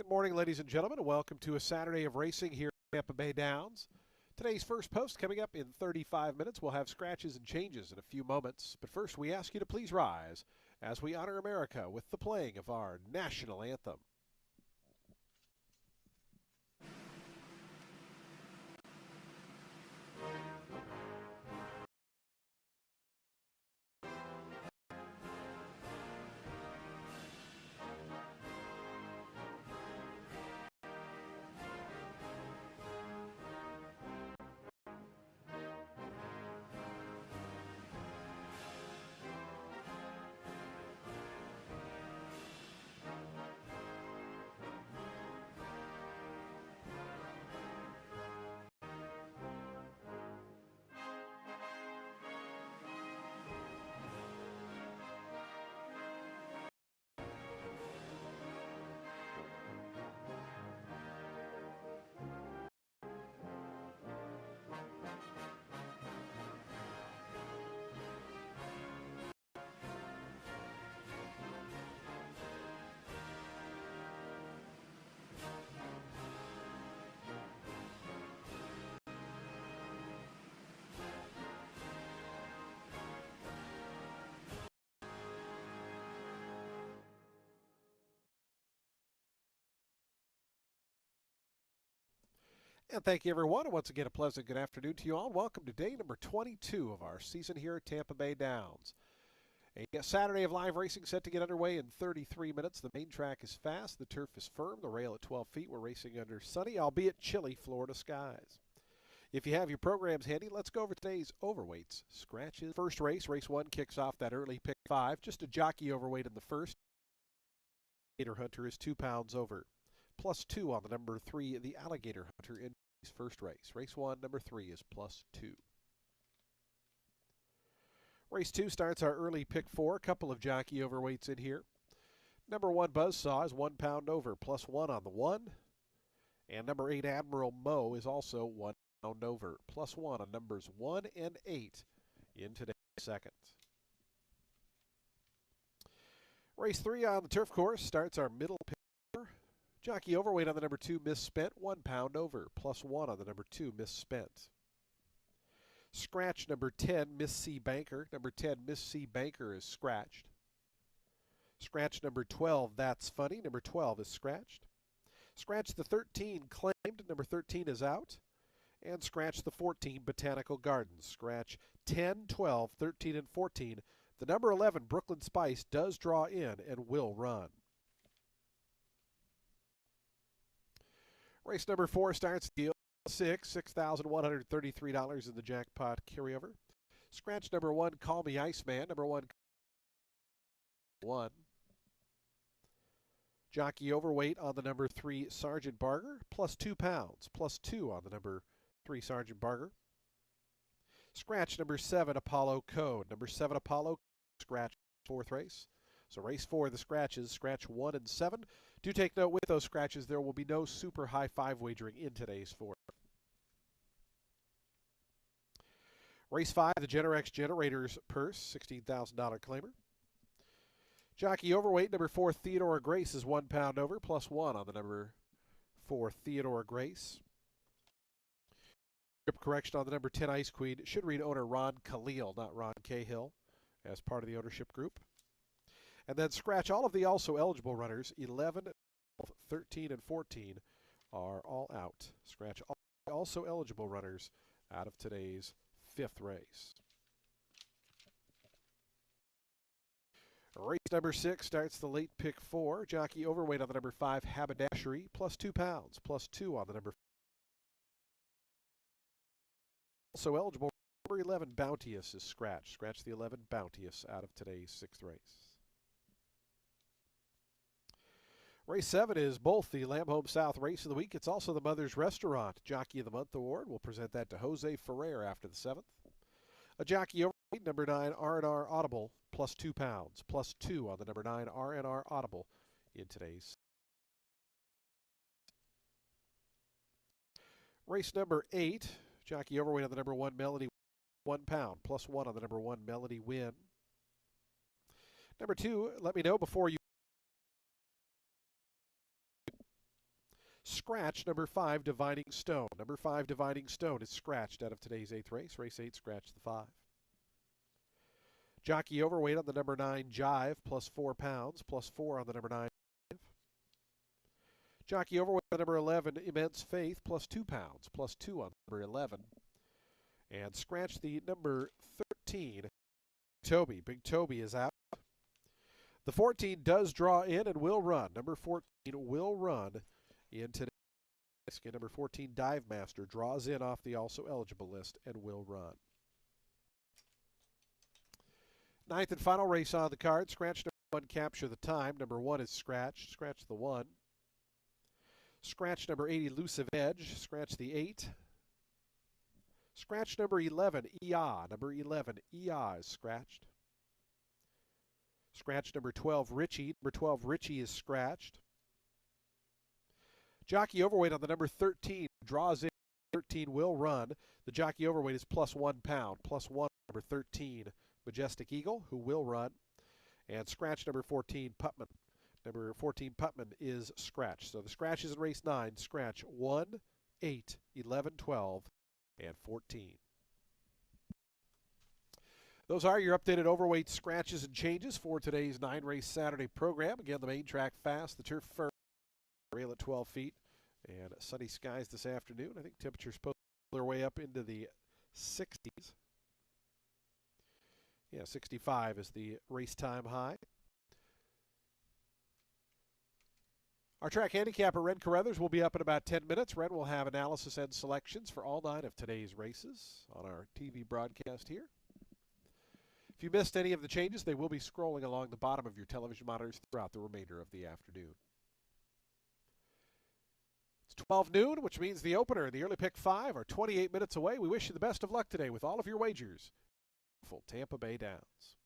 Good morning, ladies and gentlemen, and welcome to a Saturday of racing here at Tampa Bay Downs. Today's first post coming up in 35 minutes. We'll have scratches and changes in a few moments. But first, we ask you to please rise as we honor America with the playing of our national anthem. And thank you, everyone. And once again, a pleasant good afternoon to you all. Welcome to day number 22 of our season here at Tampa Bay Downs. A Saturday of live racing set to get underway in 33 minutes. The main track is fast. The turf is firm. The rail at 12 feet. We're racing under sunny, albeit chilly, Florida skies. If you have your programs handy, let's go over today's overweights. Scratches. First race, race 1, kicks off that early pick 5. Just a jockey overweight in the first. Alligator Hunter is 2 pounds over. +2 on the number 3, the Alligator Hunter in his first race. Race 1, number 3 is +2. Race 2 starts our early pick 4. A couple of jockey overweights in here. Number 1, Buzzsaw is 1 pound over, +1 on the 1. And number 8, Admiral Mo is also 1 pound over, +1 on numbers 1 and 8 in today's second. Race 3 on the turf course starts our middle pick. Jockey overweight on the number 2, Misspent, 1 pound over, +1 on the number 2, Misspent. Scratch number 10, Miss C Banker. Number 10, Miss C Banker is scratched. Scratch number 12, That's Funny. Number 12 is scratched. Scratch the 13, Claimed. Number 13 is out. And scratch the 14, Botanical Gardens. Scratch 10, 12, 13, and 14. The number 11, Brooklyn Spice, does draw in and will run. Race number 4 starts deal 6, $6,133 in the jackpot carryover. Scratch number 1, Call Me Iceman. Number 1. Jockey overweight on the number 3, Sergeant Barger, +2 pounds, +2 on the number 3, Sergeant Barger. Scratch number 7, Apollo Code. Number 7, Apollo, scratch 4th race. So race 4, the scratches, scratch 1 and 7. Do take note, with those scratches, there will be no super high 5 wagering in today's 4. Race 5, the Generex Generators Purse, $16,000 claimer. Jockey overweight, number 4, Theodora Grace is 1 pound over, +1 on the number 4, Theodora Grace. Correction on the number 10, Ice Queen. Should read owner Ron Khalil, not Ron Cahill, as part of the ownership group. And then scratch all of the also eligible runners. 11, 12, 13, and 14 are all out. Scratch all also eligible runners out of today's 5th race. Race number 6 starts the late pick 4. Jockey overweight on the number 5, Haberdashery, +2 pounds, +2 on the number 5. Also eligible, number 11, Bounteous is scratched. Scratch the 11, Bounteous, out of today's 6th race. Race 7 is both the Lamb Home South Race of the Week. It's also the Mother's Restaurant Jockey of the Month Award. We'll present that to Jose Ferrer after the 7th. A jockey overweight, number 9, R&R Audible, +2 pounds, +2 on the number 9, R&R Audible in today's. Race number 8, jockey overweight on the number 1, Melody, 1 pound, +1 on the number 1, Melody Win. Number 2, let me know before you scratch number 5, Divining Stone. Number 5, Divining Stone, is scratched out of today's 8th race. Race 8, scratch the 5. Jockey overweight on the number 9, Jive, plus 4 pounds, plus 4 on the number 9. Jockey overweight on the number 11, Immense Faith, plus 2 pounds, plus 2 on number 11. And scratch the number 13, Toby. Big Toby is out. The 14 does draw in and will run. Number 14 will run in today's race. Number 14, Dive Master, draws in off the also eligible list and will run. Ninth and final race on the card. Scratch number 1, Capture the Time. Number 1 is scratched. Scratch the 1. Scratch number 8, Elusive Edge. Scratch the 8. Scratch number 11, EA. Number 11, EA is scratched. Scratch number 12, Richie. Number 12, Richie is scratched. Jockey overweight on the number 13 draws in. 13 will run. The jockey overweight is plus 1 pound. Plus 1, number 13, Majestic Eagle, who will run. And scratch number 14, Putman. Number 14, Putman, is scratched. So the scratches in race 9, scratch 1, 8, 11, 12, and 14. Those are your updated overweight scratches and changes for today's 9-race Saturday program. Again, the main track fast, the turf first, rail at 12 feet, and sunny skies this afternoon. I think temperatures supposed to their way up into the 60s. Yeah, 65 is the race time high. Our track handicapper, Ren Carruthers, will be up in about 10 minutes. Ren will have analysis and selections for all 9 of today's races on our TV broadcast here. If you missed any of the changes, they will be scrolling along the bottom of your television monitors throughout the remainder of the afternoon. It's 12 noon, which means the opener and the early pick 5 are 28 minutes away. We wish you the best of luck today with all of your wagers. Full Tampa Bay Downs.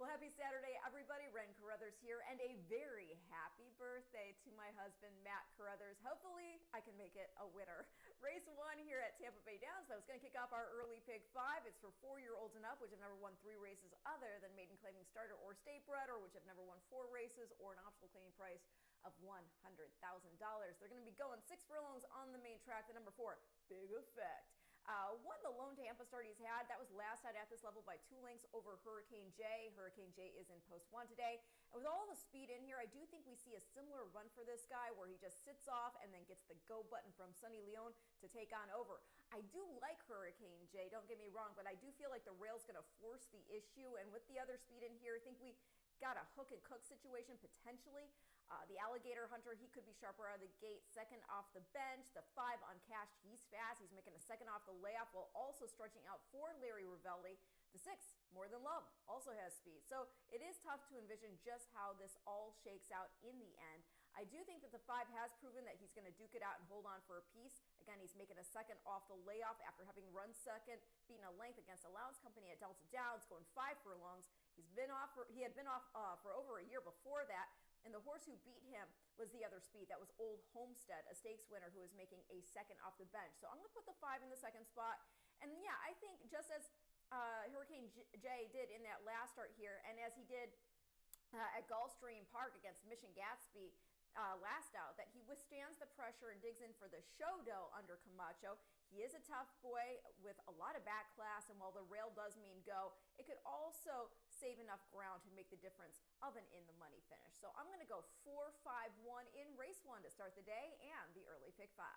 Well, happy Saturday, everybody. Ren Carruthers here, and a very happy birthday to my husband, Matt Carruthers. Hopefully, I can make it a winner. Race 1 here at Tampa Bay Downs, though, is going to kick off our early pick 5. It's for 4-year-olds and up, which have never won 3 races other than maiden claiming starter or state bred, or which have never won 4 races, or an optional claiming price of $100,000. They're going to be going 6 furlongs on the main track. The number 4, Big Effect. Won the lone Tampa start he's had. That was last out at this level by 2 lengths over Hurricane J. Hurricane J is in post 1 today. And with all the speed in here, I do think we see a similar run for this guy where he just sits off and then gets the go button from Sonny Leon to take on over. I do like Hurricane J, don't get me wrong, but I do feel like the rail's going to force the issue. And with the other speed in here, I think we got a hook and cook situation potentially. The Alligator Hunter, he could be sharper out of the gate, second off the bench. The 5 uncashed, he's fast. He's making a second off the layoff while also stretching out for Larry Ravelli. The 6, More Than Love, also has speed. So it is tough to envision just how this all shakes out in the end. I do think that the 5 has proven that he's going to duke it out and hold on for a piece. Again, he's making a second off the layoff after having run second, beating a length against Allowance Company at Delta Downs, going 5 furlongs. He had been off for over a year before that. And the horse who beat him was the other speed. That was Old Homestead, a stakes winner who is making a second off the bench. So I'm going to put the 5 in the second spot. And yeah, I think just as Hurricane J did in that last start here, and as he did at Gulfstream Park against Mission Gatsby last out, that he withstands the pressure and digs in for the show dough under Camacho. He is a tough boy with a lot of back class, and while the rail does mean go, it could also save enough ground to make the difference of an in-the-money finish. So I'm going to go 4-5-1 in race 1 to start the day and the early pick 5.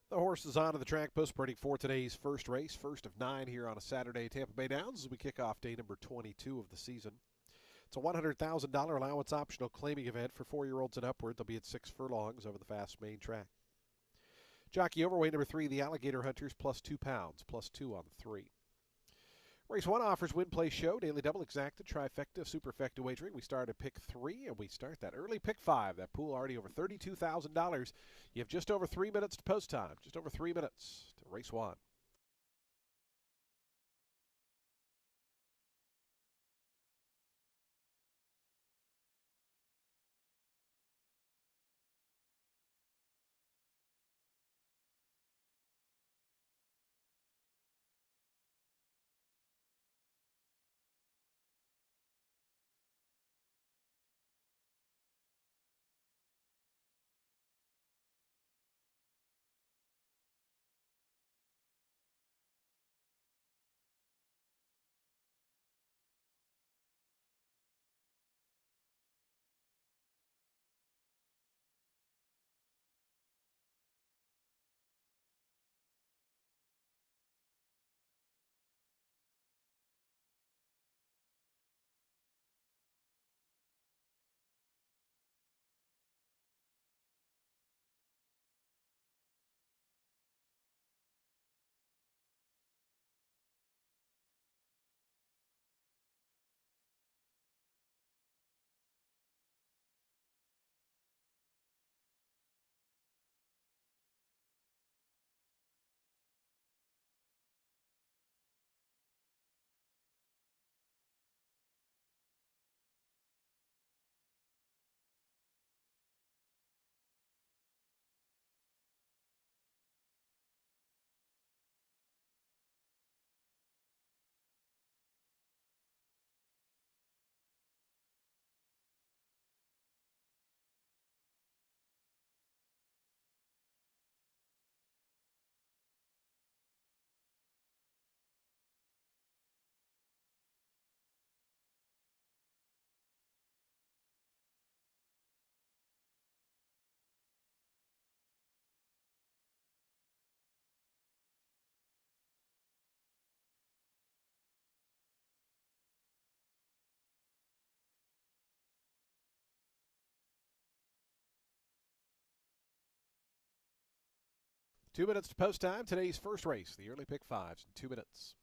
The horse is onto the track post spreading for today's first race, first of 9 here on a Saturday at Tampa Bay Downs as we kick off day number 22 of the season. It's a $100,000 allowance optional claiming event for 4-year-olds and upward. They'll be at 6 furlongs over the fast main track. Jockey overweight number 3, the Alligator Hunters, plus 2 pounds, plus 2 on the 3. Race 1 offers win, play, show, daily double, exacta, trifecta, superfecta wagering. We start at pick 3, and we start that early pick 5. That pool already over $32,000. You have just over 3 minutes to post time. Just over 3 minutes to race 1. 2 minutes to post time. Today's first race, the early pick 5s in 2 minutes.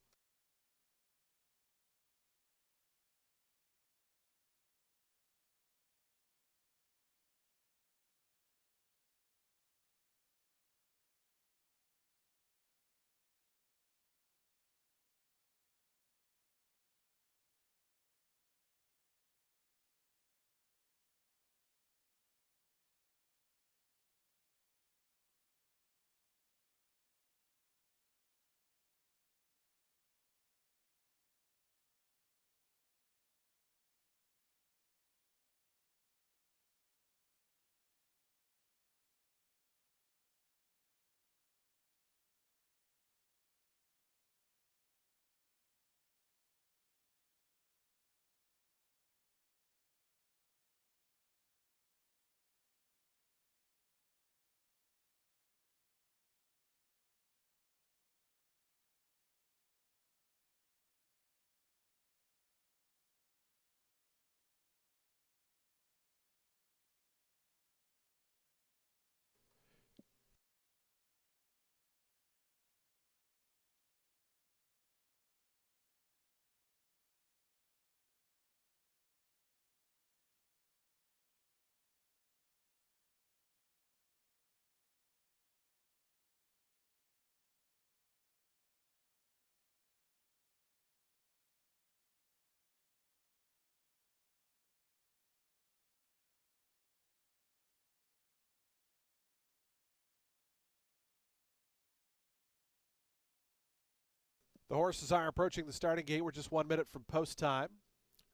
The horses are approaching the starting gate. We're just 1 minute from post time.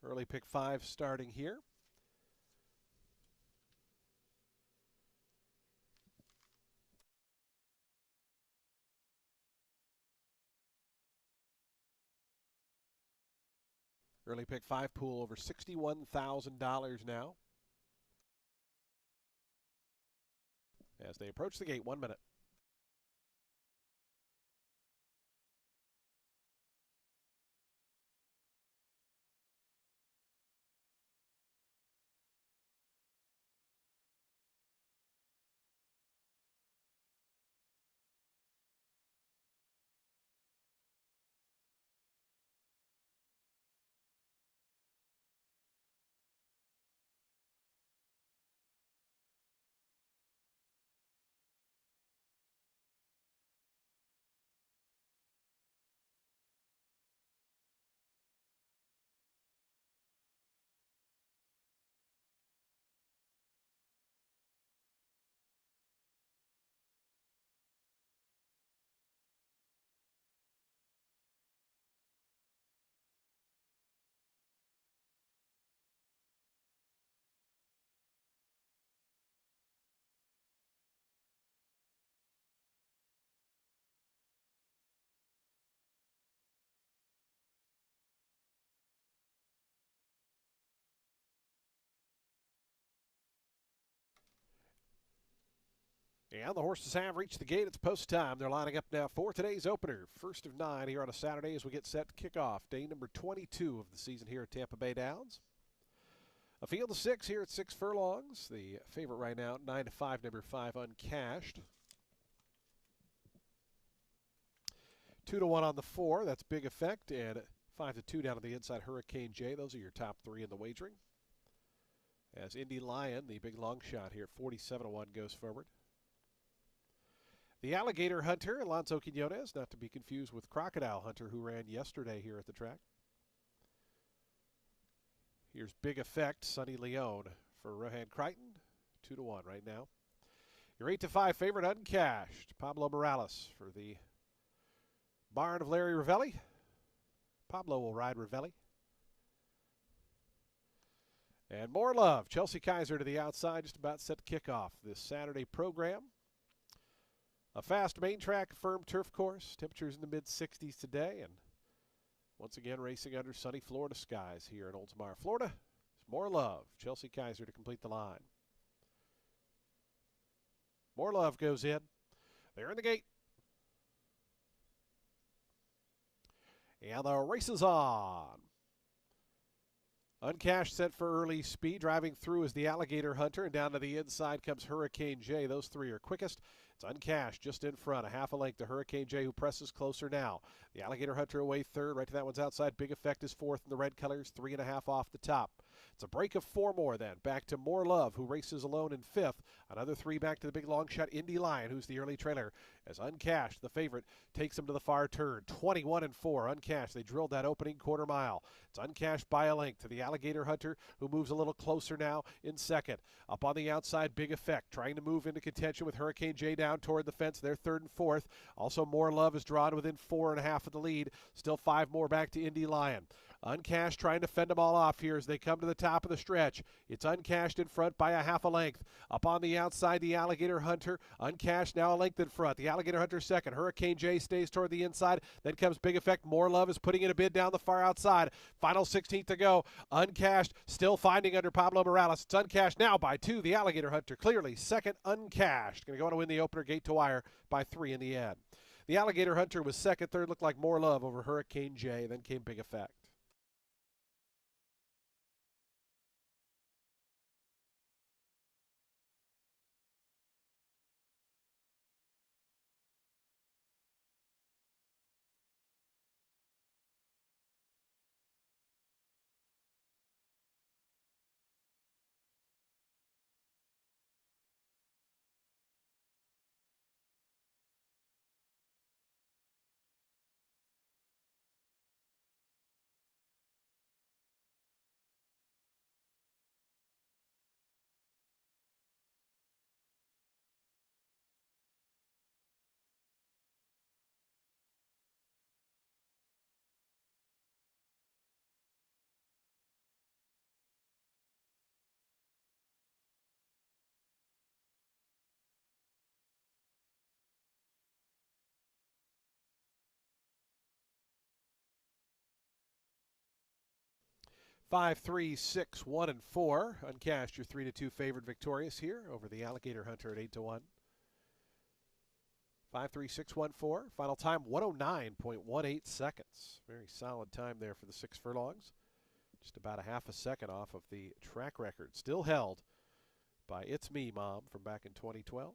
Early pick 5 starting here. Early pick 5 pool over $61,000 now. As they approach the gate, 1 minute. And the horses have reached the gate. It's post time. They're lining up now for today's opener. First of 9 here on a Saturday as we get set to kick off day number 22 of the season here at Tampa Bay Downs. A field of 6 here at 6 furlongs. The favorite right now, 9-5, number 5, Uncashed. 2-1 on the 4. That's Big Effect. And 5-2 down on the inside, Hurricane J. Those are your top 3 in the wagering. As Indy Lion, the big long shot here, 47-1 goes forward. The Alligator Hunter, Alonso Quinones, not to be confused with Crocodile Hunter, who ran yesterday here at the track. Here's Big Effect, Sonny Leone for Rohan Crichton, 2-1 right now. Your 8-5 favorite, Uncashed, Pablo Morales for the barn of Larry Ravelli. Pablo will ride Ravelli. And More Love, Chelsea Kaiser to the outside, just about set to kick off this Saturday program. A fast main track, firm turf course. Temperatures in the mid-60s today. And once again, racing under sunny Florida skies here in Oldsmar, Florida. It's More Love, Chelsea Kaiser to complete the line. More Love goes in. They're in the gate. And the race is on. Uncashed set for early speed. Driving through is the Alligator Hunter, and down to the inside comes Hurricane J. Those 3 are quickest. It's Uncashed just in front, a half a length to Hurricane J, who presses closer now. The Alligator Hunter away 3rd. Right to that one's outside. Big Effect is 4th in the red colors, 3.5 off the top. It's a break of 4 more then. Back to More Love, who races alone in 5th. Another 3 back to the big long shot, Indy Lion, who's the early trailer. As Uncashed, the favorite, takes him to the far turn. 21-4. Uncashed, they drilled that opening quarter mile. It's Uncashed by a length to the Alligator Hunter, who moves a little closer now in 2nd. Up on the outside, Big Effect, trying to move into contention with Hurricane J down toward the fence. They're 3rd and 4th. Also, More Love is drawn within 4.5 of the lead. Still 5 more back to Indy Lion. Uncashed trying to fend them all off here as they come to the top of the stretch. It's Uncashed in front by a half a length. Up on the outside, the Alligator Hunter. Uncashed now a length in front. The Alligator Hunter 2nd. Hurricane J stays toward the inside. Then comes Big Effect. More Love is putting in a bid down the far outside. Final 16th to go. Uncashed still finding under Pablo Morales. It's Uncashed now by 2. The Alligator Hunter clearly 2nd, Uncashed. Going to go on to win the opener gate to wire by 3 in the end. The Alligator Hunter was 2nd. 3rd looked like More Love over Hurricane J. Then came Big Effect. Five, 3, 6, 1, and 4. Uncashed, your 3-2 favorite, victorious here over the Alligator Hunter at 8-1. 5, 3, 6, 1, 4. Final time 109.18 seconds. Very solid time there for the 6 furlongs. Just about a half a second off of the track record. Still held by It's Me, Mom from back in 2012.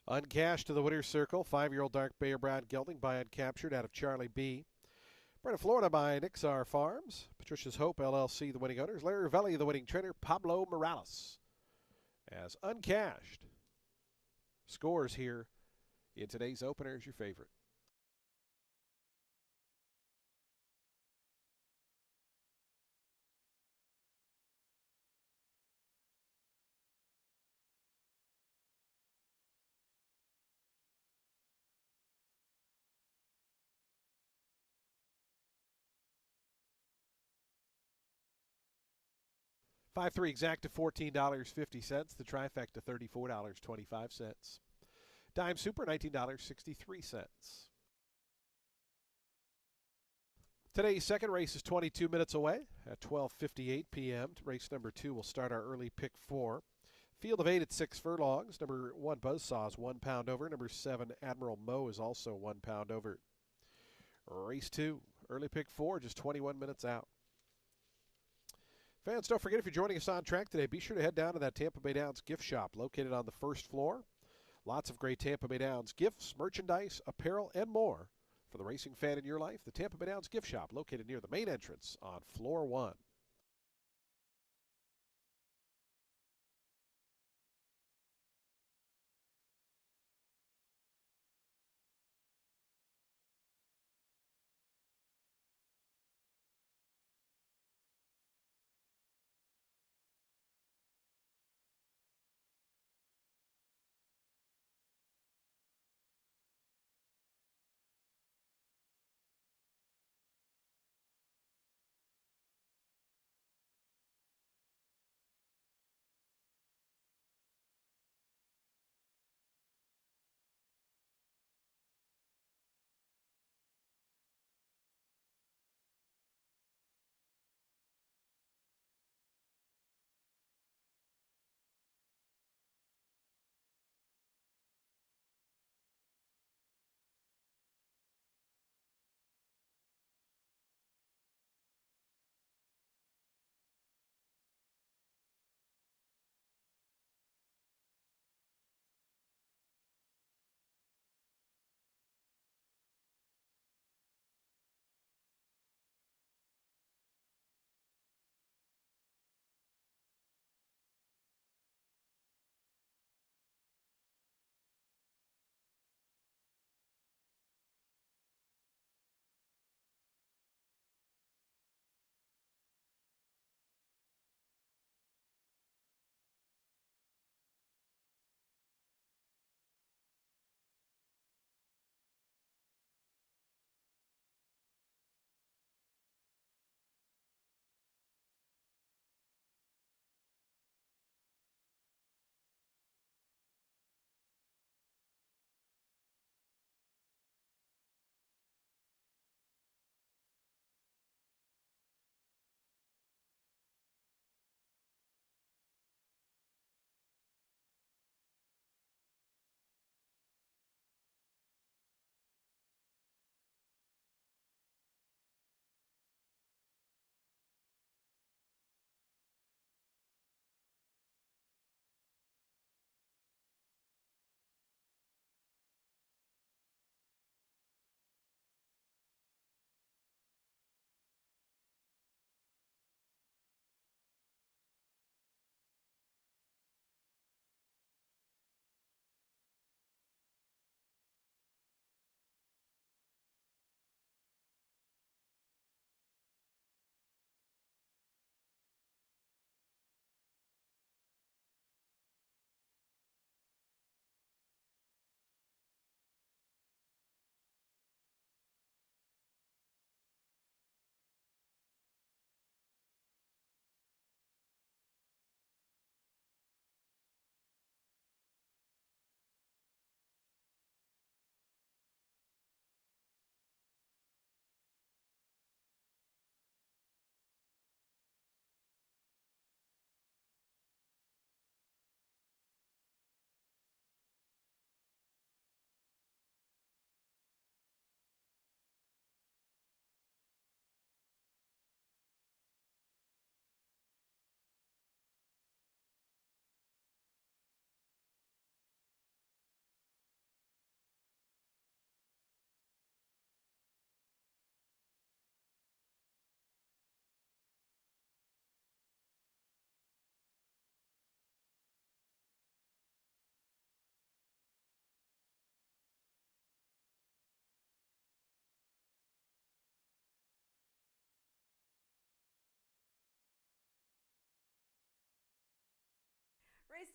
Uncashed to the winner's circle. 5-year-old dark Bayer Brown gelding by Uncaptured out of Charlie B. Bred in Florida by Nixar Farms. Patricia's Hope LLC, the winning owners. Larry Ravelli, the winning trainer. Pablo Morales. As uncashed scores here in today's opener is your favorite. Five three exacta $14.50. The trifecta $34.25. Dime Super $19.63. Today's second race is 22 minutes away at 12:58 p.m. Race number 2 will start our early pick 4. Field of 8 at 6 furlongs. Number 1 Buzzsaw is 1 pound over. Number 7 Admiral Mo is also 1 pound over. Race 2, early pick 4, just 21 minutes out. Fans, don't forget, if you're joining us on track today, be sure to head down to that Tampa Bay Downs gift shop located on the first floor. Lots of great Tampa Bay Downs gifts, merchandise, apparel, and more for the racing fan in your life. The Tampa Bay Downs gift shop located near the main entrance on floor 1.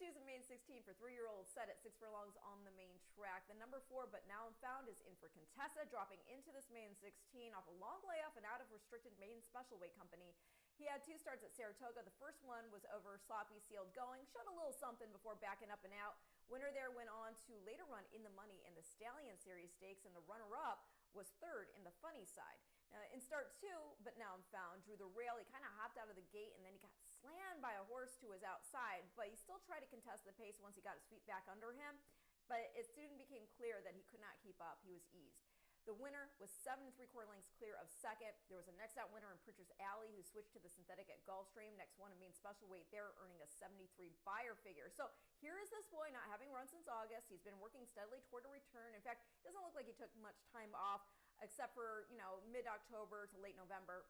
choose a main 16 for 3-year-old set at 6 furlongs on the main track. The number 4, But Now I'm Found, is in for Contessa, dropping into this main 16 off a long layoff and out of restricted main special weight company. He had 2 starts at Saratoga. The first one was over sloppy sealed going, showed a little something before backing up and out. Winner there went on to later run in the money in the Stallion Series Stakes, and the runner-up was 3rd in the funny side. Now, in start 2, But Now I'm Found, drew the rail. He kind of hopped out of the gate, and then he got slammed by a horse to his outside, but he still tried to contest the pace once he got his feet back under him. But it soon became clear that he could not keep up. He was eased. The winner was 7 3/4 lengths clear of second. There was a next out winner in Pritchard's Alley, who switched to the synthetic at Gulfstream. Next one in main special weight there, earning a 73 buyer figure. So here is this boy not having run since August. He's been working steadily toward a return. In fact, it doesn't look like he took much time off, except for, mid-October to late November.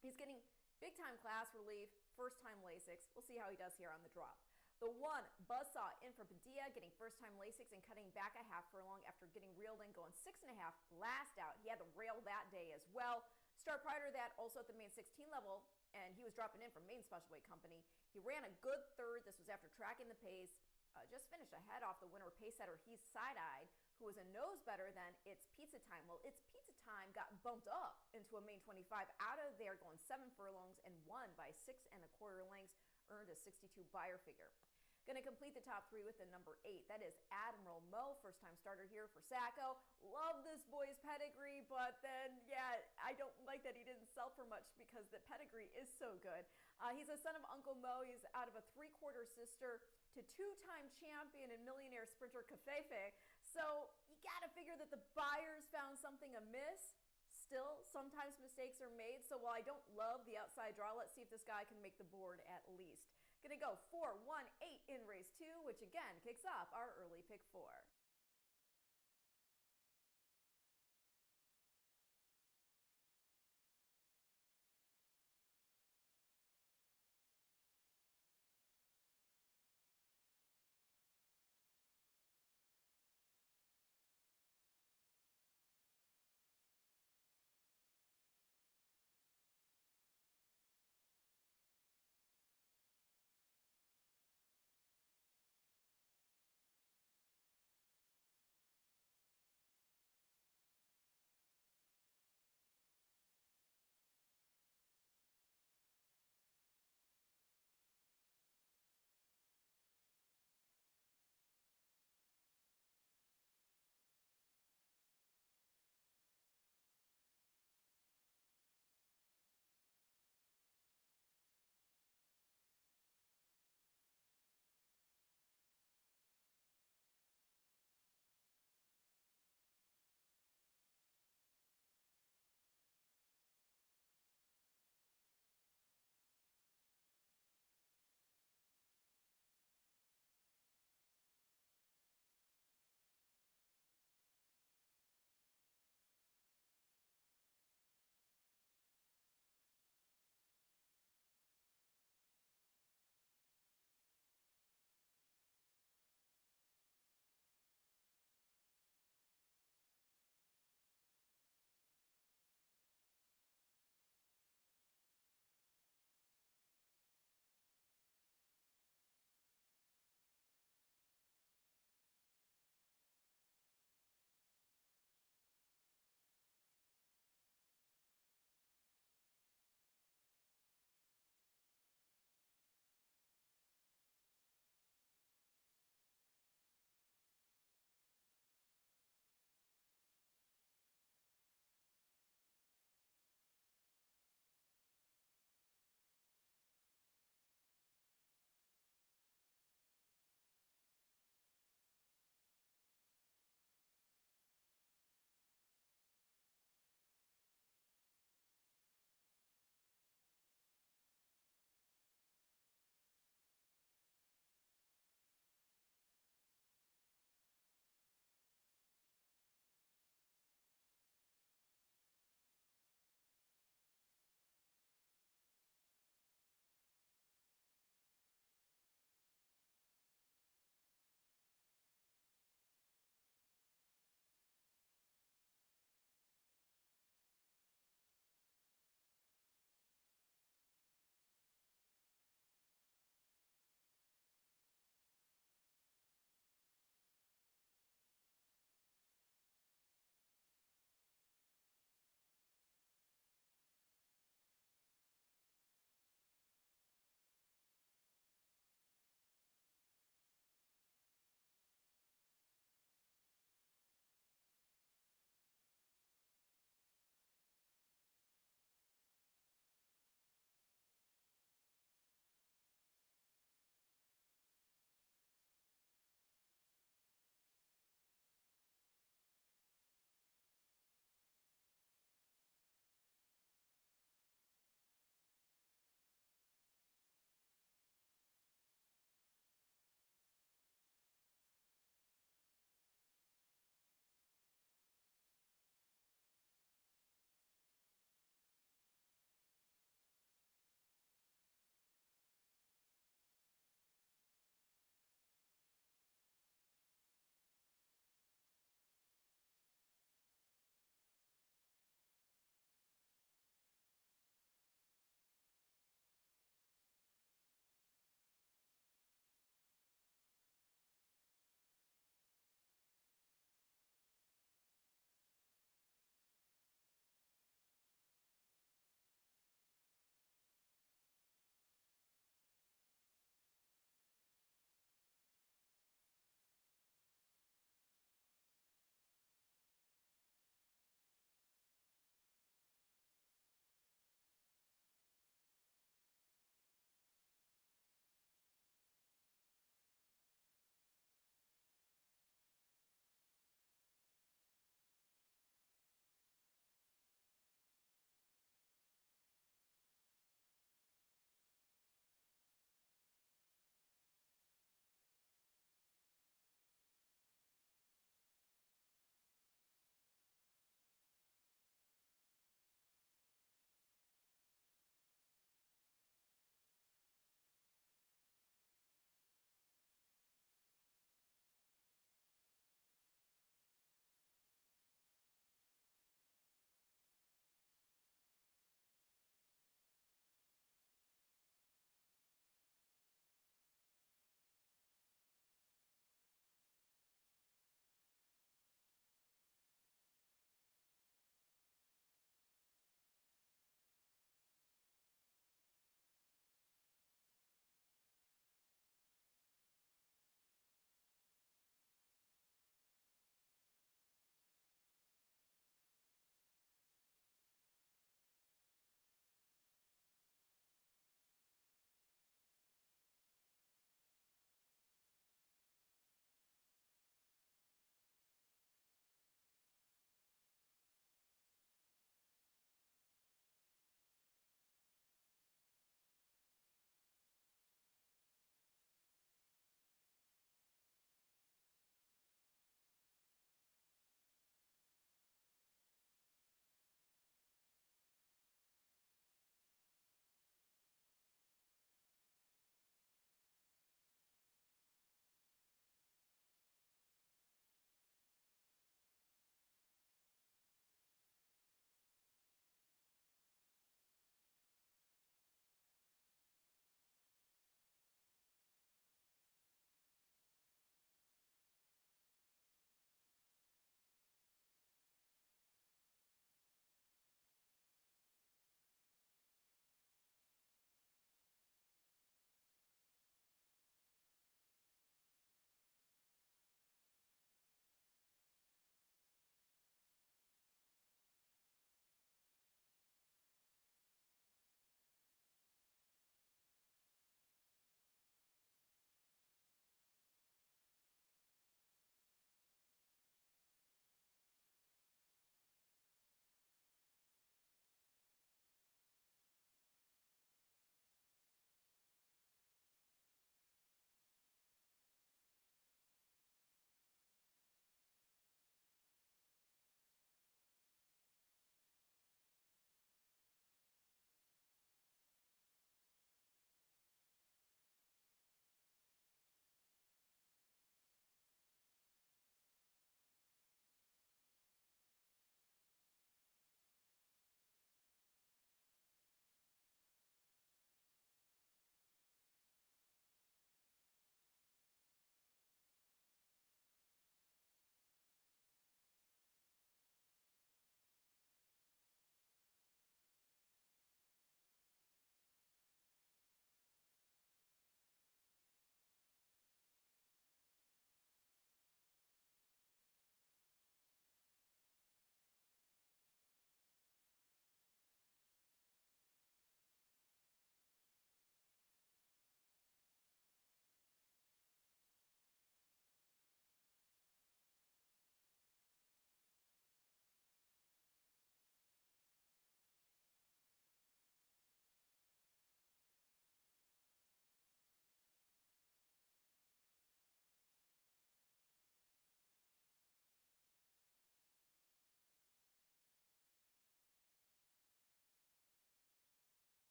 He's getting big-time class relief, first-time Lasix. We'll see how he does here on the drop. The 1, Buzzsaw, in for Padilla, getting first-time Lasix and cutting back a half furlong after getting reeled in, going 6.5 last out. He had the rail that day as well. Start prior to that, also at the main 16 level, and he was dropping in from main special weight company. He ran a good 3rd. This was after tracking the pace. Just finished ahead off the winner pace setter. He's side-eyed, who was a nose better than It's Pizza Time. Well, It's Pizza Time got bumped up into a main 25 out of there, going 7 furlongs and won by 6 1/4 lengths, earned a 62 buyer figure. Going to complete the top 3 with the number 8. That is Admiral Mo, first-time starter here for Sacco. Love this boy's pedigree, but then, I don't like that he didn't sell for much because the pedigree is so good. He's a son of Uncle Mo. He's out of a 3/4 sister to 2-time champion and millionaire sprinter Cafefe. So you got to figure that the buyers found something amiss. Still, sometimes mistakes are made, so while I don't love the outside draw, let's see if this guy can make the board at least. Gonna go 4, 1, 8 in race 2, which again kicks off our early pick 4.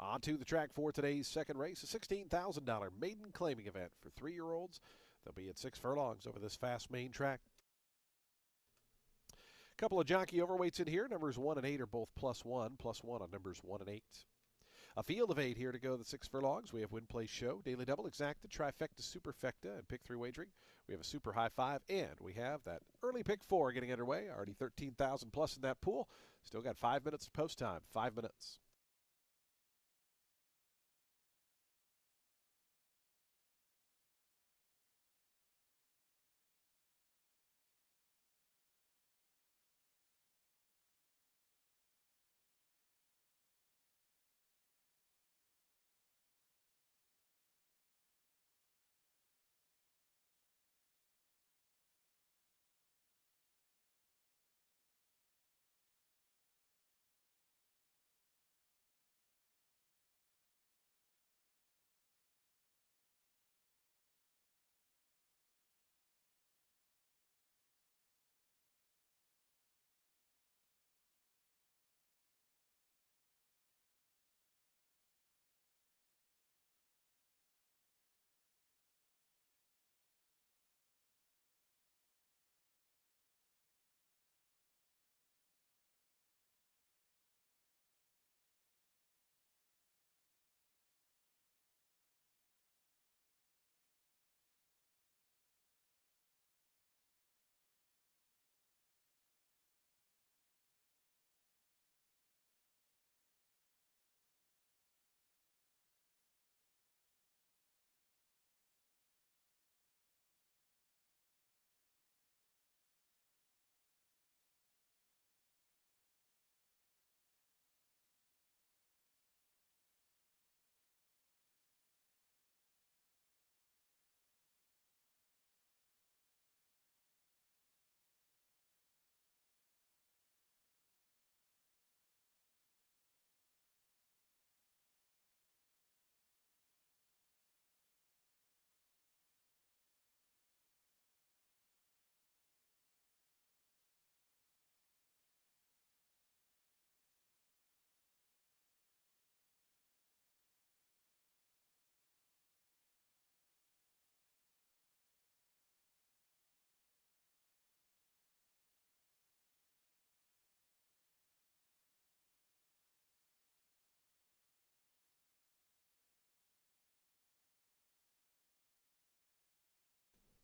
On to the track for today's second race, a $16,000 maiden claiming event for 3-year-olds. They'll be at 6 furlongs over this fast main track. A couple of jockey overweights in here. Numbers 1 and 8 are both +1 on numbers 1 and 8. A field of 8 here to go the 6 furlongs. We have Win Place Show, Daily Double, Exacta, Trifecta, Superfecta, and Pick 3 Wagering. We have a Super High 5, and we have that early Pick 4 getting underway. Already 13,000 plus in that pool. Still got 5 minutes to post time. 5 minutes.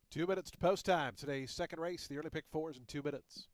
2 minutes to post time. Today's second race, the early Pick 4s in 2 minutes.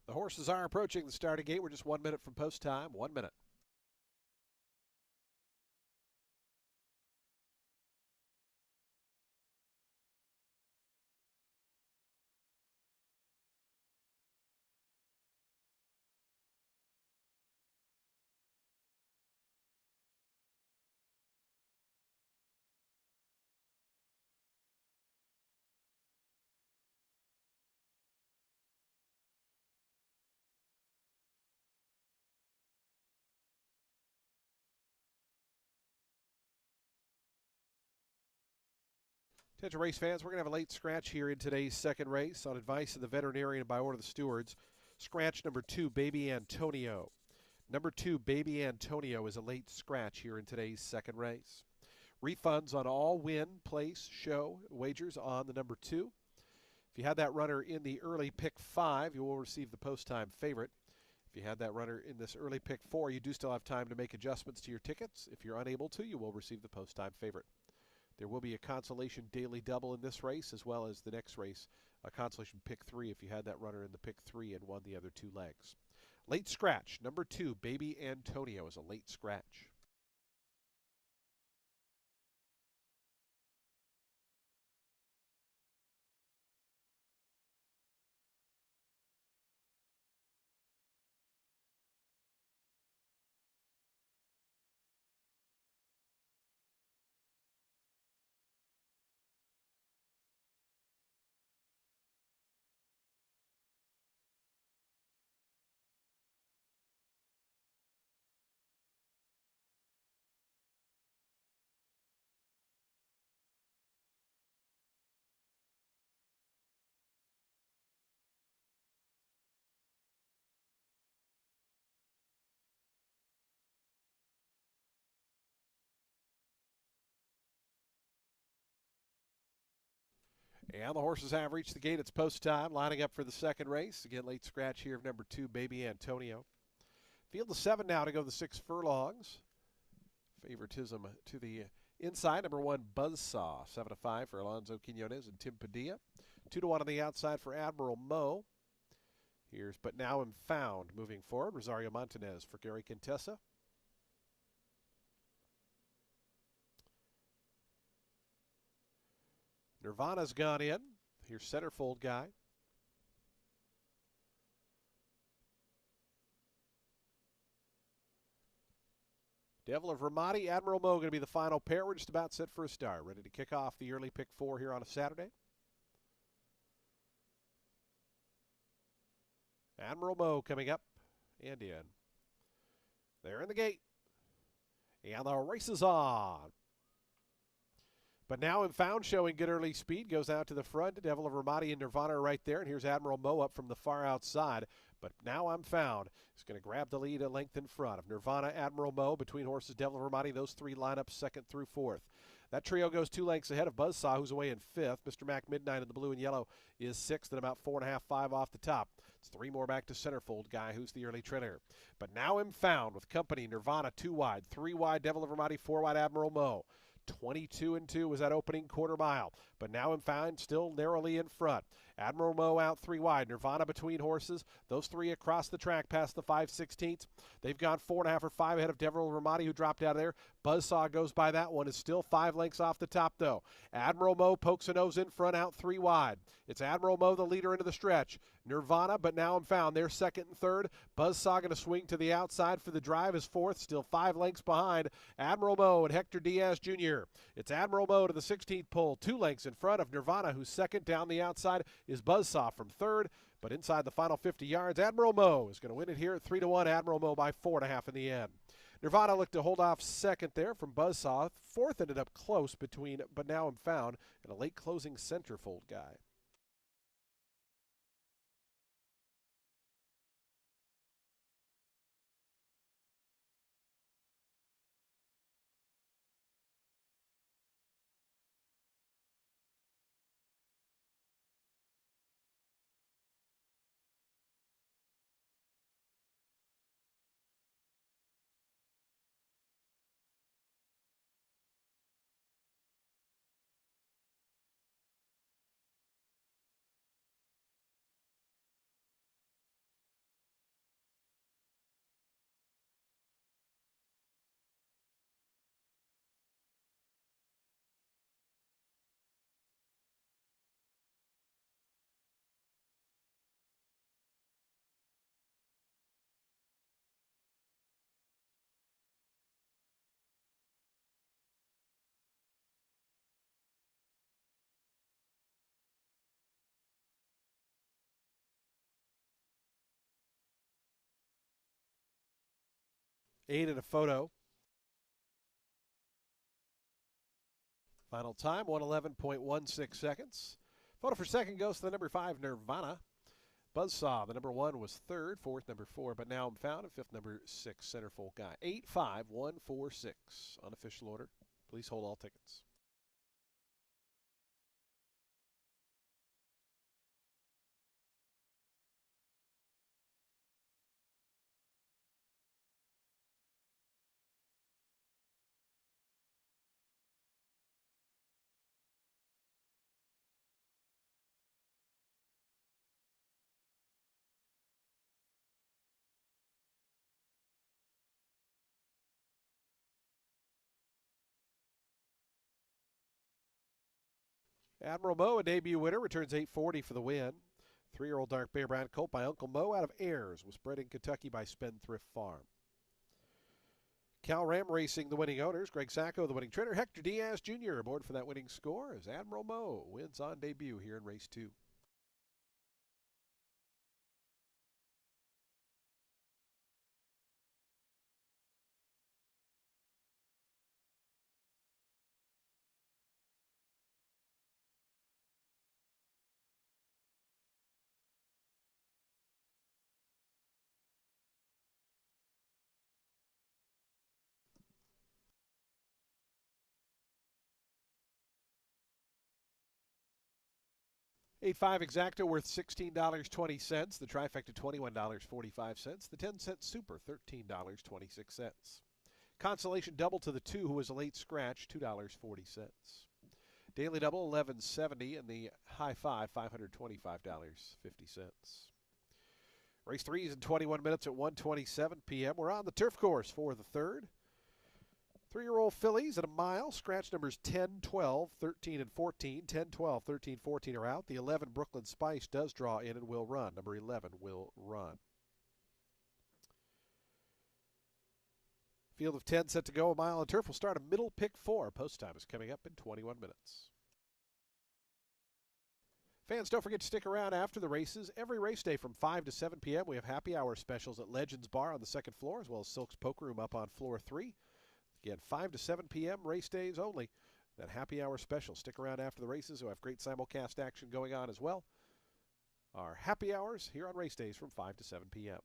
The horses are approaching the starting gate. We're just 1 minute from post time. 1 minute. Attention race fans, we're going to have a late scratch here in today's second race on advice of the veterinarian and by order of the stewards. Scratch number 2, Baby Antonio. Number 2, Baby Antonio is a late scratch here in today's second race. Refunds on all win, place, show wagers on the number 2. If you had that runner in the early pick 5, you will receive the post time favorite. If you had that runner in this early pick 4, you do still have time to make adjustments to your tickets. If you're unable to, you will receive the post time favorite. There will be a consolation daily double in this race, as well as the next race, a consolation pick 3 if you had that runner in the pick 3 and won the other 2 legs. Late scratch, number 2, Baby Antonio is a late scratch. And the horses have reached the gate. It's post time, lining up for the second race. Again, late scratch here of number 2, Baby Antonio. Field of 7 now to go the 6 furlongs. Favoritism to the inside. Number 1, Buzzsaw. 7-5 for Alonso Quinones and Tim Padilla. 2-1 on the outside for Admiral Mo. Here's But Now Am Found moving forward. Rosario Montanez for Gary Contessa. Nirvana's gone in. Here's Centerfold Guy. Devil of Ramadi, Admiral Mo going to be the final pair. We're just about set for a start. Ready to kick off the early pick 4 here on a Saturday. Admiral Mo coming up and in. They're in the gate. And the race is on. But Now Am Found showing good early speed. Goes out to the front. Devil of Ramadi and Nirvana are right there. And here's Admiral Mo up from the far outside. But Now I'm Found is going to grab the lead a length in front of Nirvana, Admiral Mo. Between horses, Devil of Ramadi, those 3 line up second through fourth. That trio goes 2 lengths ahead of Buzzsaw, who's away in 5th. Mr. Mac Midnight in the blue and yellow is 6th and about 4.5, 5 off the top. It's 3 more back to Centerfold Guy, who's the early trainer. But Now I'm Found with company. Nirvana 2 wide, 3 wide, Devil of Ramadi 4 wide, Admiral Mo. 22-2 was that opening quarter mile, but Now I'm Found still narrowly in front. Admiral Mo out 3 wide. Nirvana between horses. Those 3 across the track past the 5/16. They've gone 4.5 or 5 ahead of Devil Ramadi, who dropped out of there. Buzzsaw goes by that one. Is still 5 lengths off the top, though. Admiral Mo pokes a nose in front, out 3 wide. It's Admiral Mo, the leader into the stretch. Nirvana, but Now I'm Found. They're second and third. Buzzsaw going to swing to the outside for the drive is fourth, still 5 lengths behind Admiral Mo and Hector Diaz Jr. It's Admiral Mo to the 16th pole, 2 lengths in front of Nirvana, who's second. Down the outside is Buzzsaw from third, but inside the final 50 yards, Admiral Mo is going to win it here at 3-1. Admiral Mo by 4.5 in the end. Nirvana looked to hold off second there from Buzzsaw. Fourth ended up close between But Now I'm Found and a late closing Centerfold Guy. 8 in a photo. Final time, 111.16 seconds. Photo for second goes to the number 5, Nirvana. Buzzsaw, the number 1 was third, fourth, number 4, but now I'm found, and fifth, number 6, Centerfold Guy. 85146, unofficial order. Please hold all tickets. Admiral Mo, a debut winner, returns 840 for the win. 3-year-old dark bear brown colt by Uncle Mo out of Ayers was bred in Kentucky by Spendthrift Farm. Cal Ram Racing, the winning owners. Greg Sacco, the winning trainer. Hector Diaz Jr. aboard for that winning score as Admiral Mo wins on debut here in race 2. $8.5 exacta worth $16.20. The trifecta $21.45. The 10-cent super $13.26. Consolation double to the 2 who was a late scratch $2.40. Daily double $11.70 and the high five $525.50. Race 3 is in 21 minutes at 1:27 p.m. We're on the turf course for the third. 3-year-old fillies at a mile. Scratch numbers 10, 12, 13, and 14. 10, 12, 13, 14 are out. The 11 Brooklyn Spice does draw in and will run. Number 11 will run. Field of 10 set to go. A mile on turf will start a middle pick 4. Post time is coming up in 21 minutes. Fans, don't forget to stick around after the races. Every race day from 5 to 7 p.m. we have happy hour specials at Legends Bar on the second floor, as well as Silk's Poker Room up on floor 3. Again, 5 to 7 p.m. race days only. That happy hour special. Stick around after the races. We'll have great simulcast action going on as well. Our happy hours here on race days from 5 to 7 p.m.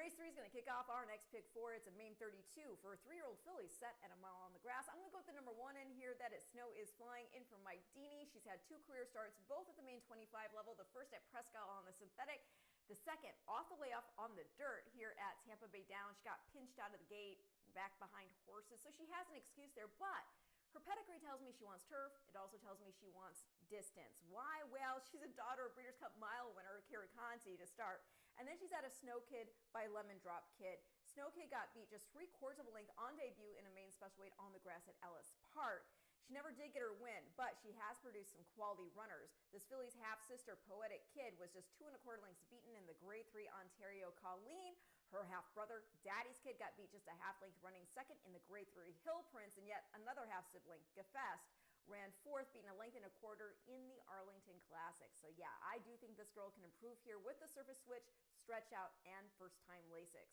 Race 3 is going to kick off our next pick four. It's a main 32 for a 3-year-old filly set at a mile on the grass. I'm going to go with the number 1 in here. That is Snow is Flying in for Mike Deeney. She's had 2 career starts, both at the main 25 level. The first at Prescott on the synthetic. The second off the layoff on the dirt here at Tampa Bay Downs. She got pinched out of the gate back behind horses, so she has an excuse there, but her pedigree tells me she wants turf. It also tells me she wants distance. Why? Well, she's a daughter of Breeders' Cup Mile winner Kira Conti to start. And then she's out of Snow Kid by Lemon Drop Kid. Snow Kid got beat just 3/4 of a length on debut in a main special weight on the grass at Ellis Park. She never did get her win, but she has produced some quality runners. This filly's half-sister, Poetic Kid, was just 2 1/4 lengths beaten in the Grade 3 Ontario Colleen. Her half-brother, Daddy's Kid, got beat just a half-length running second in the Grade 3 Hill Prince, and yet another half-sibling, Gefest, ran fourth, beating a length and a quarter in the Arlington Classic. So yeah, I do think this girl can improve here with the surface switch, stretch out, and first-time Lasix.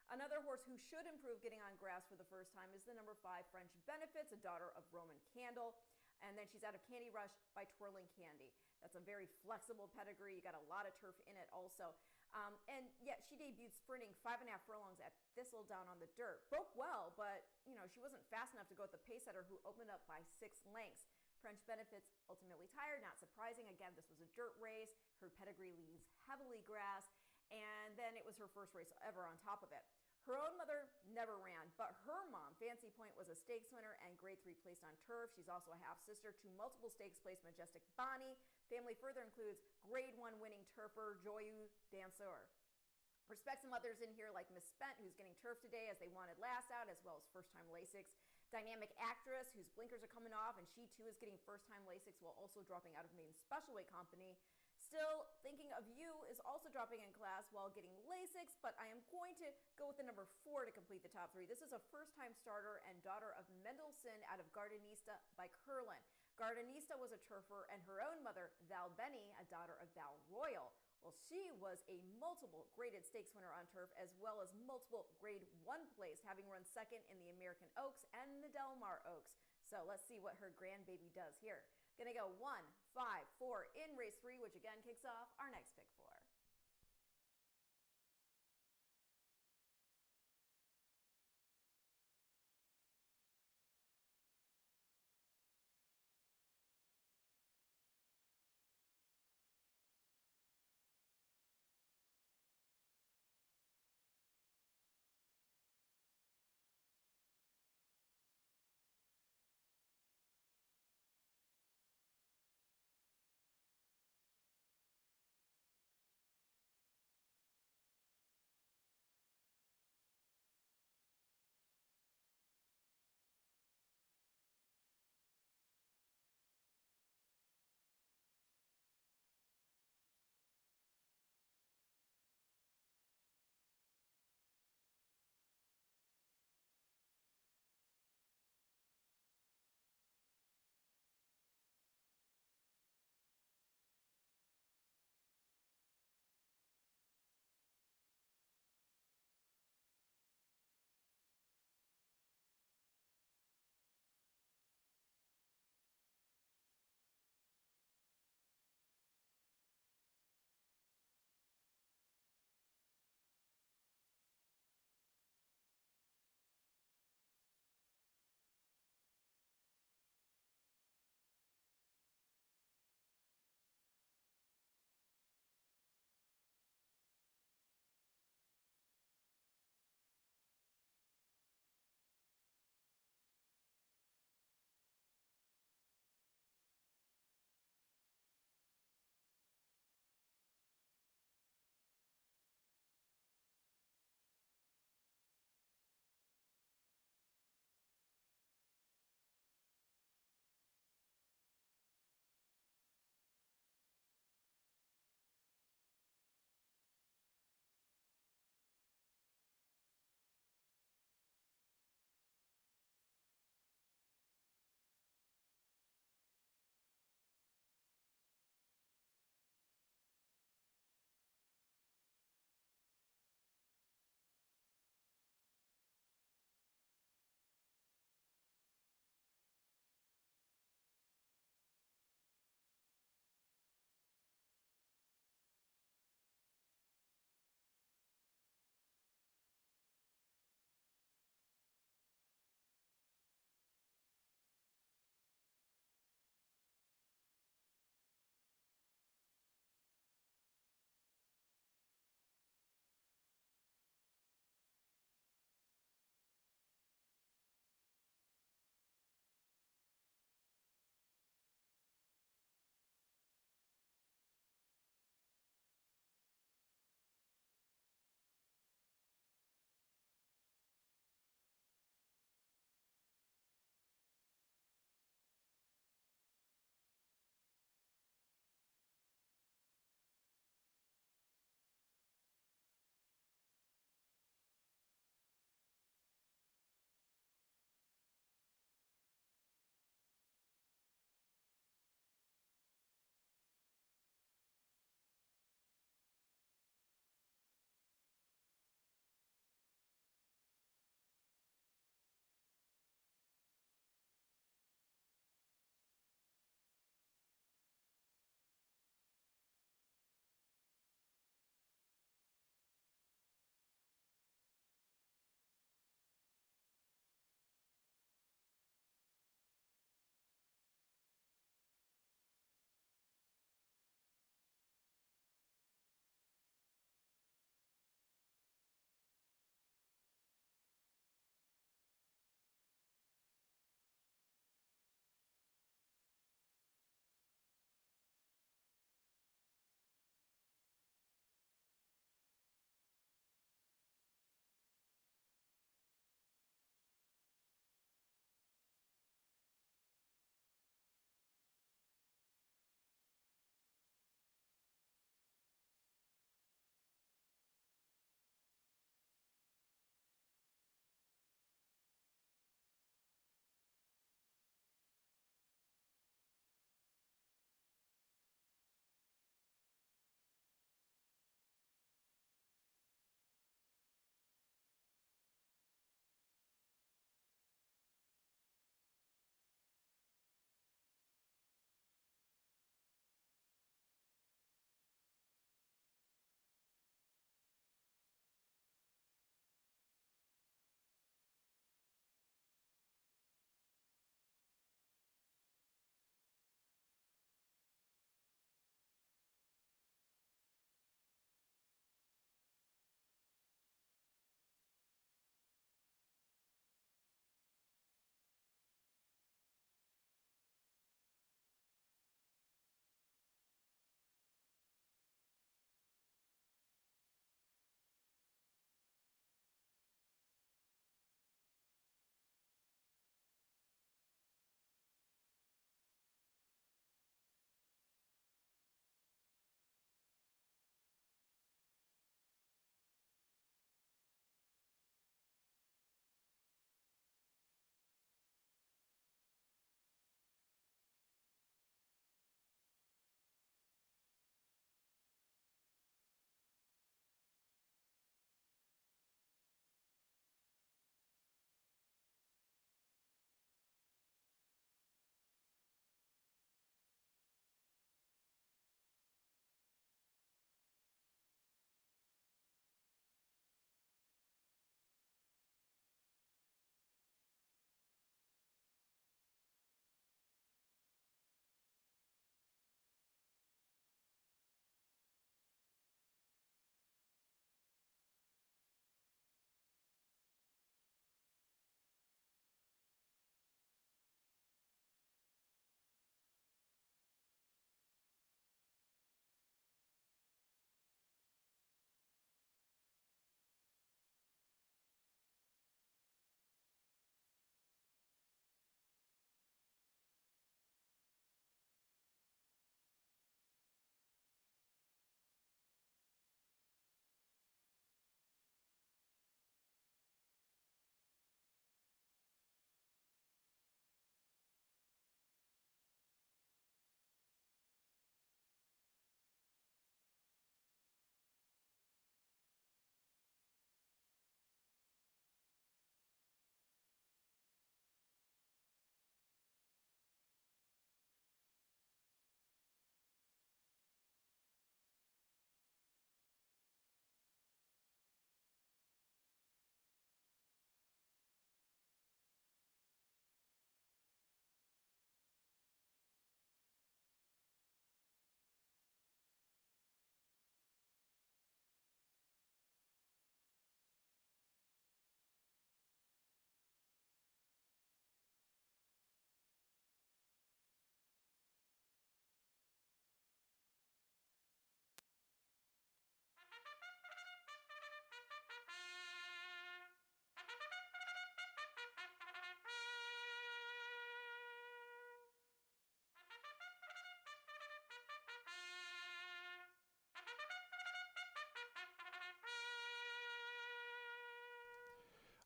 Another horse who should improve getting on grass for the first time is the number 5, French Benefits, a daughter of Roman Candle. And then she's out of Candy Rush by Twirling Candy. That's a very flexible pedigree. You got a lot of turf in it also. And yet she debuted sprinting 5.5 furlongs at Thistledown on the dirt. Broke well, but she wasn't fast enough to go with the pace setter who opened up by 6 lengths. French Benefits ultimately tired, not surprising. Again, this was a dirt race. Her pedigree leans heavily grass. And then it was her first race ever on top of it. Her own mother never ran, but her mom, Fancy Point, was a stakes winner and Grade 3 placed on turf. She's also a half-sister to multiple stakes placed Majestic Bonnie. Family further includes Grade 1 winning turfer Joyeux Danseur. Respect some others in here like Miss Spent, who's getting turf today as they wanted last out, as well as first-time Lasix. Dynamic Actress, whose blinkers are coming off, and she too is getting first-time Lasix while also dropping out of main special weight company. Still, Thinking of You is also dropping in class while getting Lasix, but I am going to go with the number 4 to complete the top 3. This is a first-time starter and daughter of Mendelssohn out of Gardenista by Curlin. Gardenista was a turfer, and her own mother, Val Benny, a daughter of Val Royal. Well, she was a multiple graded stakes winner on turf, as well as multiple Grade 1 place, having run second in the American Oaks and the Del Mar Oaks. So let's see what her grandbaby does here. Gonna go 1, 5, 4 in race 3, which again kicks off our next pick 4.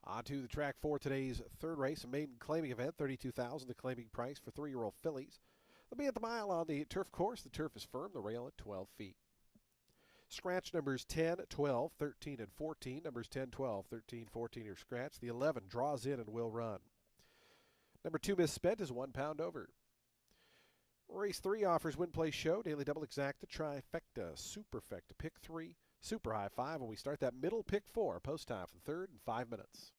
On to the track for today's third race, a maiden claiming event, $32,000, the claiming price for 3-year-old fillies. They'll be at the mile on the turf course. The turf is firm, the rail at 12 feet. Scratch numbers 10, 12, 13, and 14. Numbers 10, 12, 13, 14 are scratched. The 11 draws in and will run. Number 2 misspent is £1 over. Race 3 offers win, play, show, daily double exacta, trifecta, superfecta, pick 3, super high 5. When we start that middle pick 4, post time for the third in 5 minutes.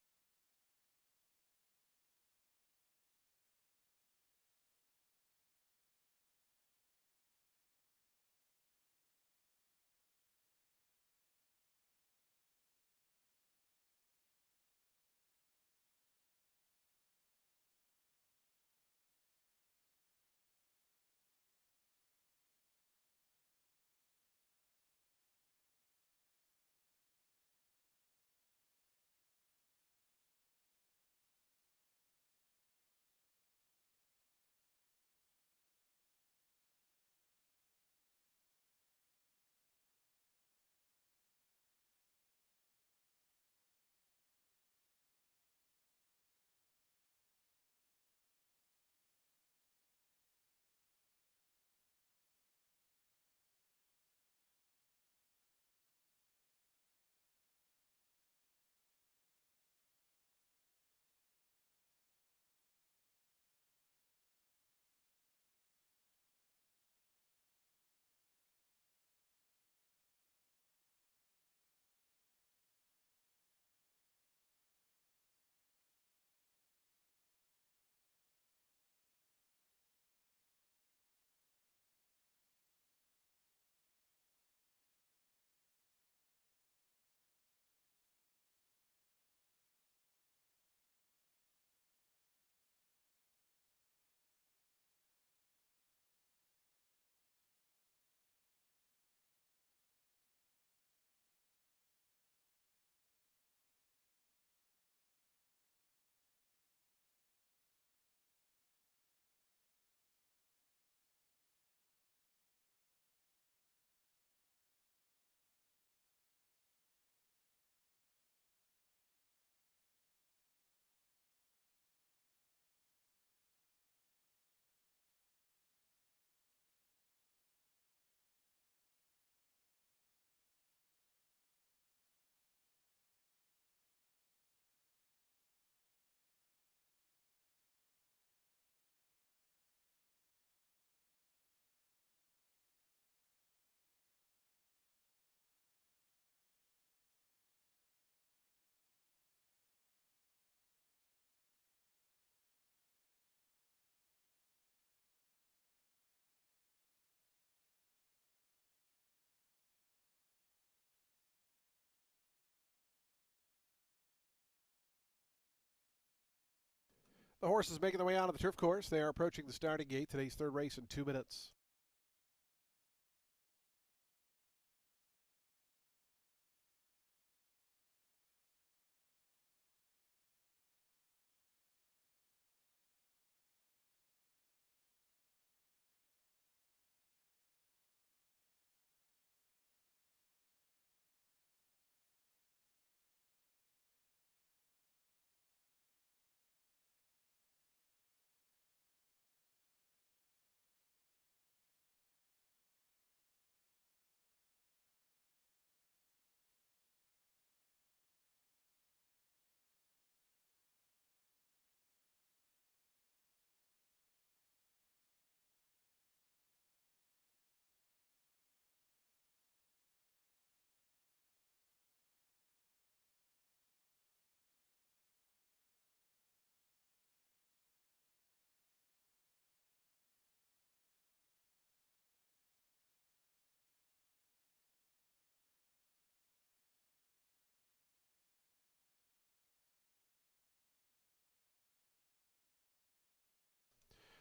The horses making their way onto the turf course. They are approaching the starting gate. Today's third race in 2 minutes.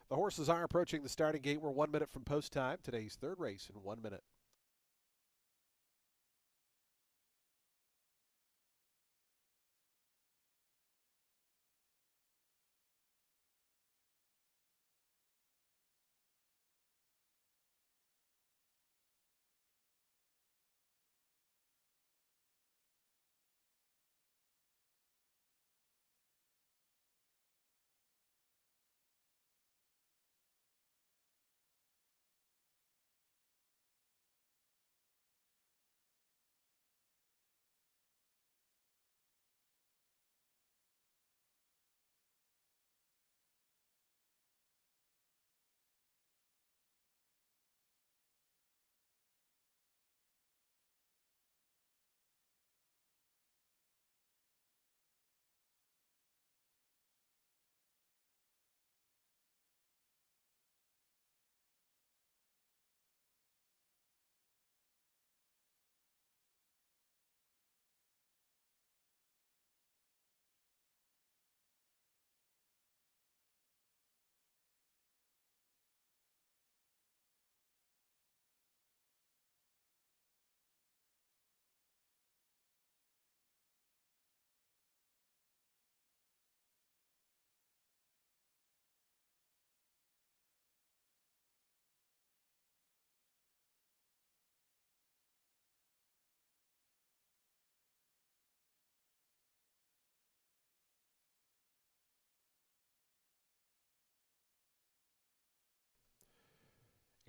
The horses are approaching the starting gate. We're 1 minute from post time. Today's third race in 1 minute.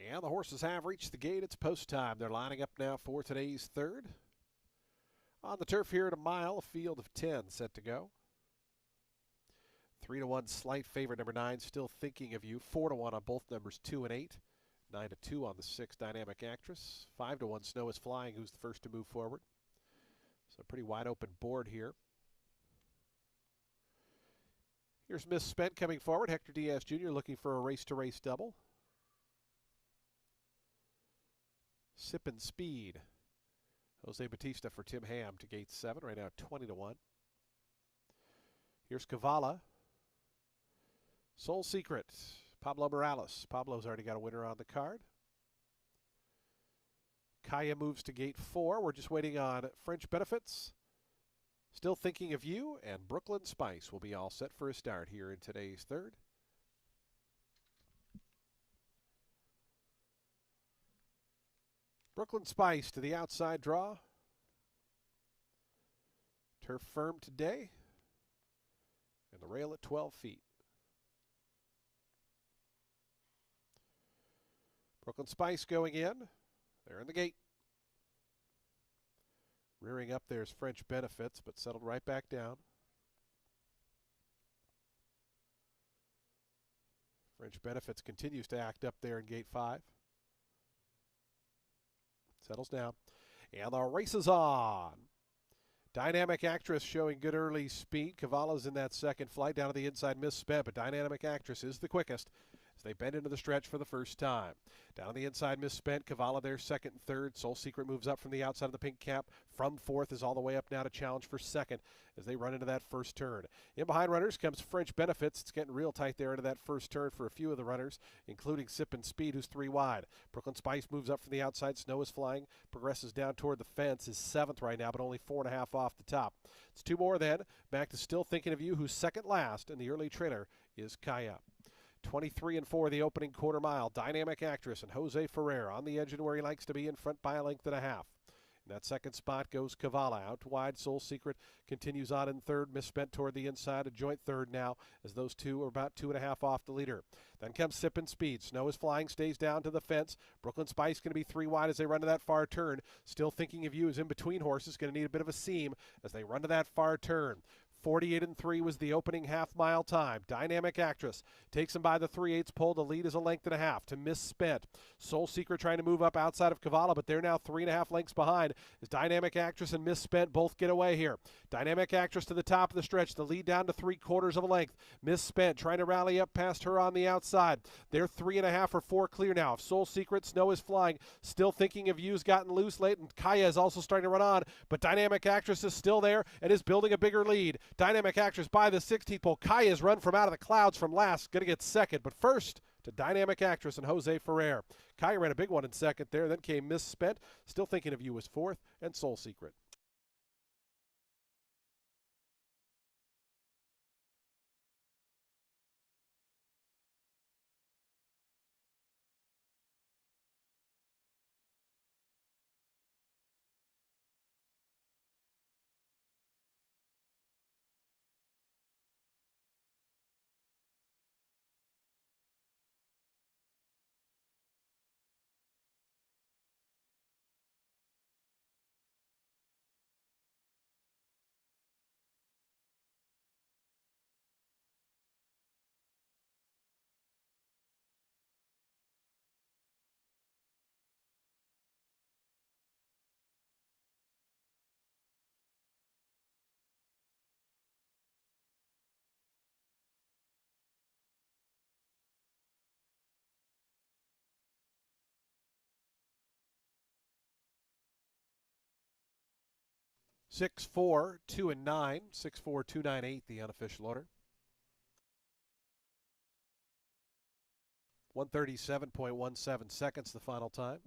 And the horses have reached the gate. It's post time. They're lining up now for today's third. On the turf here at a mile, a field of 10 set to go. 3-1 slight favorite number 9, Still Thinking of You. 4-1 on both numbers 2 and 8. 9-2 on the 6, Dynamic Actress. 5-1 Snow is Flying, who's the first to move forward. So pretty wide open board here. Here's Miss Spent coming forward. Hector Diaz Jr. looking for a race-to-race double. Sippin' Speed. Jose Batista for Tim Ham to gate 7, right now 20-1. Here's Cavala. Soul Secret, Pablo Morales. Pablo's already got a winner on the card. Kaya moves to gate 4. We're just waiting on French Benefits. Still Thinking of You, and Brooklyn Spice will be all set for a start here in today's third. Brooklyn Spice to the outside draw. Turf firm today. And the rail at 12 feet. Brooklyn Spice going in. They're in the gate. Rearing up there's French Benefits, but settled right back down. French Benefits continues to act up there in gate 5. Settles down. And the race is on. Dynamic Actress showing good early speed. Cavala's in that second flight down to the inside, missped, but Dynamic Actress is the quickest as they bend into the stretch for the first time. Down on the inside, misspent. Cavala there second and third. Soul Secret moves up from the outside of the pink cap. From fourth is all the way up now to challenge for second as they run into that first turn. In behind runners comes French Benefits. It's getting real tight there into that first turn for a few of the runners, including Sippin' Speed, who's 3 wide. Brooklyn Spice moves up from the outside. Snow is Flying. Progresses down toward the fence. Is 7th right now, but only 4.5 off the top. It's 2 more then. Back to Still Thinking of You, who's second last, and the early trailer is Kaya. 23-4 the opening quarter mile. Dynamic Actress and Jose Ferrer on the edge and where he likes to be, in front by a length and a half. In that second spot goes Cavala. Out wide, Soul Secret continues on in third. Misspent toward the inside, a joint third now, as those two are about 2.5 off the leader. Then comes Sippin' Speed. Snow is Flying, stays down to the fence. Brooklyn Spice going to be 3 wide as they run to that far turn. Still Thinking of You is in between horses, going to need a bit of a seam as they run to that far turn. 48-3 was the opening half-mile time. Dynamic Actress takes him by the 3/8 pole. The lead is a length and a half to Misspent. Soul Secret trying to move up outside of Cavala, but they're now 3.5 lengths behind as Dynamic Actress and Misspent both get away here. Dynamic Actress to the top of the stretch. The lead down to 3/4 of a length. Misspent trying to rally up past her on the outside. They're 3.5 or 4 clear now. If Soul Secret, Snow is Flying. Still Thinking of You's gotten loose late, and Kaya is also starting to run on, but Dynamic Actress is still there and is building a bigger lead. Dynamic Actress by the 16th pole. Kaya's run from out of the clouds from last. Going to get second, but first to Dynamic Actress and Jose Ferrer. Kaya ran a big one in second there. Then came Misspent. Still Thinking of You was 4th, and Soul Secret. Six, 4, 2, and 9. 6-4, 2-9-8, the unofficial order. 137.17 seconds, the final time.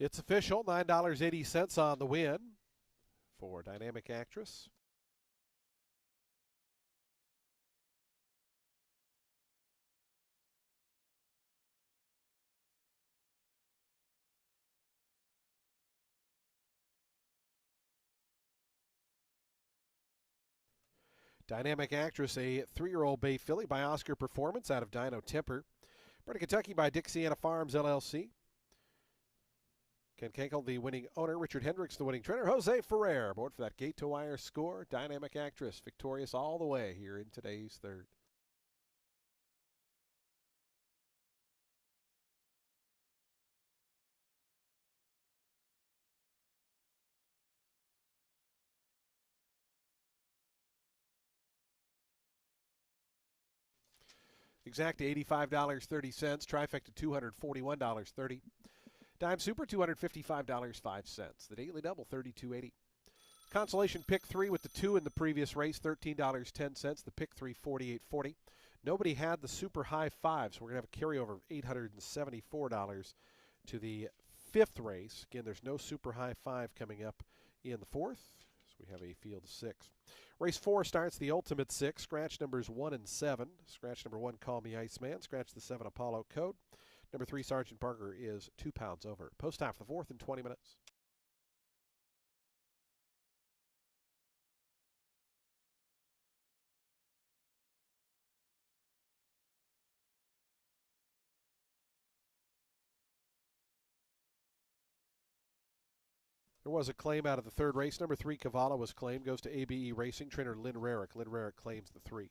It's official, $9.80 on the win for Dynamic Actress. Dynamic Actress, a 3-year-old Bay filly by Oscar Performance out of Dino Temper. Bred in Kentucky by Dixiana Farms, LLC. Ken Kenkel, the winning owner. Richard Hendricks, the winning trainer. Jose Ferrer, aboard for that gate-to-wire score. Dynamic Actress, victorious all the way here in today's third. Exact $85.30. Trifecta $241.30. Dime Super $255.05. The daily double $32.80. Consolation pick 3 with the 2 in the previous race, $13.10. The pick 3, $48.40. Nobody had the super high 5, so we're going to have a carryover of $874 to the 5th race. Again, there's no super high 5 coming up in the 4th, so we have a field of 6. Race 4 starts the Ultimate 6. Scratch numbers 1 and 7. Scratch number 1, Call Me Iceman. Scratch the 7, Apollo Code. Number 3, Sergeant Parker, is 2 pounds over. Post time for the 4th in 20 minutes. There was a claim out of the 3rd race. Number 3, Cavallo, was claimed. Goes to ABE Racing. Trainer Lynn Rarick. Lynn Rarick claims the 3.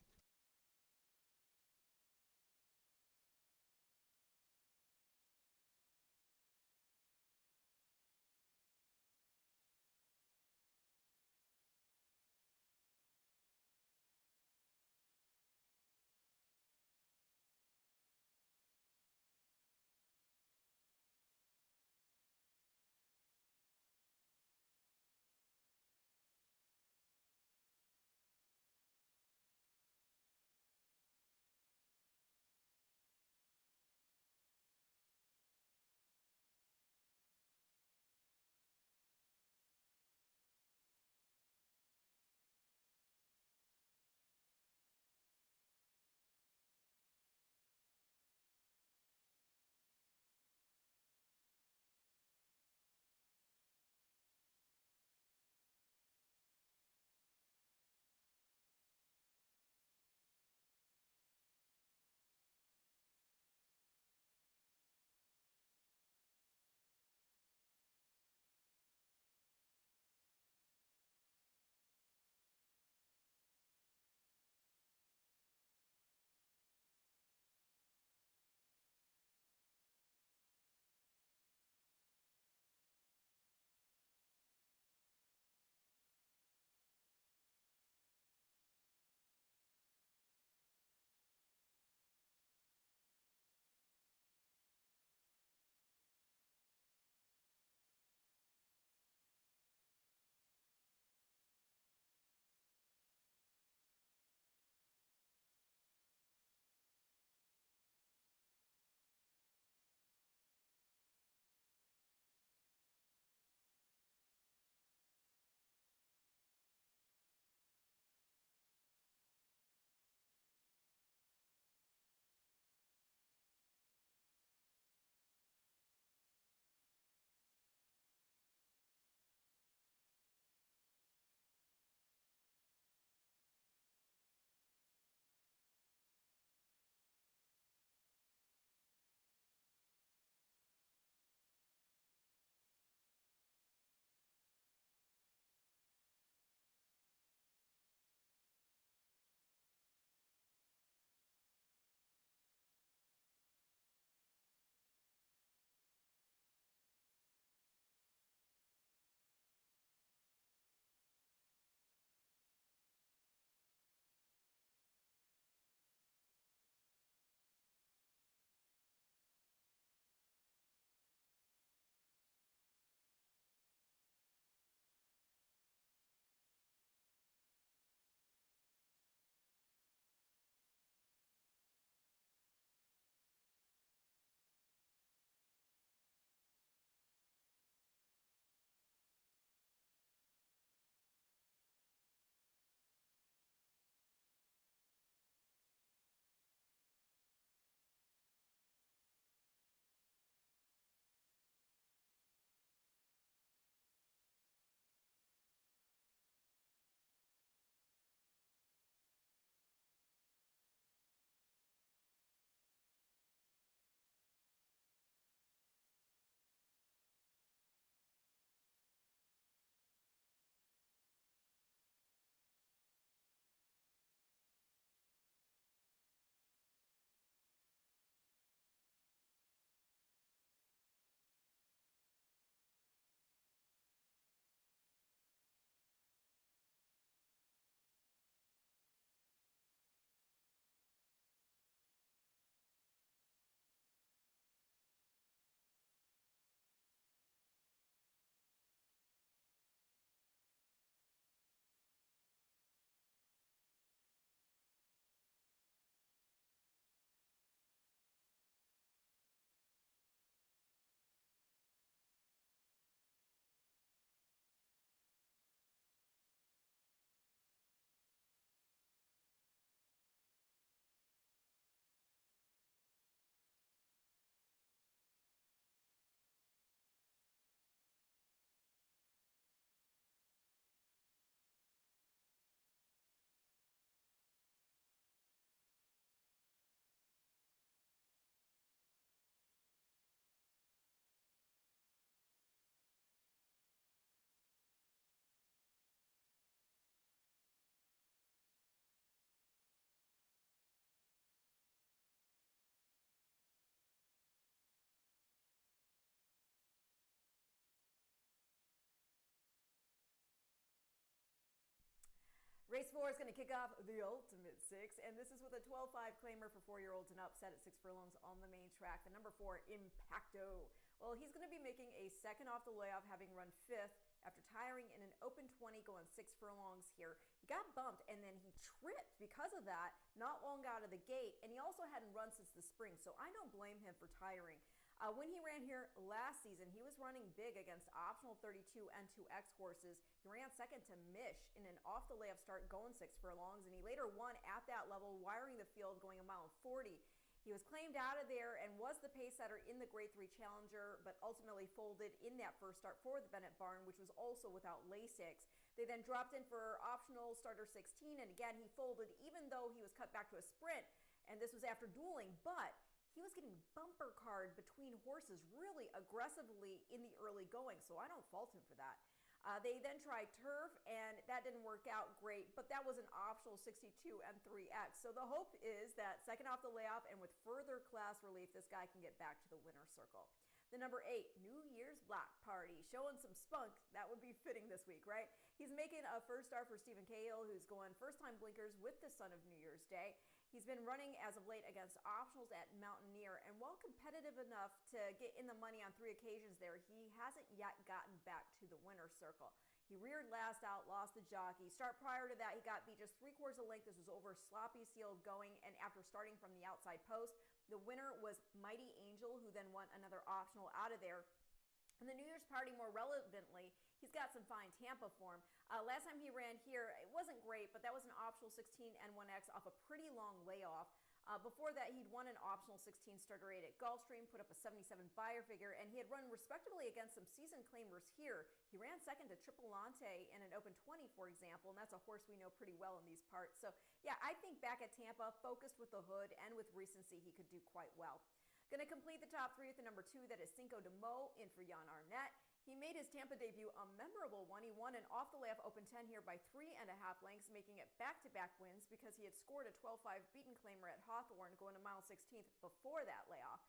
Race 4 is going to kick off the Ultimate Six, and this is with a 12-5 claimer for 4-year-olds and up, set at 6 furlongs on the main track. The number 4, Impacto. Well, he's going to be making a second off the layoff, having run 5th after tiring in an open 20 going 6 furlongs here. He got bumped and then he tripped because of that not long out of the gate, and he also hadn't run since the spring, so I don't blame him for tiring. When he ran here last season, he was running big against optional 32 and 2X horses. He ran second to Mish in an off the layup start going 6 furlongs, and he later won at that level, wiring the field going a mile and 40. He was claimed out of there and was the pace setter in the Grade 3 Challenger, but ultimately folded in that first start for the Bennett Barn, which was also without Lasix. They then dropped in for optional starter 16, and again he folded even though he was cut back to a sprint, and this was after dueling, but he was getting bumper card between horses really aggressively in the early going, so I don't fault him for that. They then tried turf, and that didn't work out great, but that was an optional 62 and 3X. So the hope is that second off the layoff and with further class relief, this guy can get back to the winner's circle. The number 8, New Year's Block Party, showing some spunk. That would be fitting this week, right? He's making a first start for Stephen Cahill, who's going first-time blinkers with the son of New Year's Day. He's been running as of late against optionals at Mountaineer, and while competitive enough to get in the money on 3 occasions there, he hasn't yet gotten back to the winner's circle. He reared last out, lost the jockey. Start prior to that, he got beat just 3/4 of length. This was over sloppy sealed going, and after starting from the outside post, the winner was Mighty Angel, who then won another optional out of there. And the New Year's Party, more relevantly, he's got some fine Tampa form. Last time he ran here, it wasn't great, but that was an optional 16 and 1X off a pretty long layoff. Before that, he'd won an optional 16 starter 8 at Gulfstream, put up a 77 buyer figure, and he had run respectably against some season claimers here. He ran second to Triplante in an open 20, for example, and that's a horse we know pretty well in these parts. So, yeah, I think back at Tampa, focused with the hood and with recency, he could do quite well. Going to complete the top 3 with the number 2, that is Cinco de Mo, in for Jan Arnett. He made his Tampa debut a memorable one. He won an off-the-layup open 10 here by 3.5 lengths, making it back-to-back wins because he had scored a 12-5 beaten claimer at Hawthorne going to mile 16th before that layoff.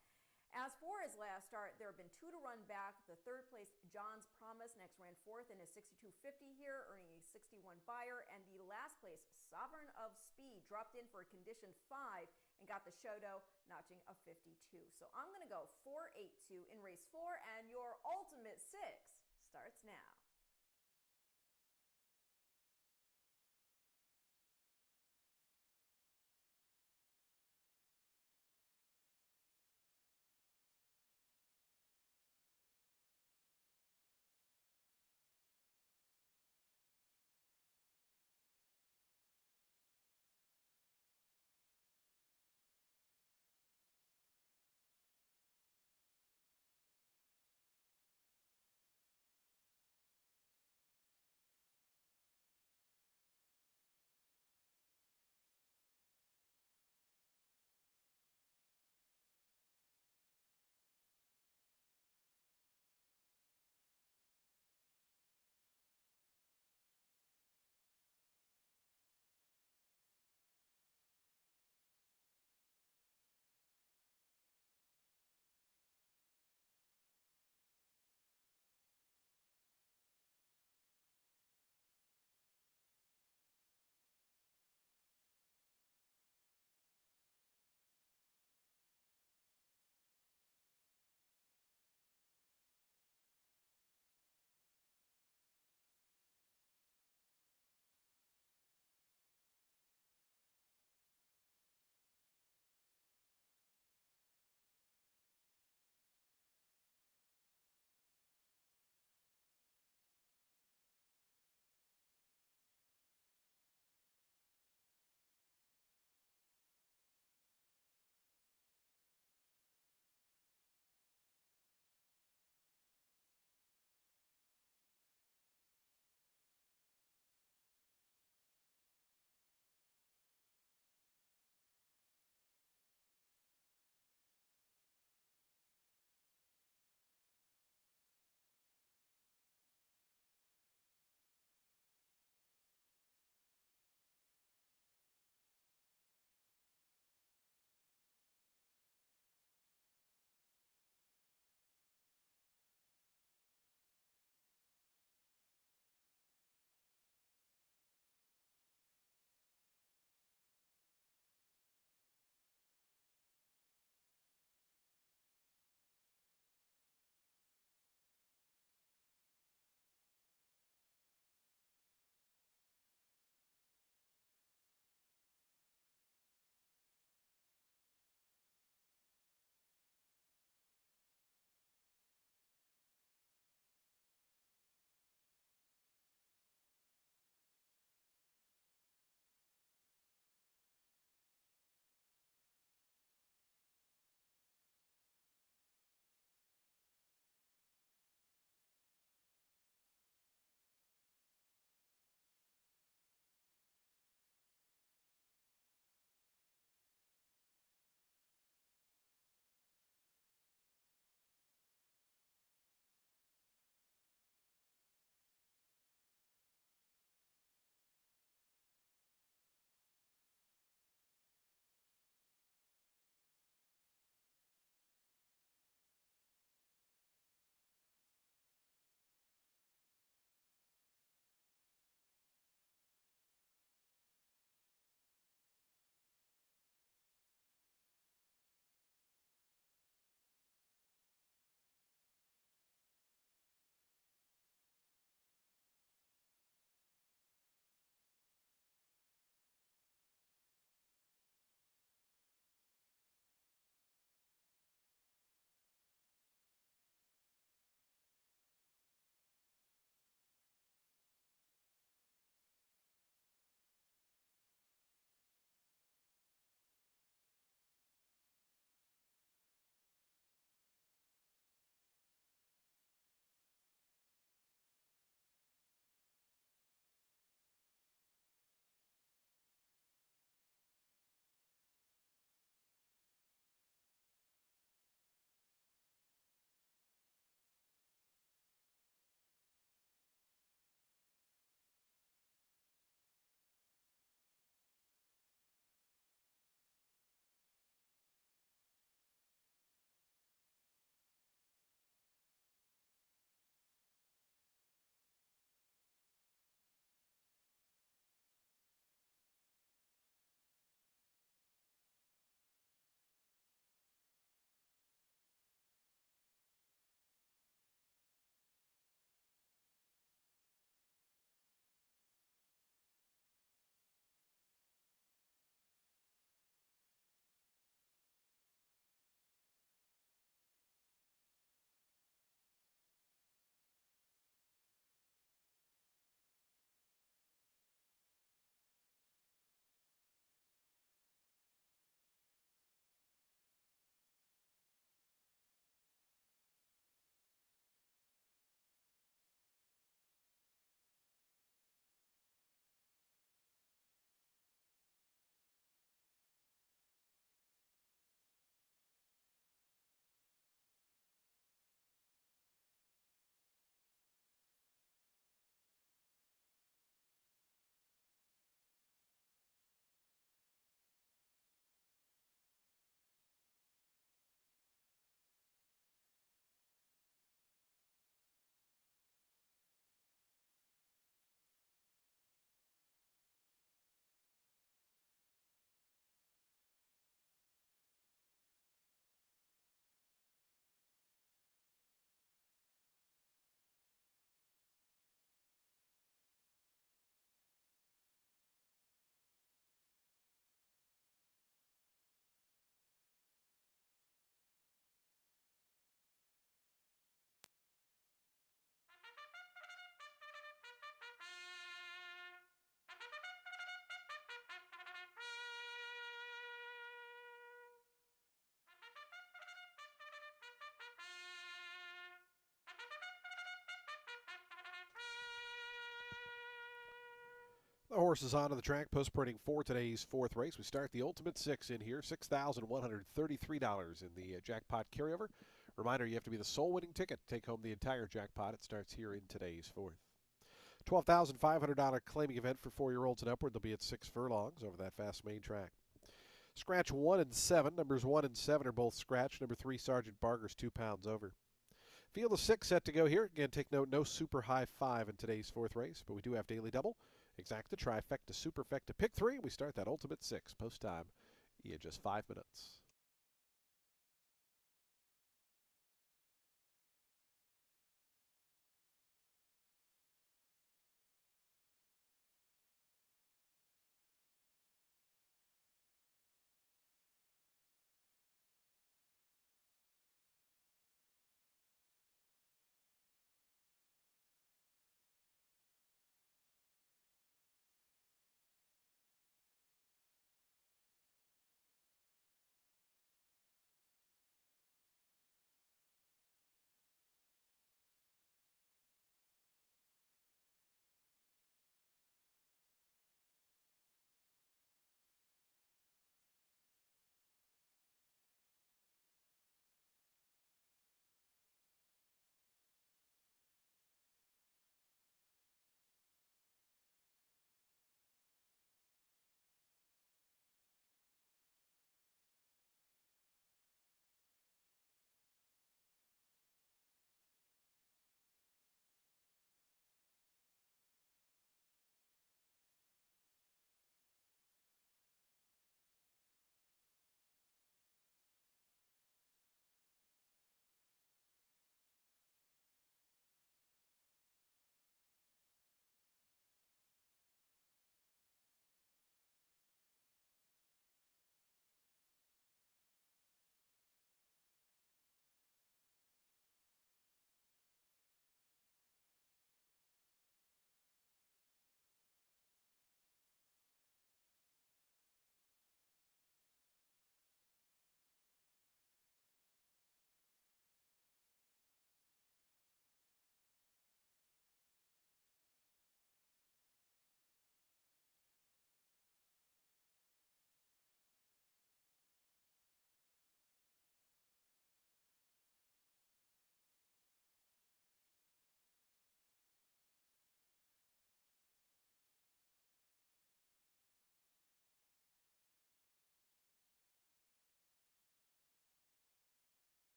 As for his last start, there have been 2 to run back. The third place, John's Promise, next ran 4th in his 62.50 here, earning a 61 buyer. And the last place, Sovereign of Speed, dropped in for a condition 5 and got the Shodo, notching a 52. So I'm going to go 4-8-2 in race 4, and your Ultimate 6 starts now. The horse is onto the track, post printing for today's fourth race. We start the Ultimate Six in here, $6,133 in the jackpot carryover. Reminder, you have to be the sole winning ticket to take home the entire jackpot. It starts here in today's fourth. $12,500 claiming event for 4-year-olds and upward. They'll be at 6 furlongs over that fast main track. Scratch 1 and 7. Numbers 1 and 7 are both scratched. Number 3, Sergeant Barger's 2 pounds over. Field of 6 set to go here. Again, take note, no super high 5 in today's fourth race, but we do have daily double, exacta, trifecta, superfecta, pick 3. We start that Ultimate 6 post time in just 5 minutes.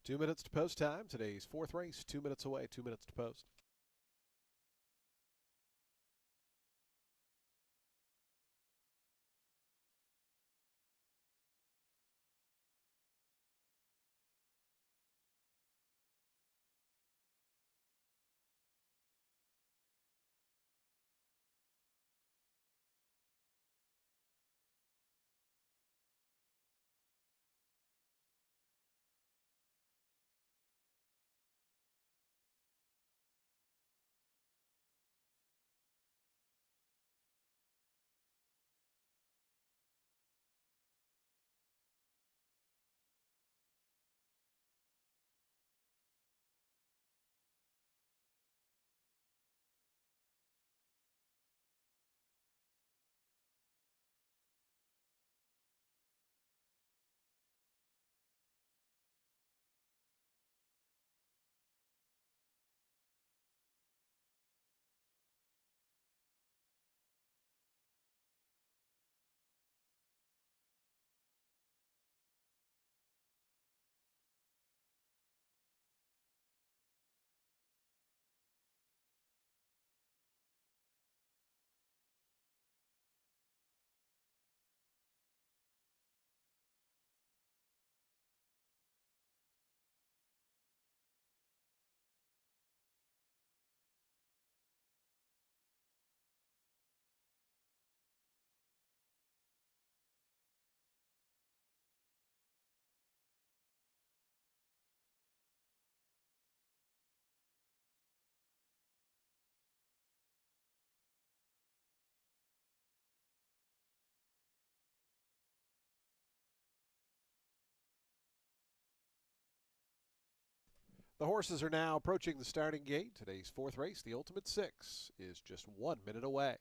Two minutes to post time. Today's fourth race, 2 minutes away, 2 minutes to post. The horses are now approaching the starting gate. Today's fourth race, the Ultimate Six, is just 1 minute away.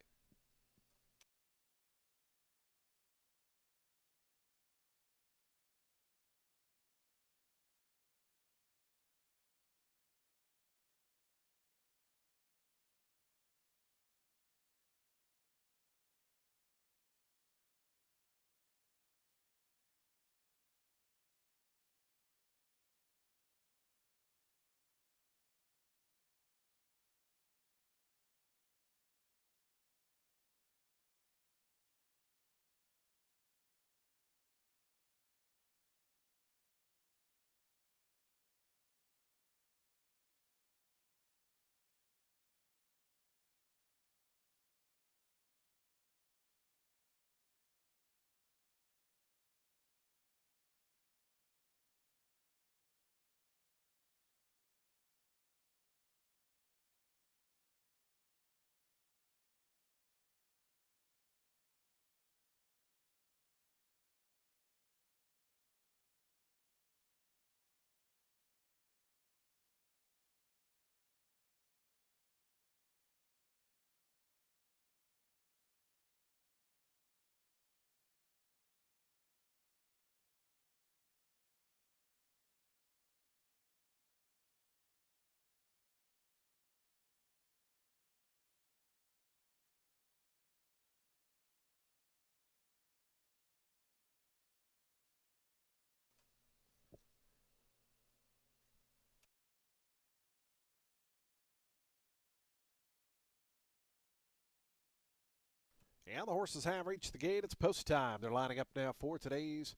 And the horses have reached the gate. It's post time. They're lining up now for today's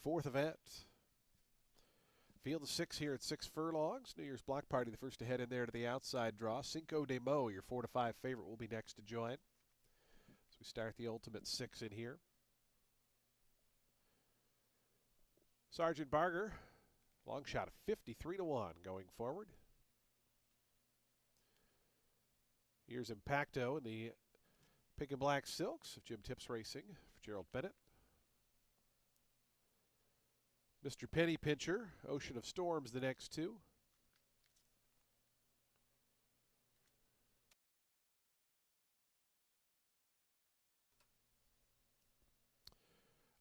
fourth event. Field of six here at 6 furlongs. New Year's Block Party, the first to head in there to the outside draw. Cinco de Mo, your 4 to 5 favorite, will be next to join. So we start the Ultimate Six in here. Sergeant Barger, long shot of 53 to 1 going forward. Here's Impacto in the pink and black silks of Jim Tips Racing for Gerald Bennett. Mr. Penny Pincher, Ocean of Storms, the next two.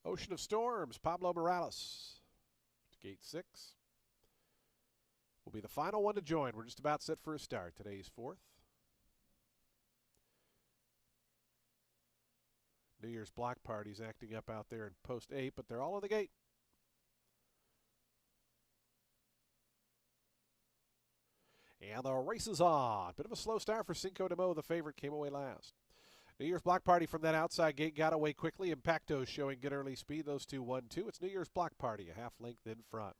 Ocean of Storms, Pablo Morales to gate 6. Will be the final one to join. We're just about set for a start. Today's fourth. New Year's Block Party's acting up out there in post 8, but they're all on the gate. And the race is on. Bit of a slow start for Cinco de Mo. The favorite came away last. New Year's Block Party from that outside gate got away quickly. Impacto showing good early speed. Those two 1-2. It's New Year's Block Party, a half length in front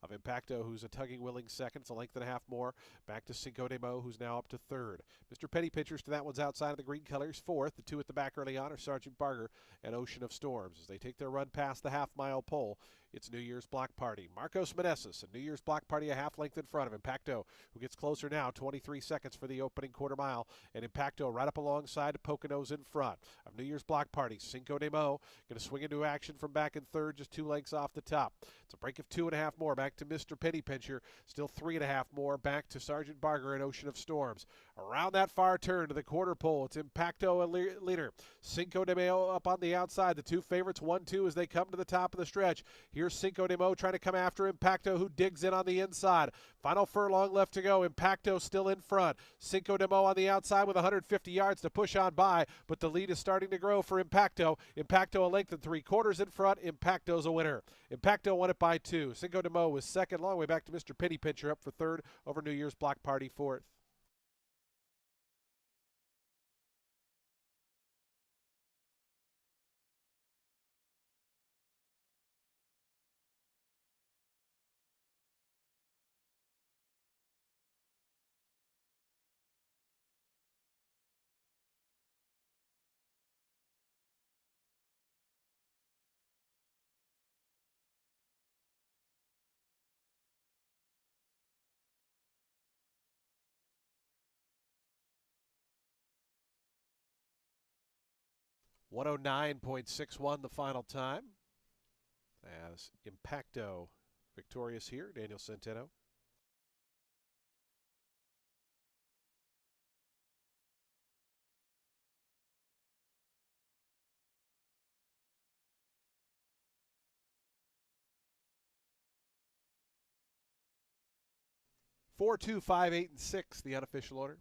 of Impacto, who's a tugging willing second. It's a length and a half more. Back to Cinco de Mo, who's now up to third. Mr. Petty Pitchers to that one's outside of the green colors. Fourth. The two at the back early on are Sergeant Barger and Ocean of Storms. As they take their run past the half-mile pole, it's New Year's Block Party. Marcos Meneses, a New Year's Block Party a half length in front of Impacto, who gets closer now, 23 seconds for the opening quarter mile. And Impacto right up alongside Poconos in front of New Year's Block Party. Cinco de Mo going to swing into action from back in third, just 2 lengths off the top. It's a break of 2.5 more back to Mr. Penny Pincher. Still 3.5 more back to Sergeant Barger and Ocean of Storms. Around that far turn to the quarter pole, it's Impacto a leader. Cinco de Mo up on the outside. The two favorites 1-2 as they come to the top of the stretch. Here's Cinco de Mo trying to come after Impacto, who digs in on the inside. Final furlong left to go. Impacto still in front. Cinco de Mo on the outside with 150 yards to push on by, but the lead is starting to grow for Impacto. Impacto a length and 3/4 in front. Impacto's a winner. Impacto won it by 2. Cinco de Mo was second, long way back to Mr. Penny Pincher up for third over New Year's Block Party fourth. (109.61) the final time. As Impacto victorious here, Daniel Centeno. 4, 2, 5, 8, and 6, the unofficial order.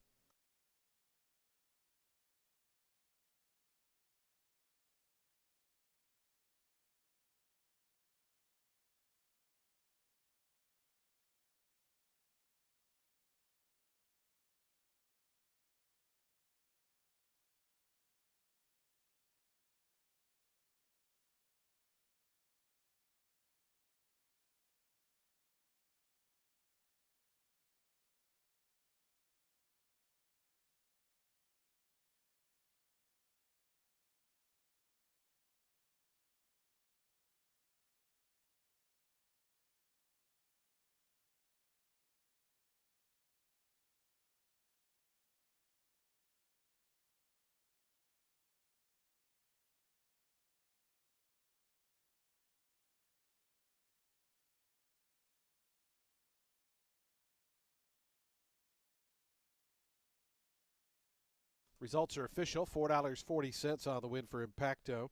Results are official. $4.40 on the win for Impacto.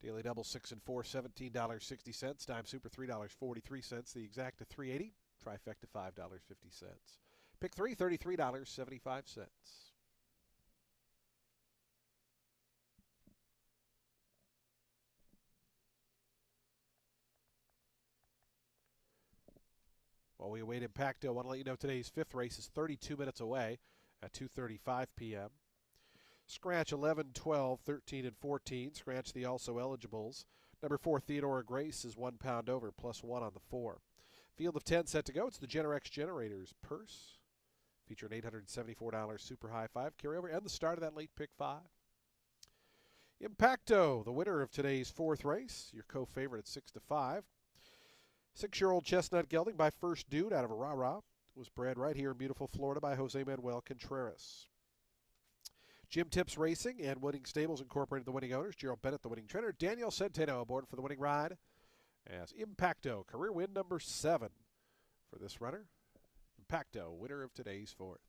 Daily double 6 and 4, $17.60. Dime super $3.43. The exacta $3.80. Trifecta $5.50. Pick three, $33.75. While we await Impacto, I want to let you know today's fifth race is 32 minutes away at 2:35 p.m. Scratch 11, 12, 13, and 14. Scratch the also eligibles. Number 4, Theodora Grace is £1 over, plus 1 on the 4. Field of 10 set to go. It's the Generex Generators purse. Featuring $874 super high 5 carryover and the start of that late pick 5. Impacto, the winner of today's fourth race. Your co-favorite at 6 to 5. 6-year-old Chestnut Gelding by First Dude out of Aurora was bred right here in beautiful Florida by Jose Manuel Contreras. Jim Tips Racing and Winning Stables Incorporated, the winning owners. Gerald Bennett, the winning trainer. Daniel Centeno aboard for the winning ride as Impacto, career win number 7 for this runner. Impacto, winner of today's fourth.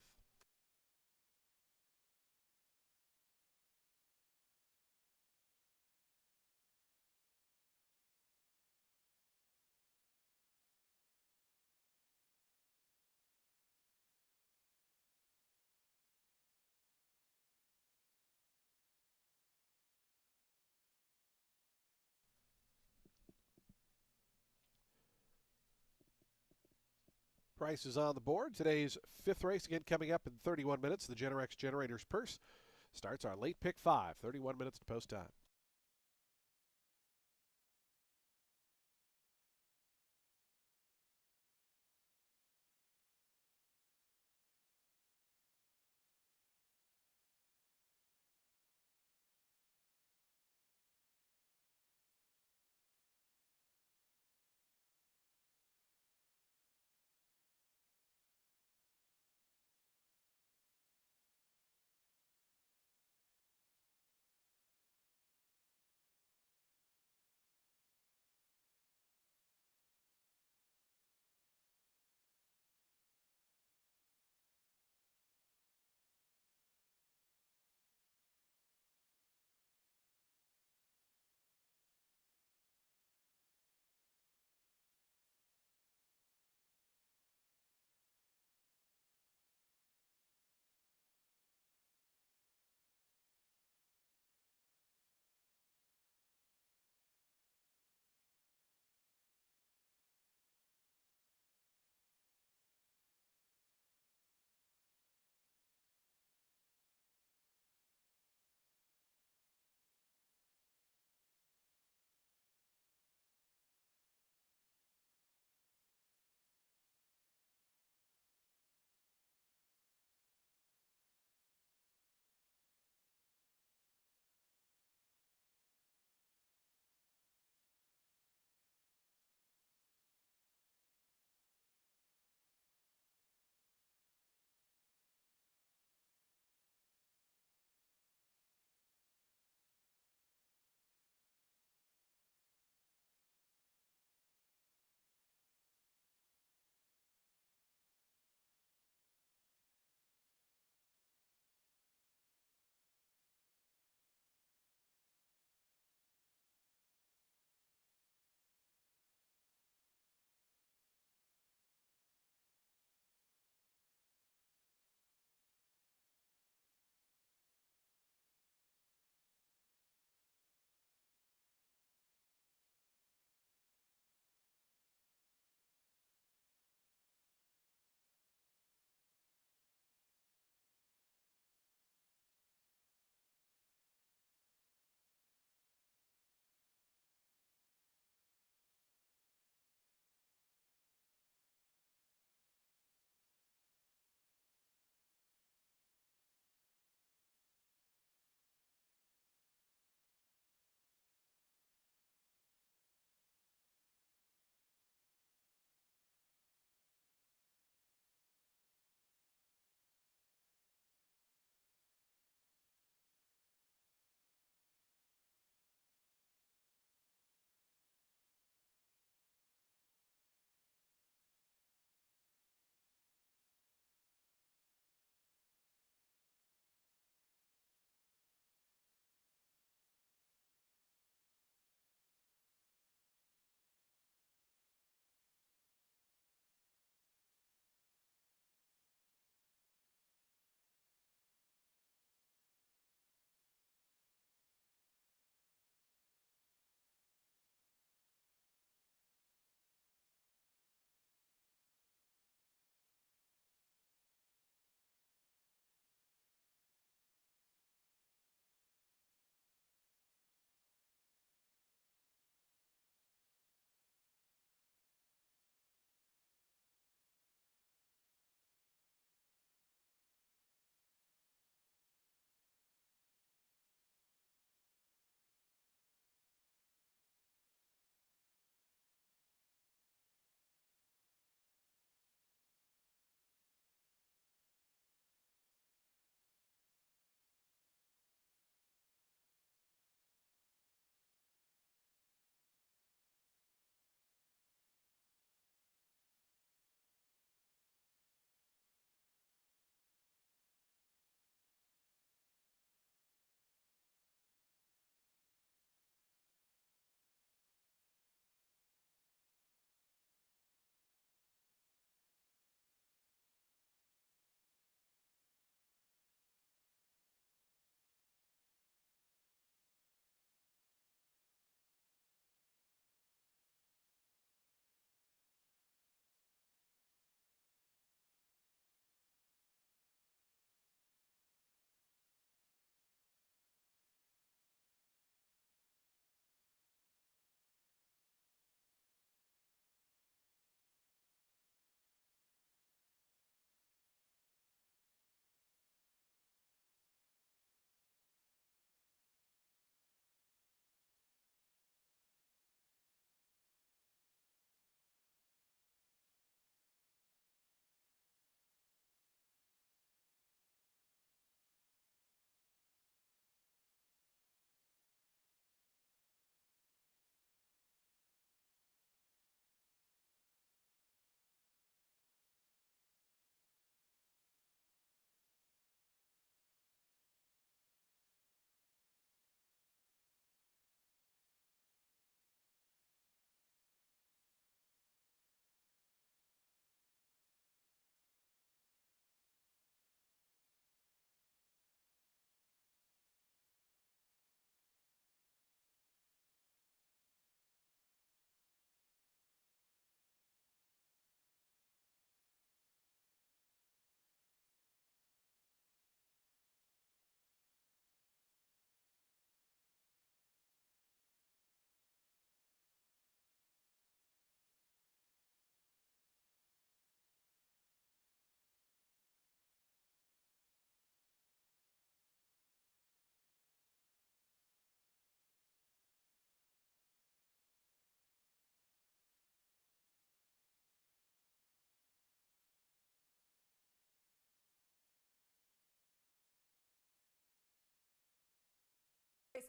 Price is on the board. Today's fifth race again coming up in 31 minutes. The Generex Generators purse starts our late pick 5, 31 minutes to post time.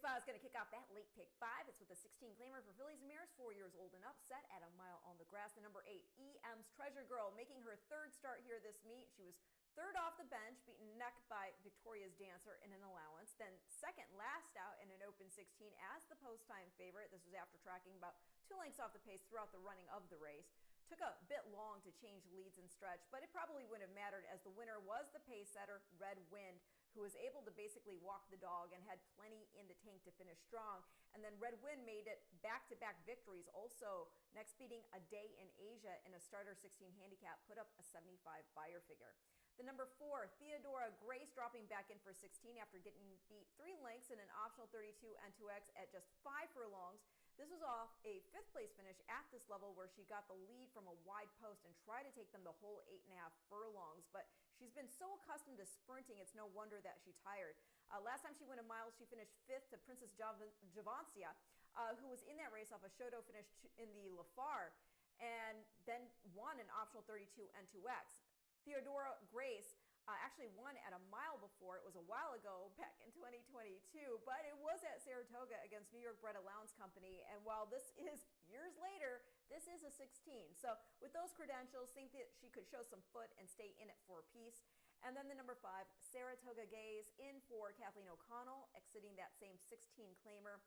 5 is going to kick off that late pick 5. It's with a 16 claimer for fillies and mares, 4 years old and up, set at a mile on the grass. The number 8, EM's Treasure Girl, making her third start here this meet. She was third off the bench, beaten neck by Victoria's Dancer in an allowance. Then second last out in an open 16 as the post time favorite. This was after tracking about 2 lengths off the pace throughout the running of the race. Took a bit long to change leads and stretch, but it probably wouldn't have mattered as the winner was the pace setter, Red Wind, who was able to basically walk the dog and had plenty in the tank to finish strong. And then Red Wind made it back-to-back victories. Also, next beating A Day in Asia in a starter 16 handicap, put up a 75 buyer figure. The number 4, Theodora Grace, dropping back in for 16 after getting beat 3 lengths in an optional 32 N2X at just 5 furlongs. This was off a 5th place finish at this level where she got the lead from a wide post and tried to take them the whole 8.5 furlongs. But she's been so accustomed to sprinting, it's no wonder that she tired. Last time she went a mile, she finished 5th to Princess Javancia, who was in that race off a Shoto finish in the Lafar, and then won an optional 32 N2X. Theodora Grace actually won at a mile before. It was a while ago, back in 2022, but it was at Saratoga against New York Bred Allowance Company. And while this is years later, this is a 16. So with those credentials, think that she could show some foot and stay in it for a piece. And then the number 5, Saratoga Gaze, in for Kathleen O'Connell, exiting that same 16 claimer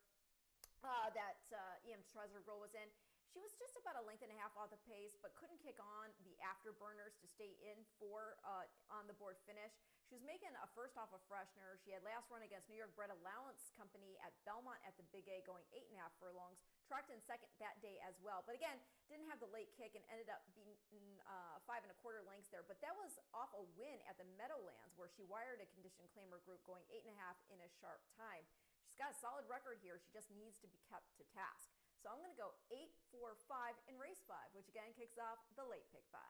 that EM's Treasure Girl was in. She was just about a length and a half off the pace, but couldn't kick on the afterburners to stay in for on the board finish. She was making a first off a freshener. She had last run against New York Bred Allowance Company at Belmont at the Big A, going 8.5 furlongs. Tracked in second that day as well, but again, didn't have the late kick and ended up being 5 1/4 lengths there. But that was off a win at the Meadowlands, where she wired a condition claimer group, going 8.5 in a sharp time. She's got a solid record here. She just needs to be kept to task. So I'm going to go 8, 4, 5 in race 5, which again kicks off the late pick 5.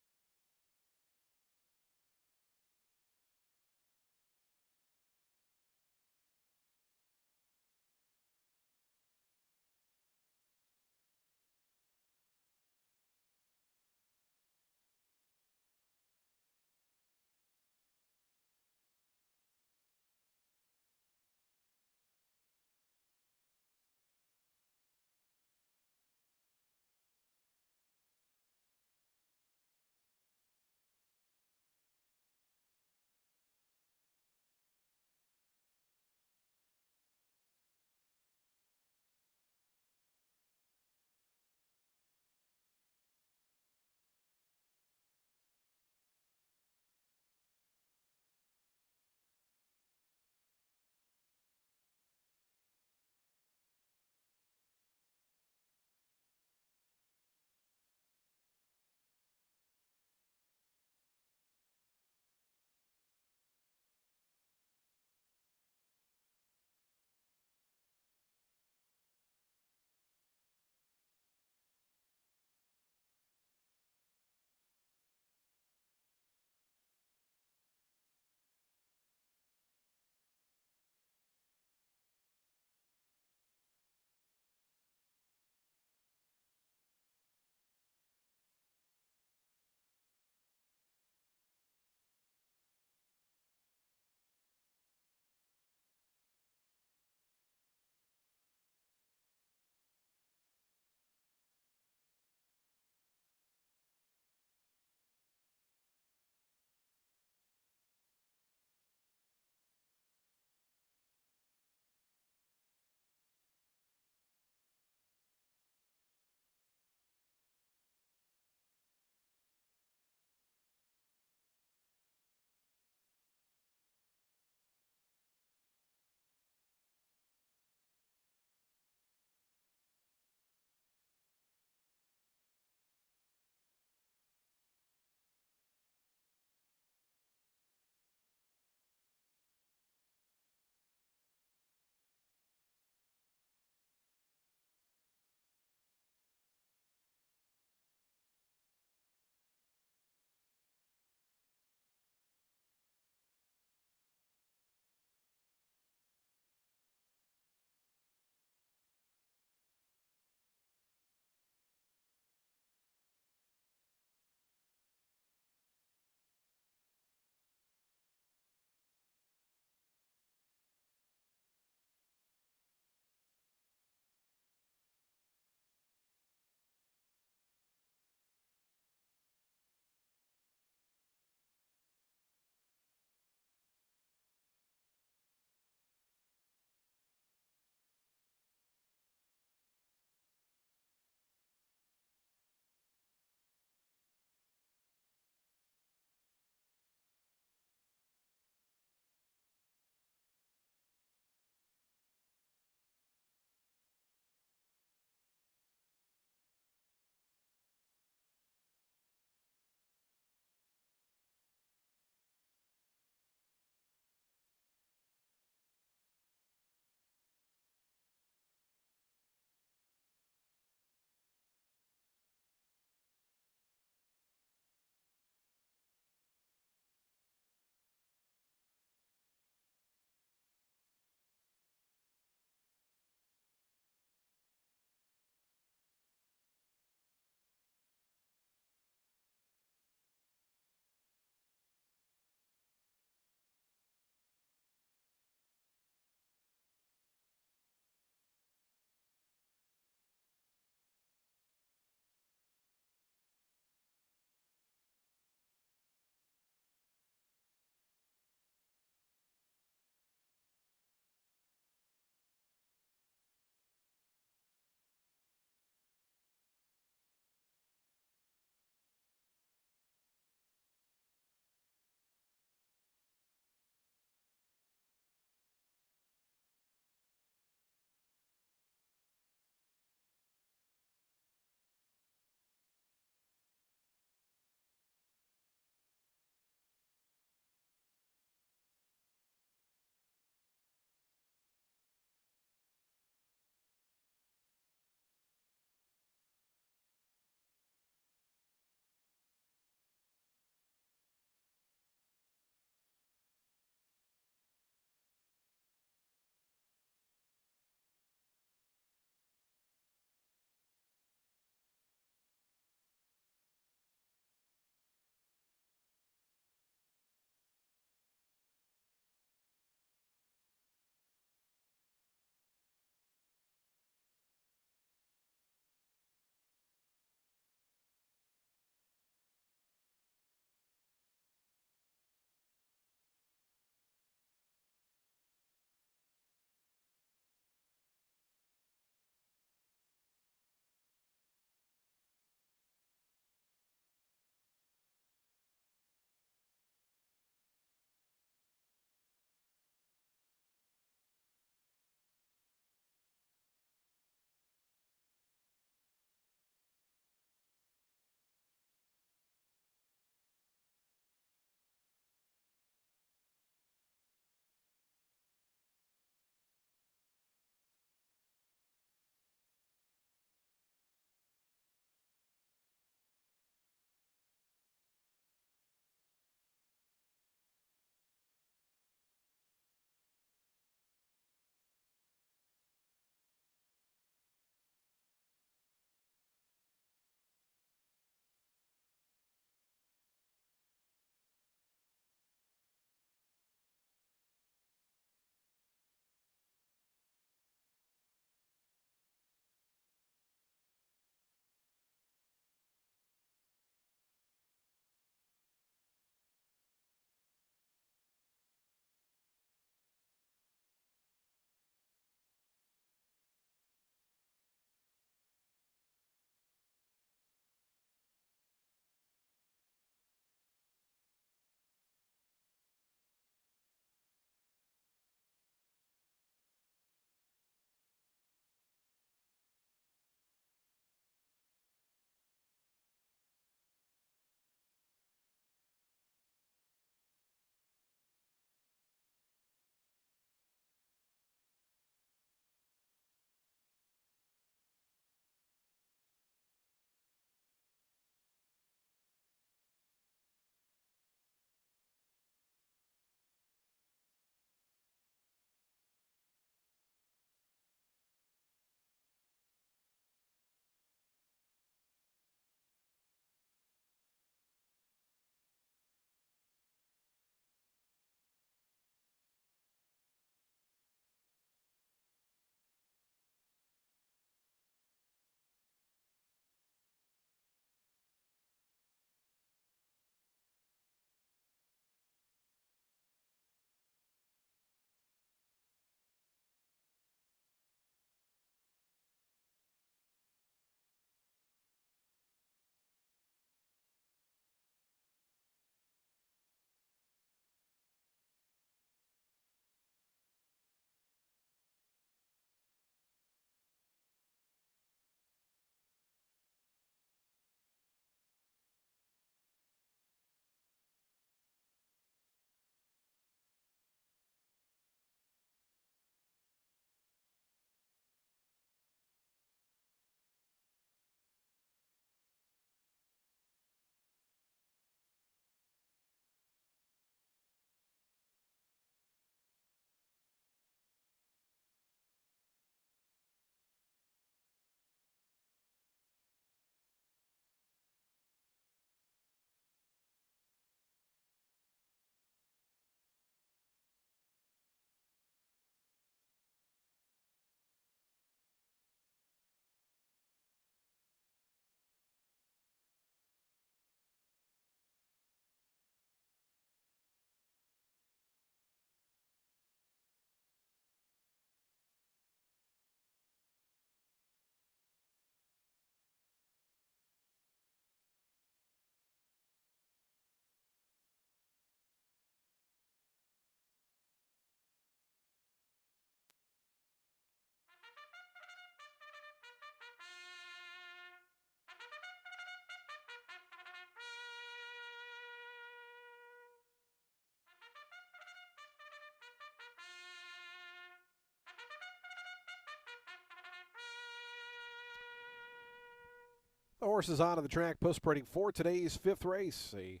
The horse is onto the track, post-parading for today's fifth race, a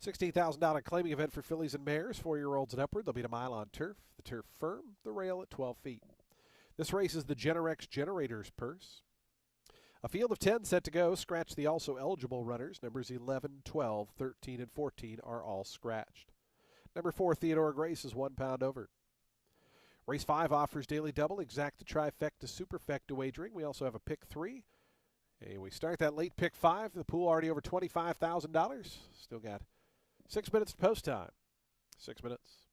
$16,000 claiming event for fillies and mares, 4-year-olds and upward. They'll beat a mile on turf. The turf firm, the rail at 12 feet. This race is the Generex Generators Purse. A field of 10 set to go. Scratch the also eligible runners. Numbers 11, 12, 13, and 14 are all scratched. Number 4, Theodore Grace, is 1 pound over. Race 5 offers daily double, exacta, trifecta, superfecta wagering. We also have a pick 3. Hey, we start that late pick 5. The pool already over $25,000. Still got 6 minutes to post time. 6 minutes.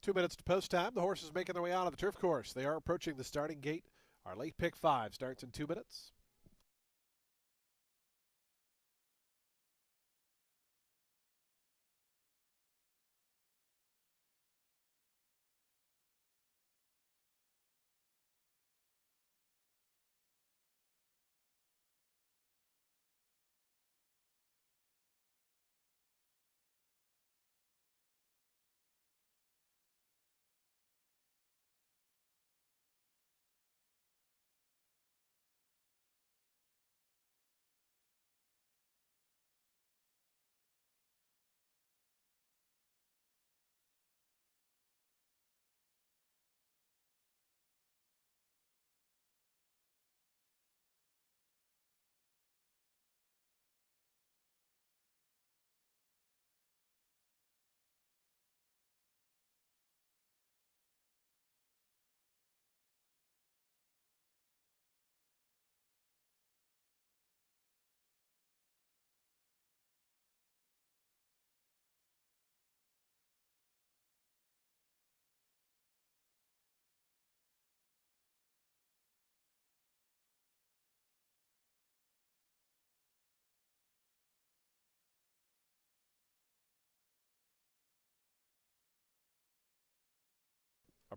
Two minutes to post time. The horses making their way out of the turf course. They are approaching the starting gate. Our late pick 5 starts in 2 minutes.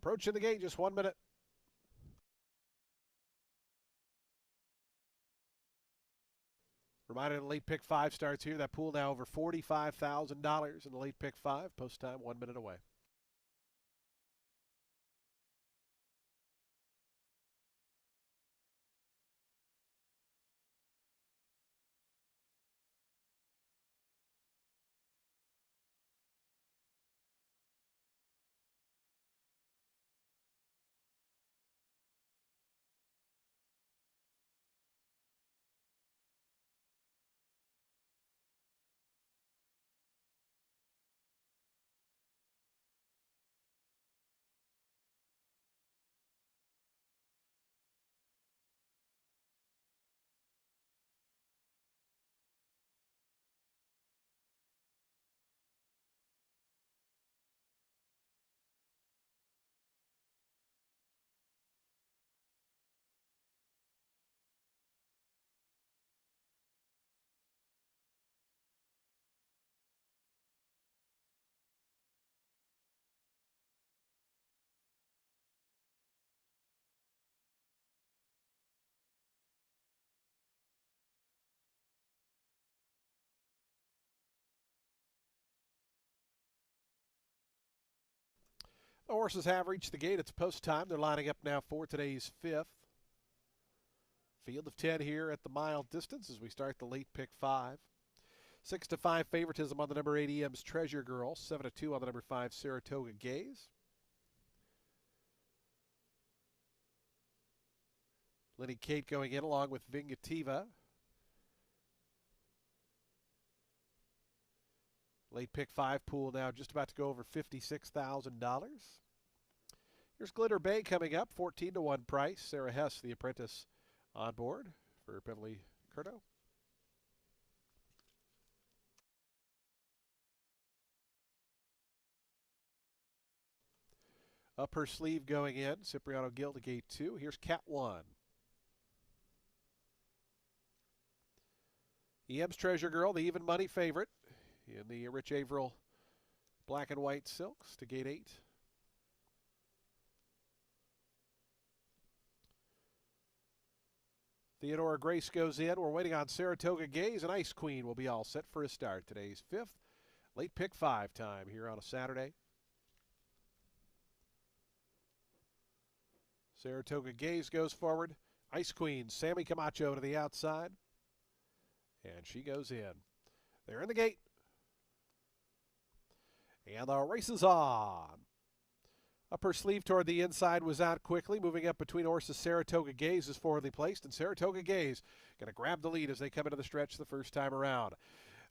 Approaching the gate, just 1 minute. Reminder, the late pick 5 starts here. That pool now over $45,000 in the late pick 5. Post time 1 minute away. The horses have reached the gate. It's post time. They're lining up now for today's 5th. Field of 10 here at the mile distance as we start the late pick 5. 6-5 favoritism on the number 8 EM's Treasure Girl. 7-2 on the number 5 Saratoga Gaze. Lenny Kate going in along with Vingativa. Late pick 5 pool now just about to go over $56,000. Here's Glitter Bay coming up, 14-1 price. Sarah Hess, the apprentice, on board for Beverly Curto. Up her sleeve going in, Cipriano Gill to gate 2. Here's Cat 1. EM's Treasure Girl, the even money favorite in the Rich Averill black and white silks to gate 8. Theodora Grace goes in. We're waiting on Saratoga Gaze, and Ice Queen will be all set for a start. Today's 5th, late pick 5 time here on a Saturday. Saratoga Gaze goes forward. Ice Queen, Sammy Camacho to the outside. And she goes in. They're in the gate. And the race is on. Upper sleeve toward the inside was out quickly. Moving up between horses, Saratoga Gaze is forwardly placed. And Saratoga Gaze going to grab the lead as they come into the stretch the first time around.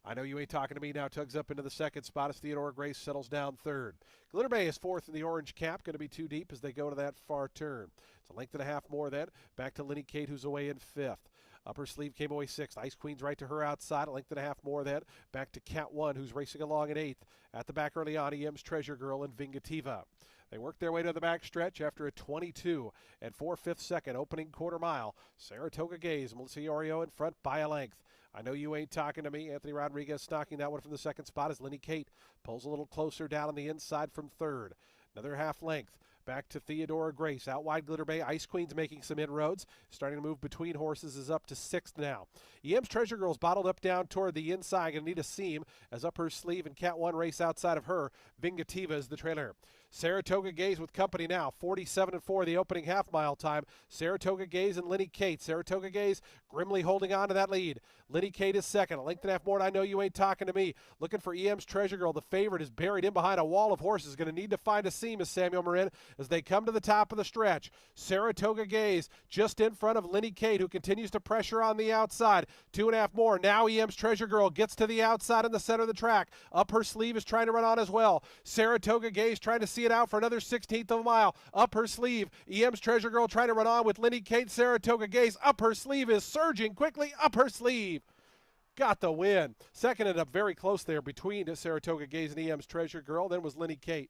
I Know You Ain't Talking to Me now tugs up into the second spot as Theodora Grace settles down third. Glitter Bay is fourth in the orange cap, going to be too deep as they go to that far turn. It's a length and a half more then. Back to Lenny Kate, who's away in fifth. Upper sleeve came away sixth. Ice Queen's right to her outside, a length and a half more then. Back to Cat 1, who's racing along in eighth. At the back early on, EM's Treasure Girl and Vingativa. They worked their way to the back stretch after a 22 and 4/5 second opening quarter mile. Saratoga Gaze, Melissa Iorio in front by a length. I Know You Ain't Talking to Me. Anthony Rodriguez stocking that one from the second spot as Lenny Kate pulls a little closer down on the inside from third. Another half length. Back to Theodora Grace. Out wide, Glitter Bay. Ice Queen's making some inroads. Starting to move between horses, is up to sixth now. EM's Treasure Girl's bottled up down toward the inside. Going to need a seam as up her sleeve and Cat 1 race outside of her. Vingativa is the trailer. Saratoga Gaze with company now. 47-4 the opening half mile time. Saratoga Gaze and Lenny Kate. Saratoga Gaze grimly holding on to that lead. Lenny Kate is second. A length and a half more, and I Know You Ain't Talking to Me. Looking for EM's Treasure Girl. The favorite is buried in behind a wall of horses. Going to need to find a seam as Samuel Marin as they come to the top of the stretch. Saratoga Gaze just in front of Lenny Kate, who continues to pressure on the outside. 2.5 more. Now EM's Treasure Girl gets to the outside in the center of the track. Up her sleeve is trying to run on as well. Saratoga Gaze trying to see it out for another 16th of a mile. Up her sleeve, EM's Treasure Girl trying to run on with Lenny Kate. Saratoga Gaze up her sleeve is surging quickly. Up her sleeve. Got the win. Second ended up very close there between Saratoga Gaze and EM's Treasure Girl. Then was Lenny Kate.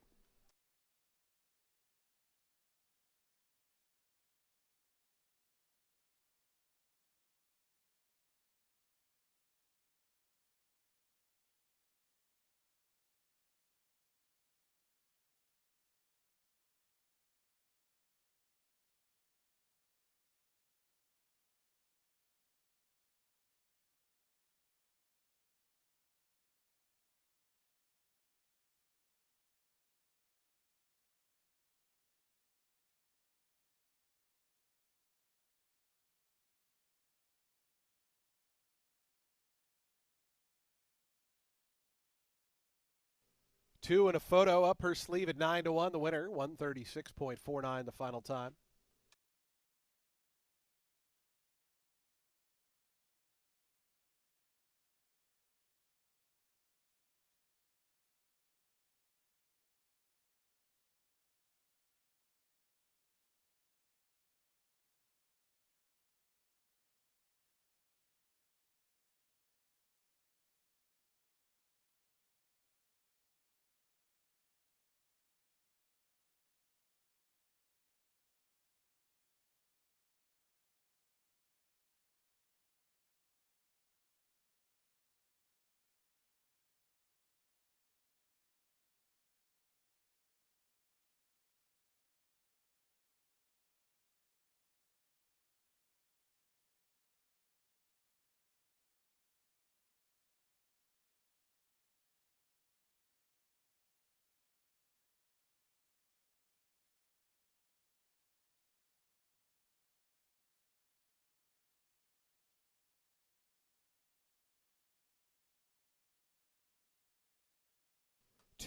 Two and a photo up her sleeve at 9-1. The winner, 136.49 the final time.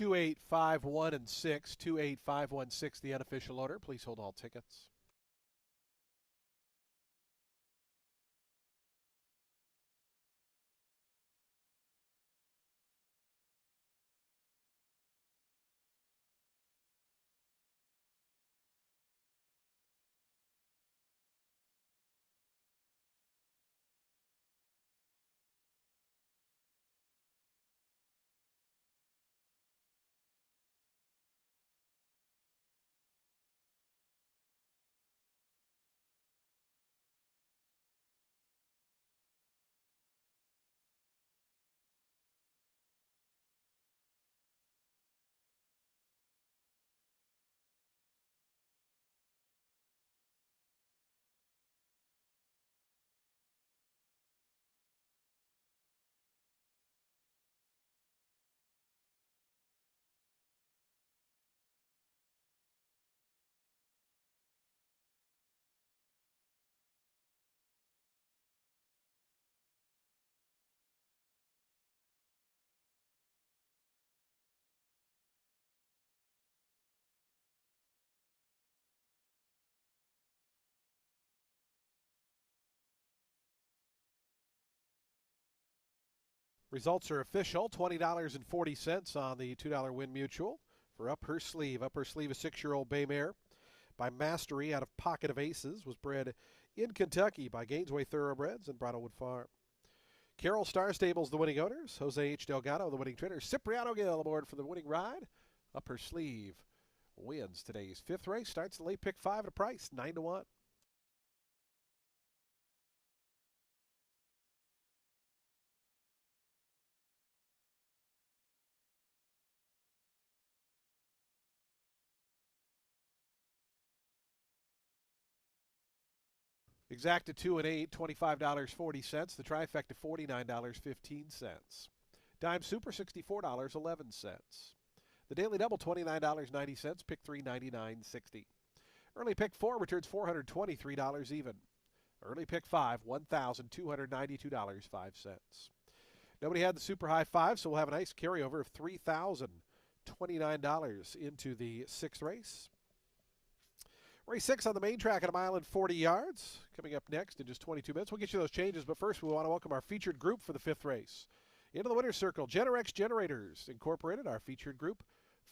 Two, 8, 5, 1, and 6. 2, 8, 5, 1, 6, the unofficial order. Please hold all tickets. Results are official. $20.40 on the $2 Win Mutual for Up Her Sleeve. Up Her Sleeve, a 6-year-old bay mare by Mastery out of Pocket of Aces, was bred in Kentucky by Gainesway Thoroughbreds and Bridlewood Farm. Carroll Star Stables, the winning owners. Jose H. Delgado, the winning trainer. Cipriano Gill aboard for the winning ride. Up Her Sleeve wins today's 5th race. Starts the late pick 5 at a price, 9-1. Exacta 2 and 8, $25.40. The trifecta, $49.15. Dime Super, $64.11. The Daily Double, $29.90. Pick 3, $99.60. Early Pick 4 returns $423 even. Early Pick 5, $1,292.05. Nobody had the super high 5, so we'll have a nice carryover of $3,029 into the 6th race. Race 6 on the main track at a mile and 40 yards. Coming up next in just 22 minutes. We'll get you those changes, but first we want to welcome our featured group for the 5th race. Into the winner's circle, Generex Generators Incorporated, our featured group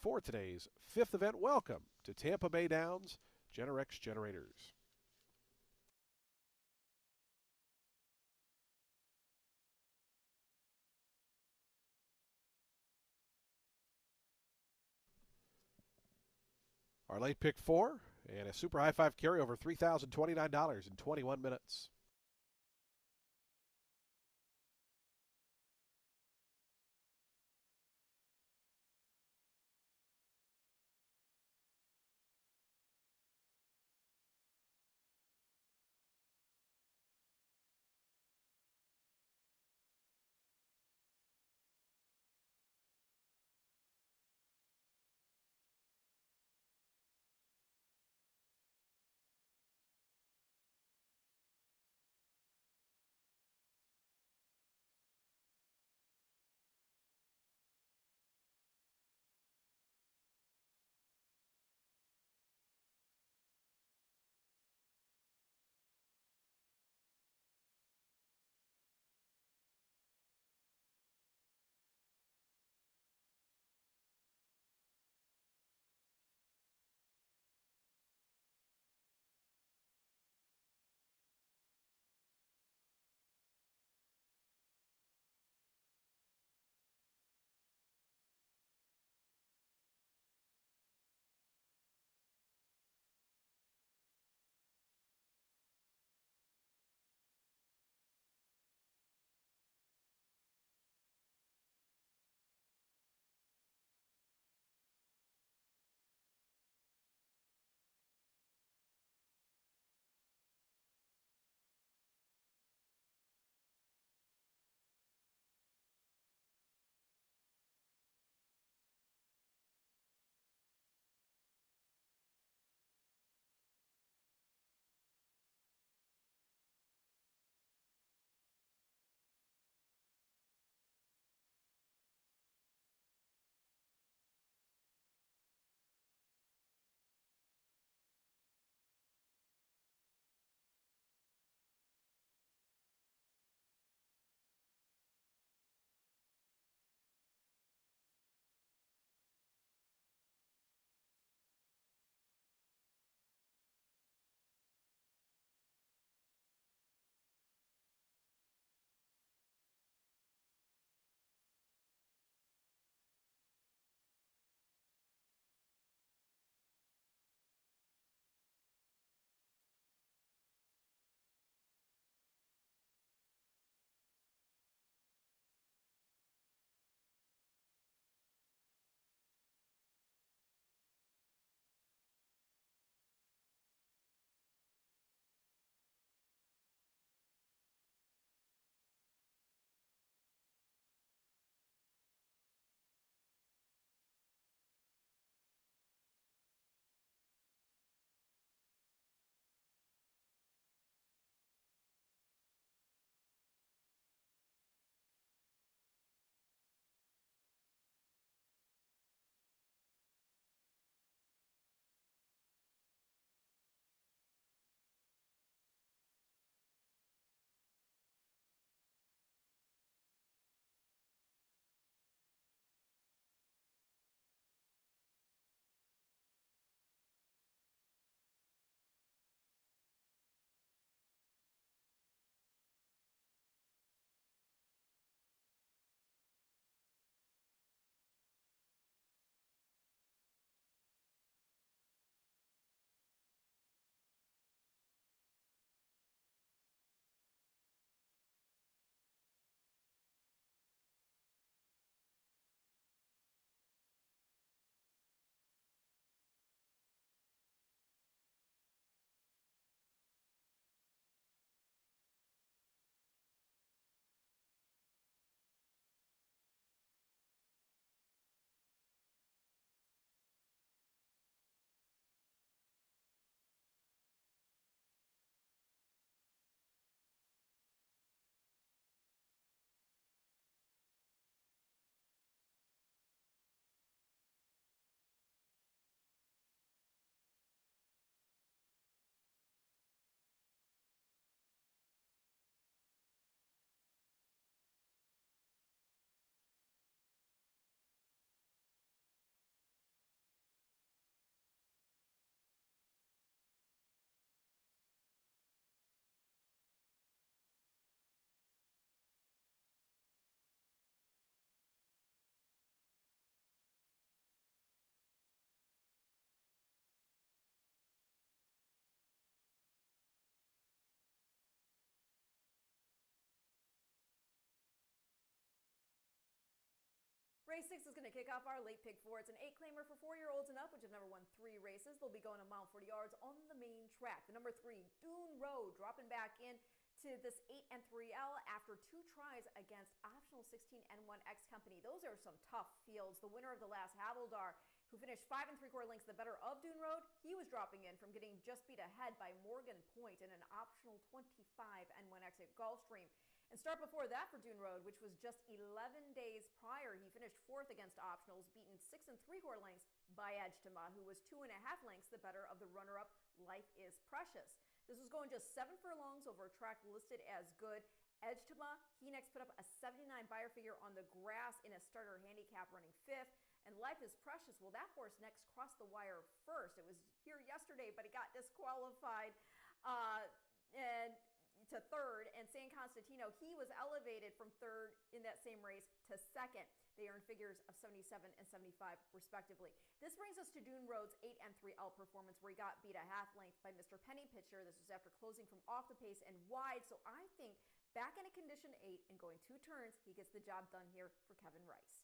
for today's 5th event. Welcome to Tampa Bay Downs, Generex Generators. Our late pick 4 and a super high 5 carryover, $3,029 in 21 minutes. Race 6 is going to kick off our late pick four. It's an 8-claimer for 4-year-olds and up, which have never won 3 races. They'll be going a mile 40 yards on the main track. The number 3, Dune Road, dropping back in to this 8 and 3L after 2 tries against optional 16 and 1X Company. Those are some tough fields. The winner of the last Havildar, who finished 5 3/4 lengths the better of Dune Road, he was dropping in from getting just beat ahead by Morgan Point in an optional 25 and 1X at Gulfstream. And start before that for Dune Road, which was just 11 days prior, he finished 4th against optionals, beaten 6 3/4 lengths by Edgetama, who was 2.5 lengths the better of the runner-up Life is Precious. This was going just 7 furlongs over a track listed as good. Edgetama, he next put up a 79 Beyer figure on the grass in a starter handicap running 5th. And Life is Precious, well, that horse next crossed the wire first. It was here yesterday, but he got disqualified. And to 3rd, and San Constantino, he was elevated from 3rd in that same race to 2nd. They earned figures of 77 and 75 respectively. This brings us to Dune Road's 8 and 3L performance, where he got beat a half length by Mr. Penny Pitcher. This was after closing from off the pace and wide, so I think back in a condition 8 and going 2 turns, he gets the job done here for Kevin Rice.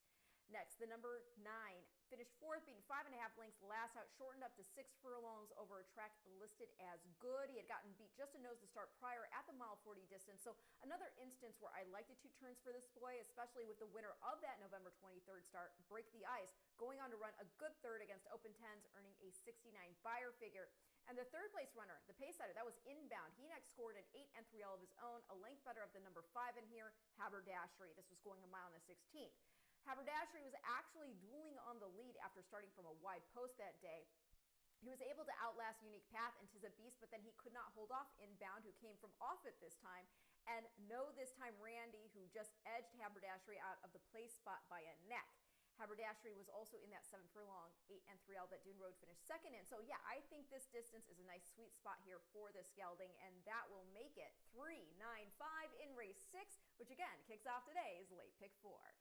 Next, the number 9 finished 4th, beating 5.5 lengths last out, shortened up to 6 furlongs over a track listed as good. He had gotten beat just a nose to start prior at the mile 40 distance. So another instance where I liked the 2 turns for this boy, especially with the winner of that November 23rd start, Break the Ice, going on to run a good 3rd against Open Tens, earning a 69 Beyer figure. And the 3rd place runner, the pace setter, that was Inbound. He next scored an 8 and 3L of his own, a length better of the number 5 in here, Haberdashery. This was going a mile and a 16th. Haberdashery was actually dueling on the lead after starting from a wide post that day. He was able to outlast Unique Path and Tis a Beast, but then he could not hold off Inbound, who came from off it this time. And no, this time Randy, who just edged Haberdashery out of the place spot by a neck. Haberdashery was also in that 7 furlong, 8 and 3L that Dune Road finished 2nd in. So yeah, I think this distance is a nice sweet spot here for this gelding, and that will make it 3-9-5 in race 6, which again kicks off today's late pick 4.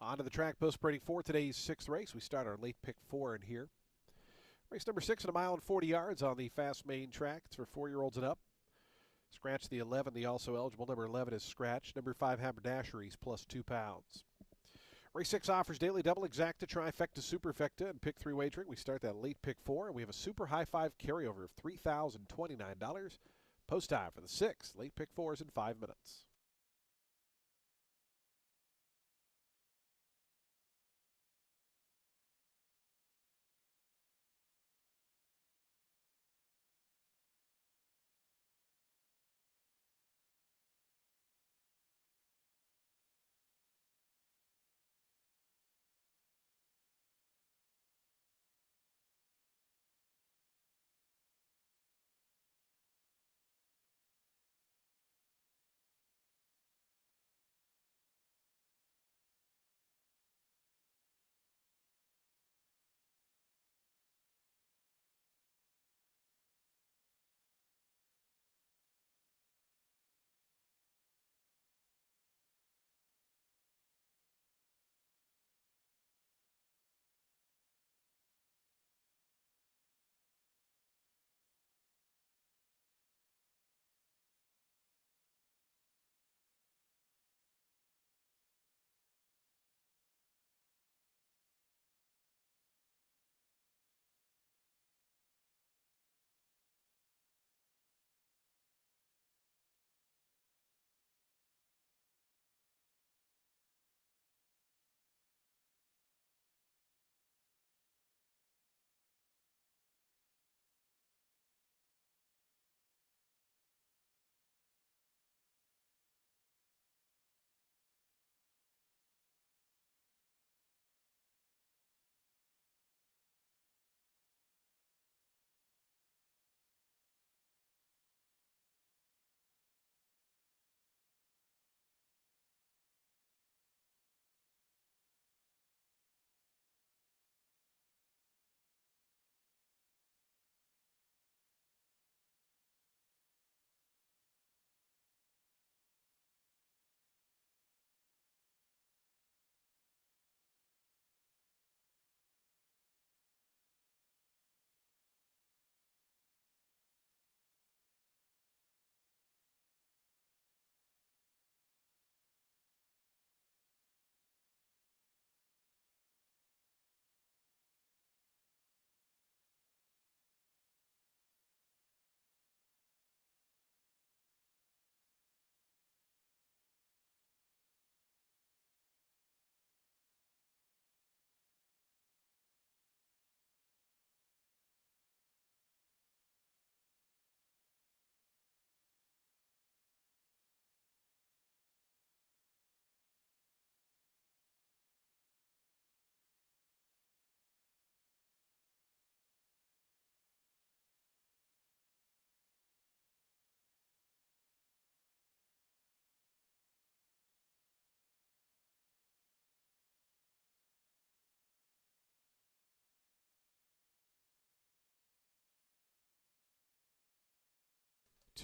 On to the track post parading for today's sixth race. We start our late pick four in here. Race number 6 at a mile and 40 yards on the fast main track. It's for 4-year-olds and up. Scratch the 11. The also eligible number 11 is scratched. Number 5 Haberdasheries plus 2 pounds. Race 6 offers daily double exacta, trifecta, superfecta, and pick 3 wagering. We start that late pick 4, and we have a super high 5 carryover of $3,029. Post time for the 6 late pick 4s in 5 minutes.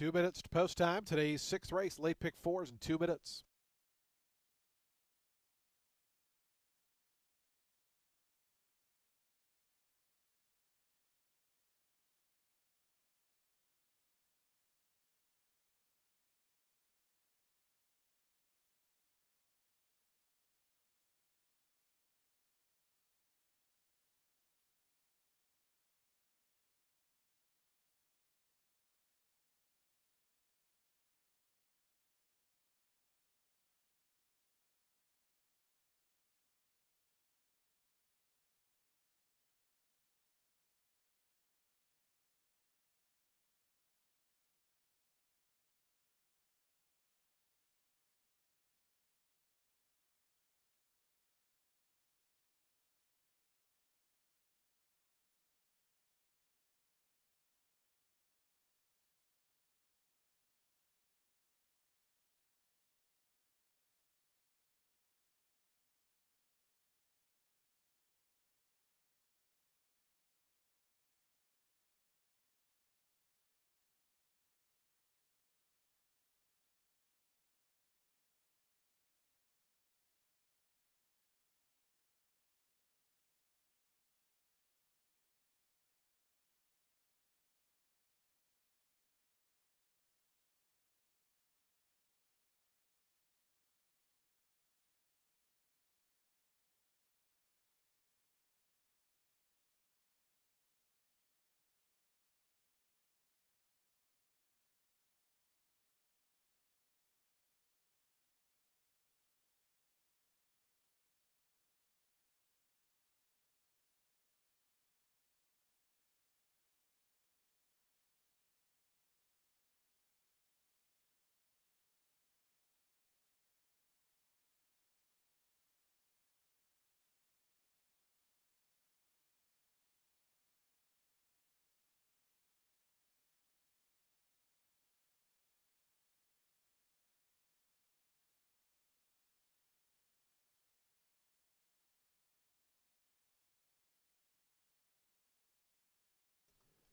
Two minutes to post time. Today's sixth race, late pick 4s in 2 minutes.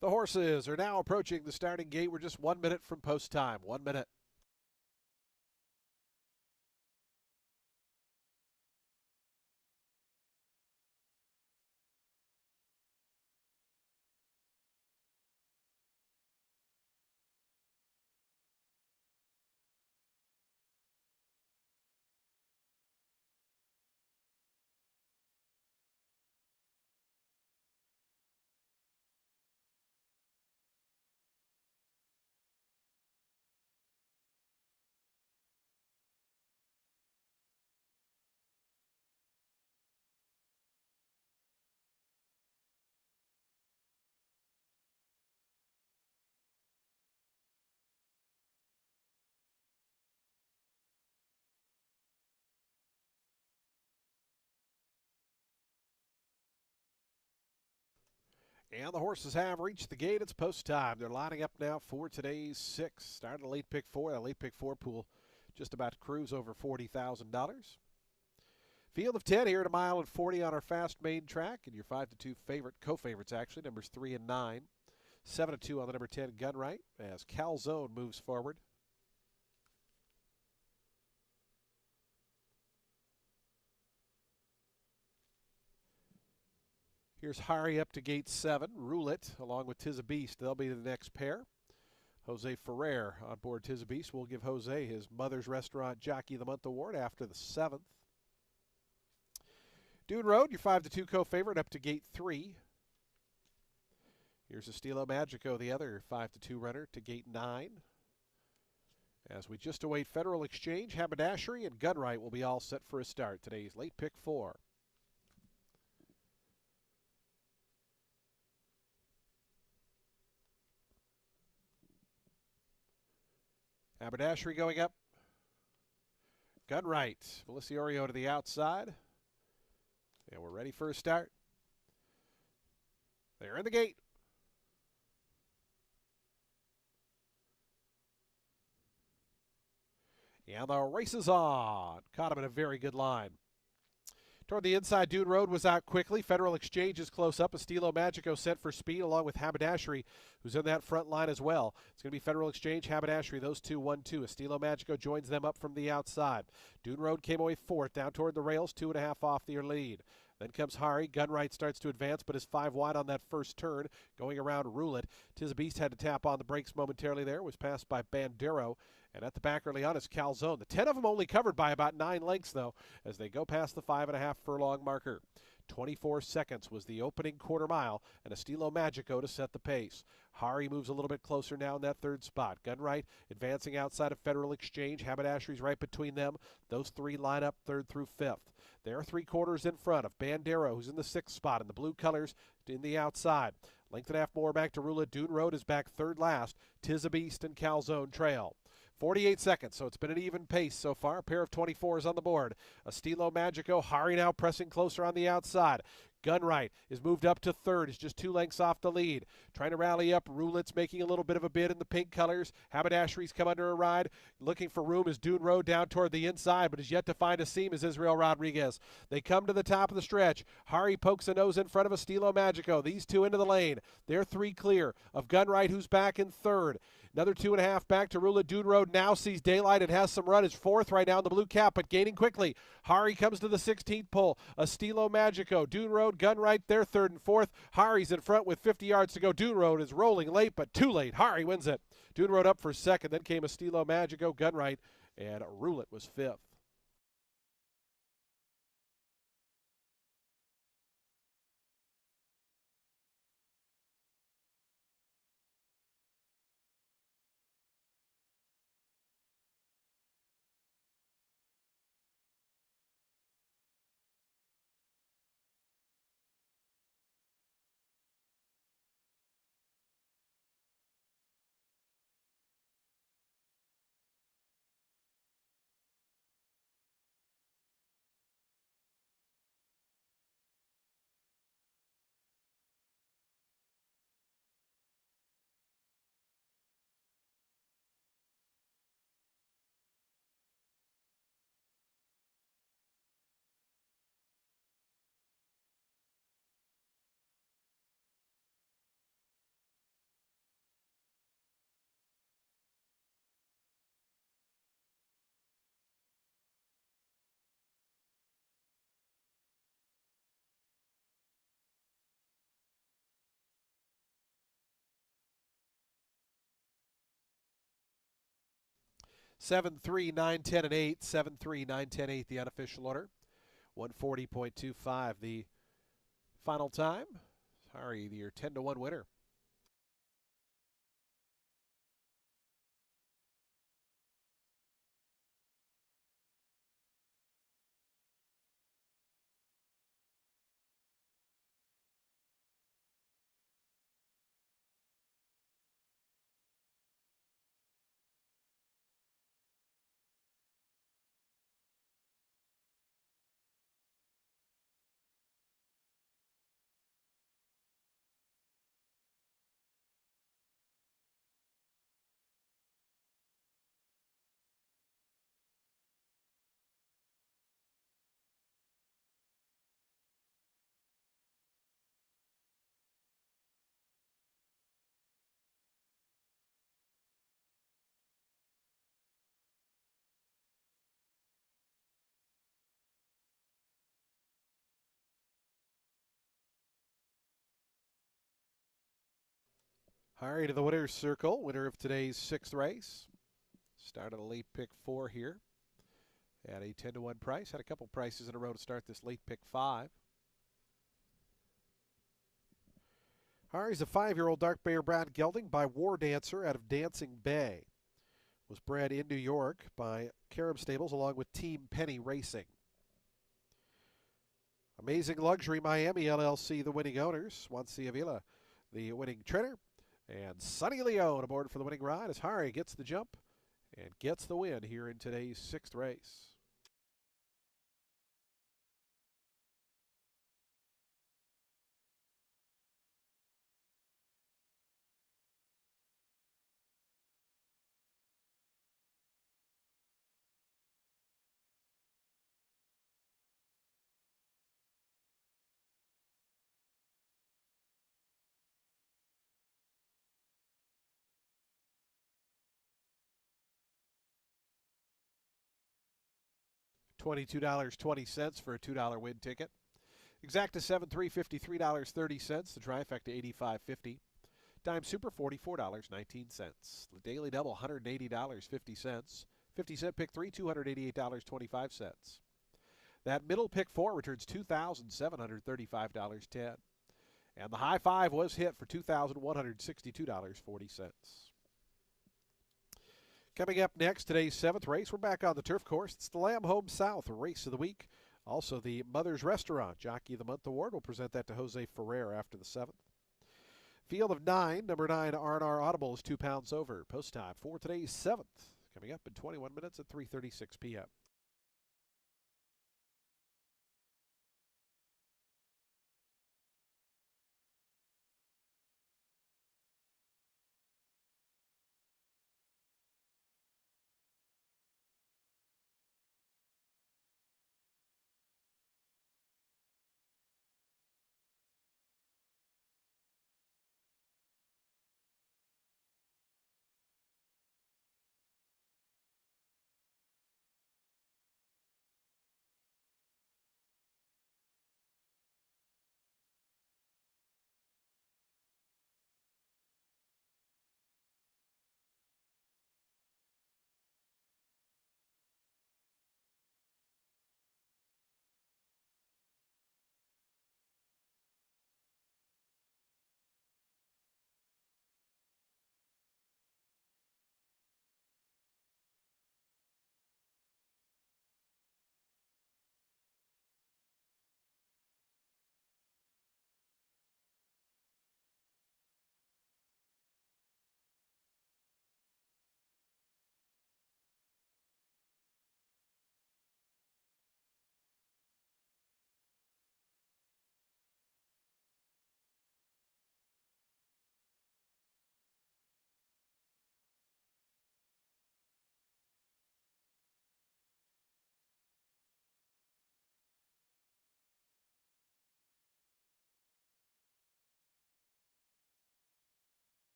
The horses are now approaching the starting gate. We're just 1 minute from post time. 1 minute. And the horses have reached the gate. It's post time. They're lining up now for today's six. Starting the late pick four. That late pick four pool just about to cruise over $40,000. Field of 10 here at 1 mile and 40 on our fast main track. And your 5-2 favorite, co-favorites actually, numbers 3 and 9. 7-2 on the number 10 Gunright as Calzone moves forward. Here's Hari up to gate 7. Roulette along with Tiz a Beast. They'll be the next pair. Jose Ferrer on board Tiz a Beast. We'll give Jose his Mother's Restaurant Jockey of the Month award after the 7th. Dune Road, your 5-2 co-favorite up to gate 3. Here's Estilo Magico, the other 5-2 runner, to gate 9. As we just await Federal Exchange, Haberdashery, and Gunright will be all set for a start. Today's late pick 4. Haberdashery going up. Gunright, Melissiorio to the outside. And we're ready for a start. They're in the gate. And the race is on. Caught him in a very good line. Toward the inside, Dune Road was out quickly. Federal Exchange is close up. Estilo Magico sent for speed along with Haberdashery, who's in that front line as well. It's going to be Federal Exchange, Haberdashery, those two 1-2. Estilo Magico joins them up from the outside. Dune Road came away fourth, down toward the rails, 2.5 off their lead. Then comes Hari. Gunright starts to advance, but is 5 wide on that first turn, going around Roulette. Tiz Beast had to tap on the brakes momentarily there, was passed by Bandero. And at the back early on is Calzone. The 10 of them only covered by about 9 lengths, though, as they go past the 5.5 furlong marker. 24 seconds was the opening quarter mile, and Estilo Magico to set the pace. Hari moves a little bit closer now in that third spot. Gunright advancing outside of Federal Exchange. Haberdashery's right between them. Those three line up third through fifth. They're 3/4 in front of Bandero, who's in the 6th spot in the blue colors in the outside. Length and a half more back to Roulette. Dune Road is back third last. Tiz a Beast and Calzone trail. 48 seconds, so it's been an even pace so far. A pair of 24s on the board. Estilo Magico, Hari now pressing closer on the outside. Gunright is moved up to third. Is just 2 lengths off the lead. Trying to rally up. Roulette's making a little bit of a bid in the pink colors. Haberdashery's come under a ride. Looking for room is Dune Road down toward the inside, but is yet to find a seam is Israel Rodriguez. They come to the top of the stretch. Hari pokes a nose in front of Estilo Magico. These two into the lane. They're 3 clear of Gunright, who's back in third. Another 2.5 back to Roulette. Dune Road now sees daylight. It has some run. It's fourth right now in the blue cap, but gaining quickly. Hari comes to the 16th pole. Estilo Magico. Dune Road, Gunright, they're third and fourth. Hari's in front with 50 yards to go. Dune Road is rolling late, but too late. Hari wins it. Dune Road up for second. Then came Estilo Magico, Gunright, and Roulette was fifth. 7 3 9 10 and 8. 7 3 9 10 8, the unofficial order. 140.25 the final time. Sorry, your 10-1 winner. All right, to the winner's circle. Winner of today's sixth race. Started a late pick 4 here at a 10-1 price. Had a couple prices in a row to start this late pick 5. All right, he's a 5-year-old dark Bear Brown gelding by War Dancer out of Dancing Bay. Was bred in New York by Carob Stables along with Team Penny Racing. Amazing Luxury Miami LLC, the winning owners. Juan Avila, the winning trainer. And Sonny Leone aboard for the winning ride as Hari gets the jump and gets the win here in today's sixth race. $22.20 for a $2 win ticket. Exacta 7-3, $53.30. The trifecta $85.50. Dime Super $44.19. The Daily Double $180.50. 50-cent pick 3 $288.25. That middle pick 4 returns $2,735.10. And the high 5 was hit for $2,162.40. Coming up next, today's 7th race. We're back on the turf course. It's the Lamb Home South Race of the Week. Also, the Mother's Restaurant Jockey of the Month Award. We'll present that to Jose Ferrer after the 7th. Field of 9, number 9, R&R Audible is 2 pounds over. Post time for today's 7th. Coming up in 21 minutes at 3:36 p.m.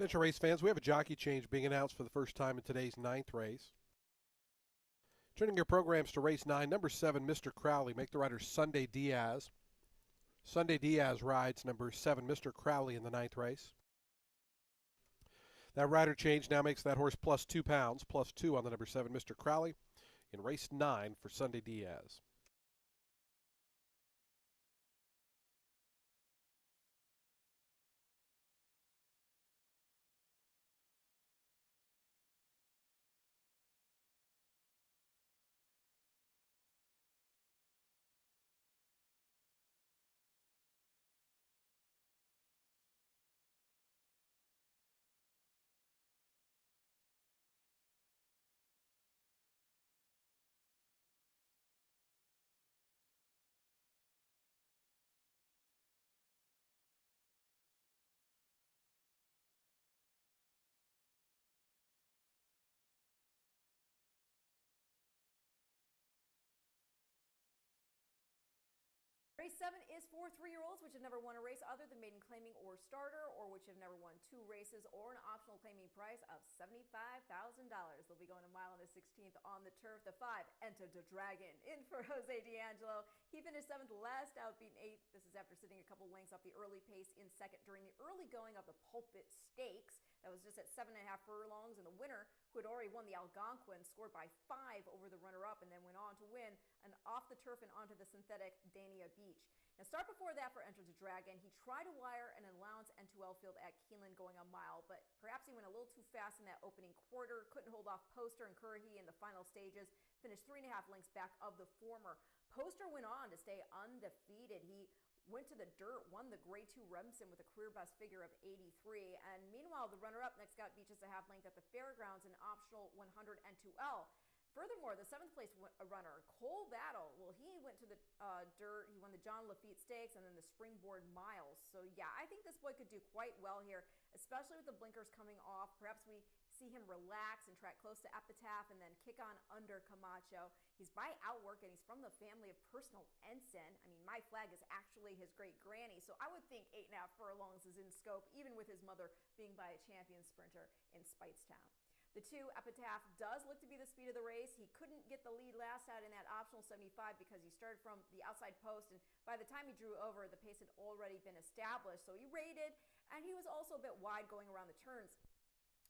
Attention race fans, we have a jockey change being announced for the first time in today's ninth race. Turning your programs to race 9, number 7, Mr. Crowley. Make the rider Sunday Diaz. Sunday Diaz rides number 7, Mr. Crowley in the ninth race. That rider change now makes that horse plus 2 pounds, plus 2 on the number 7, Mr. Crowley, in race 9 for Sunday Diaz. Race 7 is for 3-year-olds which have never won a race other than maiden claiming or starter, or which have never won 2 races, or an optional claiming price of $75,000. They'll be going a mile on the 16th on the turf. The 5, Enter the Dragon, in for Jose D'Angelo. He finished 7th last, outbeaten 8th. This is after sitting a couple lengths off the early pace in second during the early going of the Pulpit Stakes. That was just at 7.5 furlongs, and the winner, who had already won the Algonquin, scored by 5 over the runner-up and then went on to win an off the turf and onto the synthetic Dania Beach. Now, start before that for Enter the Dragon. He tried to wire an allowance N2L field at Keeneland going a mile, but perhaps he went a little too fast in that opening quarter, couldn't hold off Poster and Currahee in the final stages, finished 3.5 lengths back of the former. Poster went on to stay undefeated. He went to the dirt, won the Grade 2 Remsen with a career best figure of 83. And meanwhile, the runner-up next got beat just a half length at the Fairgrounds in optional 100 N2L. Furthermore, the 7th place runner, Cole Battle, well, he went to the dirt. He won the John Lafitte Stakes and then the Springboard Miles. So, yeah, I think this boy could do quite well here, especially with the blinkers coming off. Perhaps we see him relax and track close to Epitaph and then kick on under Camacho. He's by Outwork, and he's from the family of Personal Ensign. I mean, My Flag is actually his great-granny, so I would think 8.5 furlongs is in scope, even with his mother being by a champion sprinter in Speightstown. The 2, Epitaph, does look to be the speed of the race. He couldn't get the lead last out in that optional 75 because he started from the outside post, and by the time he drew over, the pace had already been established. So he rated, and he was also a bit wide going around the turns.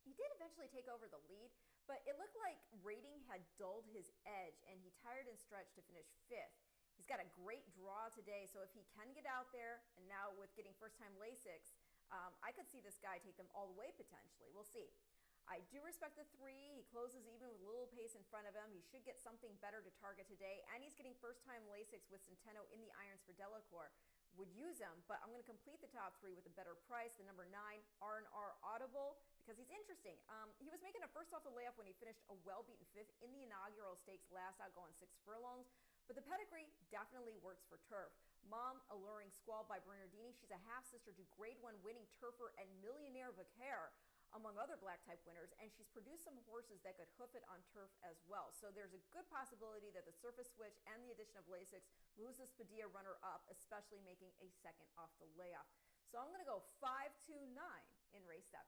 He did eventually take over the lead, but it looked like rating had dulled his edge, and he tired and stretched to finish 5th. He's got a great draw today, so if he can get out there, and now with getting first-time Lasix, I could see this guy take them all the way potentially. We'll see. I do respect the 3. He closes even with a little pace in front of him. He should get something better to target today, and he's getting first-time Lasix with Centeno in the irons for Delacour. Would use him, but I'm going to complete the top 3 with a better price. The number 9, R&R Audible, because he's interesting. He was making a first off the layup when he finished a well-beaten 5th in the inaugural stakes last out going 6 furlongs, but the pedigree definitely works for turf. Mom, Alluring Squall by Bernardini. She's a half-sister to Grade 1 winning turfer and Millionaire Vaquer, among other black-type winners, and she's produced some horses that could hoof it on turf as well. So there's a good possibility that the surface switch and the addition of Lasix moves this Padilla runner up, especially making a second off the layoff. So I'm going to go 5-2-9 in race 7.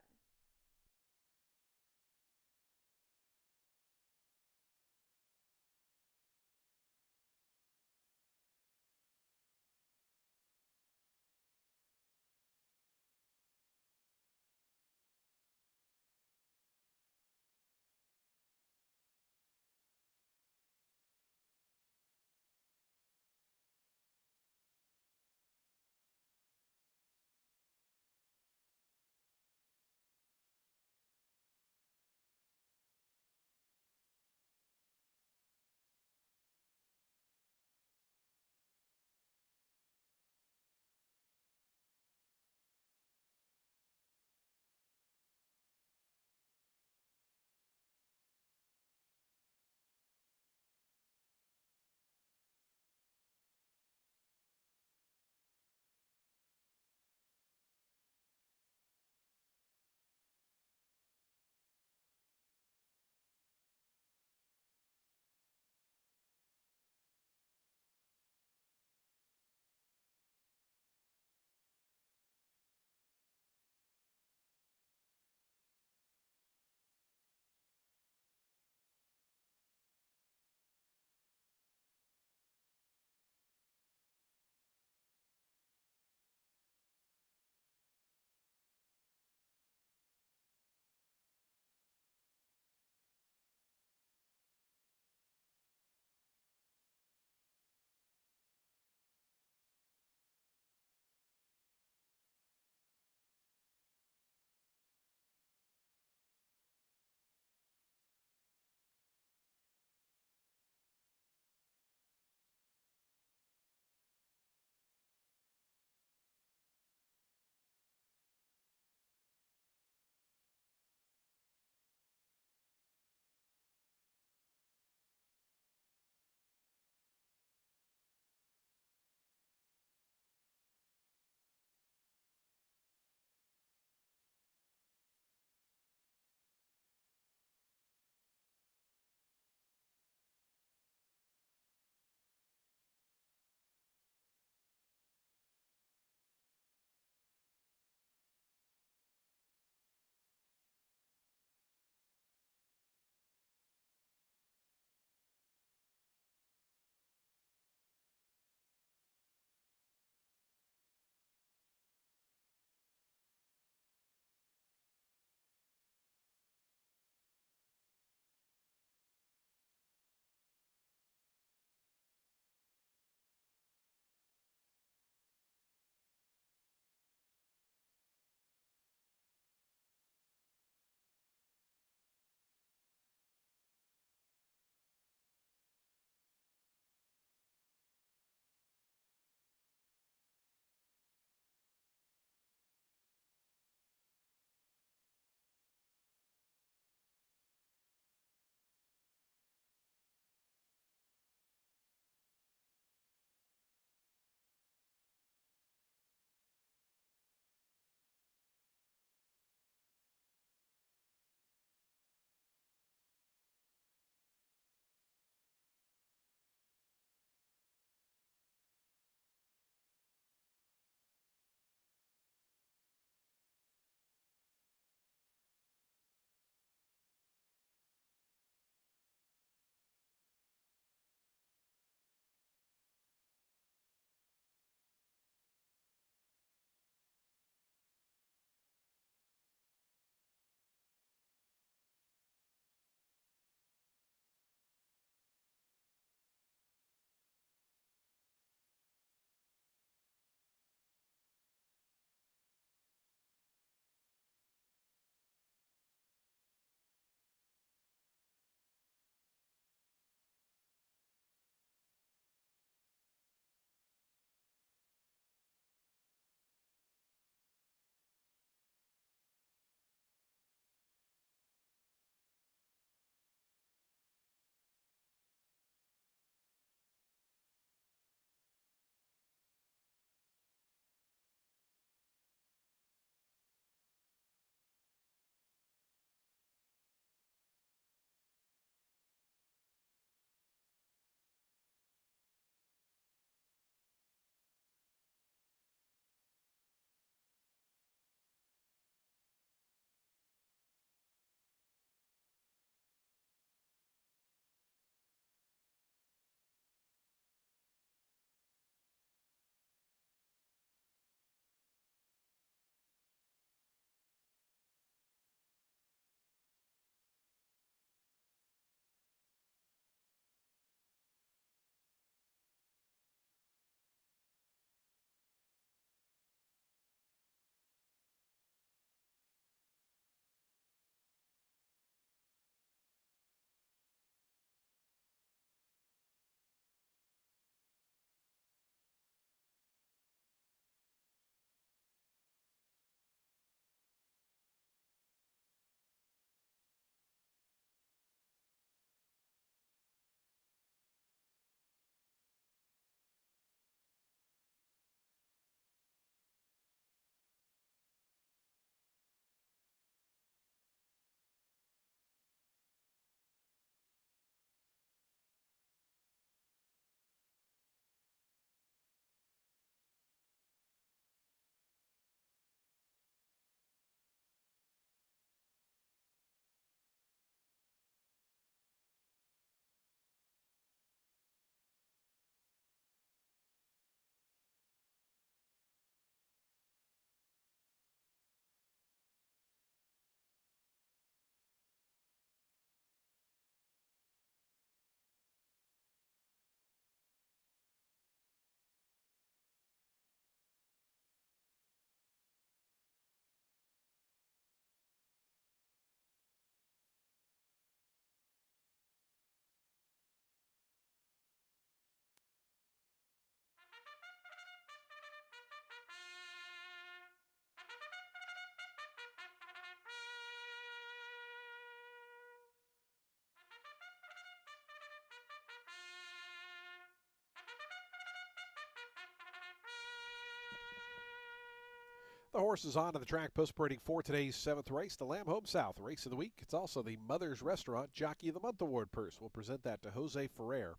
The horse is onto the track post parading for today's seventh race, the Lamb Home South Race of the Week. It's also the Mother's Restaurant Jockey of the Month Award purse. We'll present that to Jose Ferrer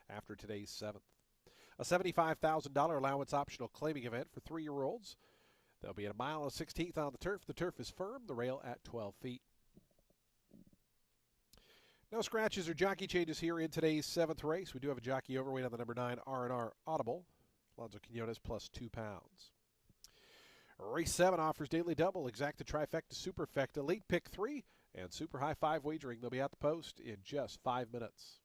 after today's seventh. A $75,000 allowance optional claiming event for 3-year-olds. They'll be at a mile and 16th on the turf. The turf is firm, the rail at 12 feet. No scratches or jockey changes here in today's seventh race. We do have a jockey overweight on the number 9 R&R Audible. Alonzo Quinones plus 2 pounds. Race 7 offers daily double, exacta, trifecta, superfecta, elite pick 3, and super high 5 wagering. They'll be at the post in just 5 minutes.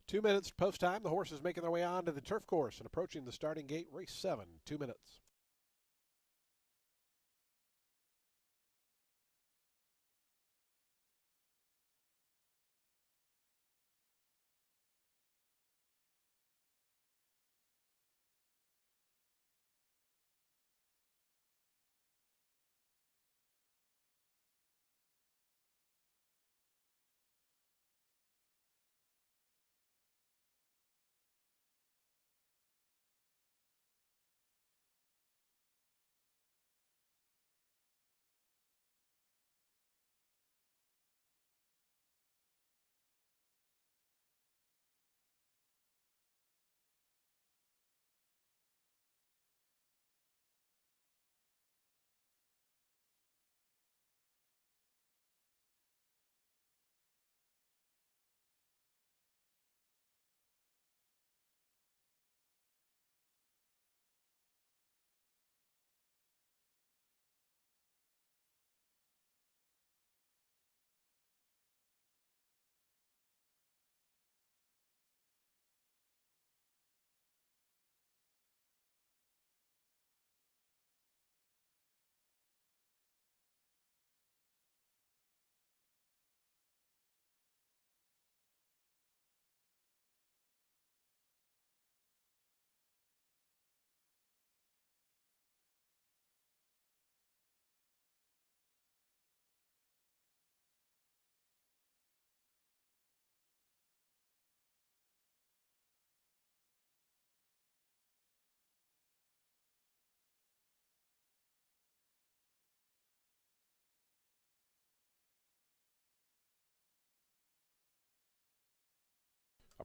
Two minutes post time. The horses making their way onto the turf course and approaching the starting gate. Race 7, 2 minutes.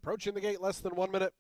Approaching the gate, less than 1 minute.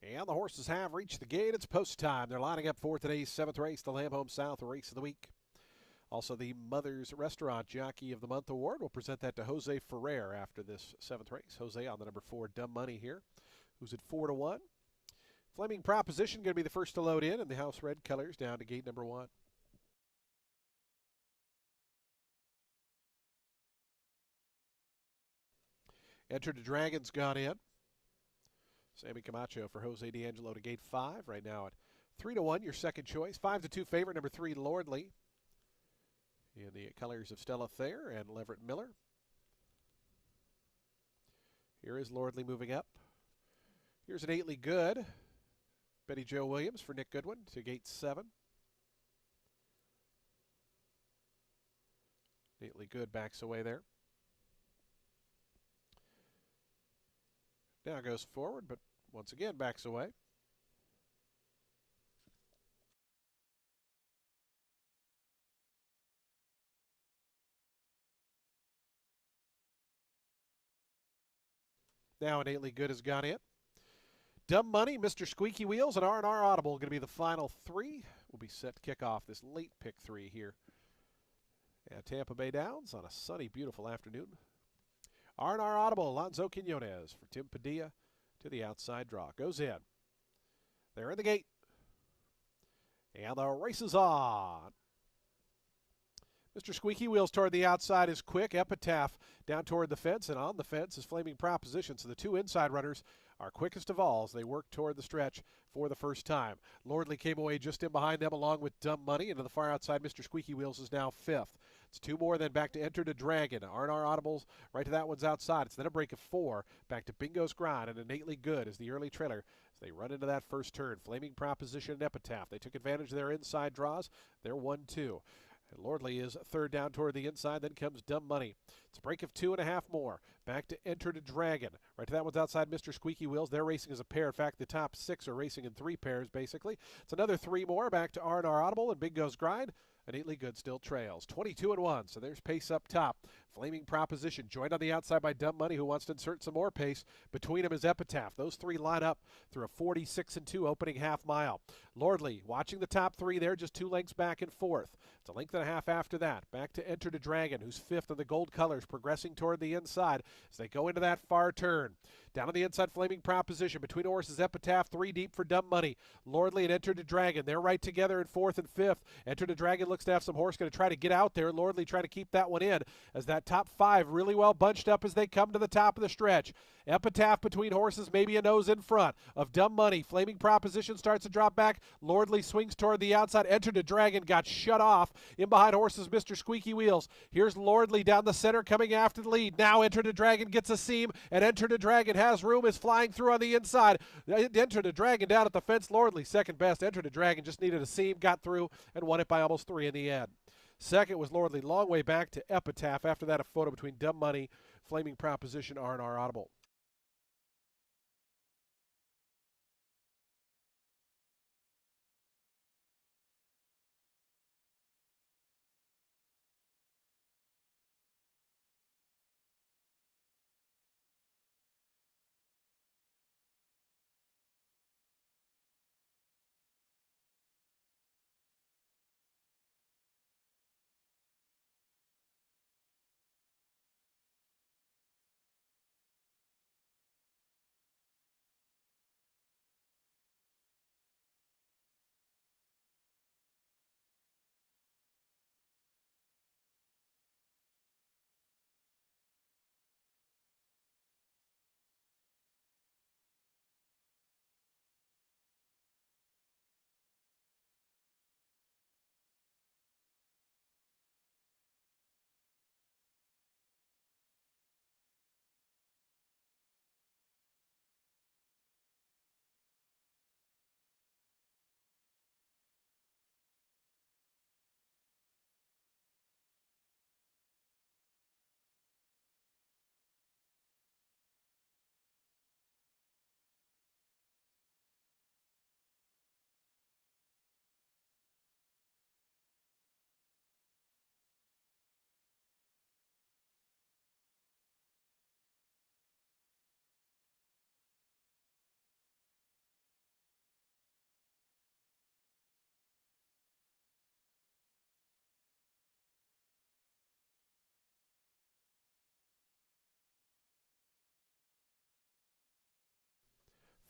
And the horses have reached the gate. It's post time. They're lining up for today's 7th race, the Lamb Home South Race of the Week. Also, the Mother's Restaurant Jockey of the Month Award. We'll present that to Jose Ferrer after this 7th race. Jose on the number 4, Dumb Money here, who's at 4-1. Flaming Proposition going to be the first to load in the house red colors down to gate number 1. Enter the Dragon's gone in. Sammy Camacho for Jose D'Angelo to gate 5. Right now at 3-1, your second choice. 5-2 favorite, number 3, Lordly. In the colors of Stella Thayer and Leverett Miller. Here is Lordly moving up. Here's an 8ly Good. Betty Jo Williams for Nick Goodwin to gate 7. 8ly Good backs away there. Now goes forward, but once again backs away. Now an 8ly Good has gone in. Dumb Money, Mr. Squeaky Wheels, and R&R Audible going to be the final 3. We'll be set to kick off this late pick 3 here at Tampa Bay Downs on a sunny, beautiful afternoon. R&R Audible, Alonzo Quinones for Tim Padilla to the outside draw. Goes in. They're in the gate. And the race is on. Mr. Squeaky Wheels toward the outside is quick. Epitaph down toward the fence, and on the fence is Flaming Proposition. So the 2 inside runners are quickest of all as they work toward the stretch for the first time. Lordly came away just in behind them along with Dumb Money. And to the far outside, Mr. Squeaky Wheels is now 5th. It's 2 more, then back to Enter the Dragon. R&R Audibles right to that one's outside. It's then a break of 4. Back to Bingo's Grind and an 8ly Good is the early trailer as they run into that first turn. Flaming Proposition and Epitaph. They took advantage of their inside draws. They're 1-2. And Lordly is 3rd down toward the inside. Then comes Dumb Money. It's a break of 2.5 more. Back to Enter the Dragon. Right to that one's outside Mr. Squeaky Wheels. They're racing as a pair. In fact, the top 6 are racing in 3 pairs, basically. It's another 3 more. Back to R&R Audible and Bingo's Grind. And 8ly Good still trails. 22-1. So there's pace up top. Flaming Proposition joined on the outside by Dumb Money, who wants to insert some more pace. Between them is Epitaph. Those 3 line up through a 46-2 opening half mile. Lordly watching the top 3 there, just 2 lengths back in 4th. It's a length and a half after that. Back to Enter the Dragon, who's 5th in the gold colors, progressing toward the inside as they go into that far turn. Down on the inside, Flaming Proposition. Between horses, Epitaph, 3 deep for Dumb Money. Lordly and Enter the Dragon. They're right together in 4th and 5th. Enter the Dragon looks to have some horse going to try to get out there. Lordly try to keep that one in as that top 5 really well bunched up as they come to the top of the stretch. Epitaph between horses, maybe a nose in front of Dumb Money. Flaming Proposition starts to drop back. Lordly swings toward the outside. Enter the Dragon got shut off. In behind horses, Mr. Squeaky Wheels. Here's Lordly down the center coming after the lead. Now Enter the Dragon gets a seam, and Enter the Dragon has room, is flying through on the inside. Enter the Dragon down at the fence. Lordly second best. Enter the Dragon just needed a seam, got through, and won it by almost 3 in the end. Second was Lordly, long way back to Epitaph. After that, a photo between Dumb Money, Flaming Proposition, R&R Audible.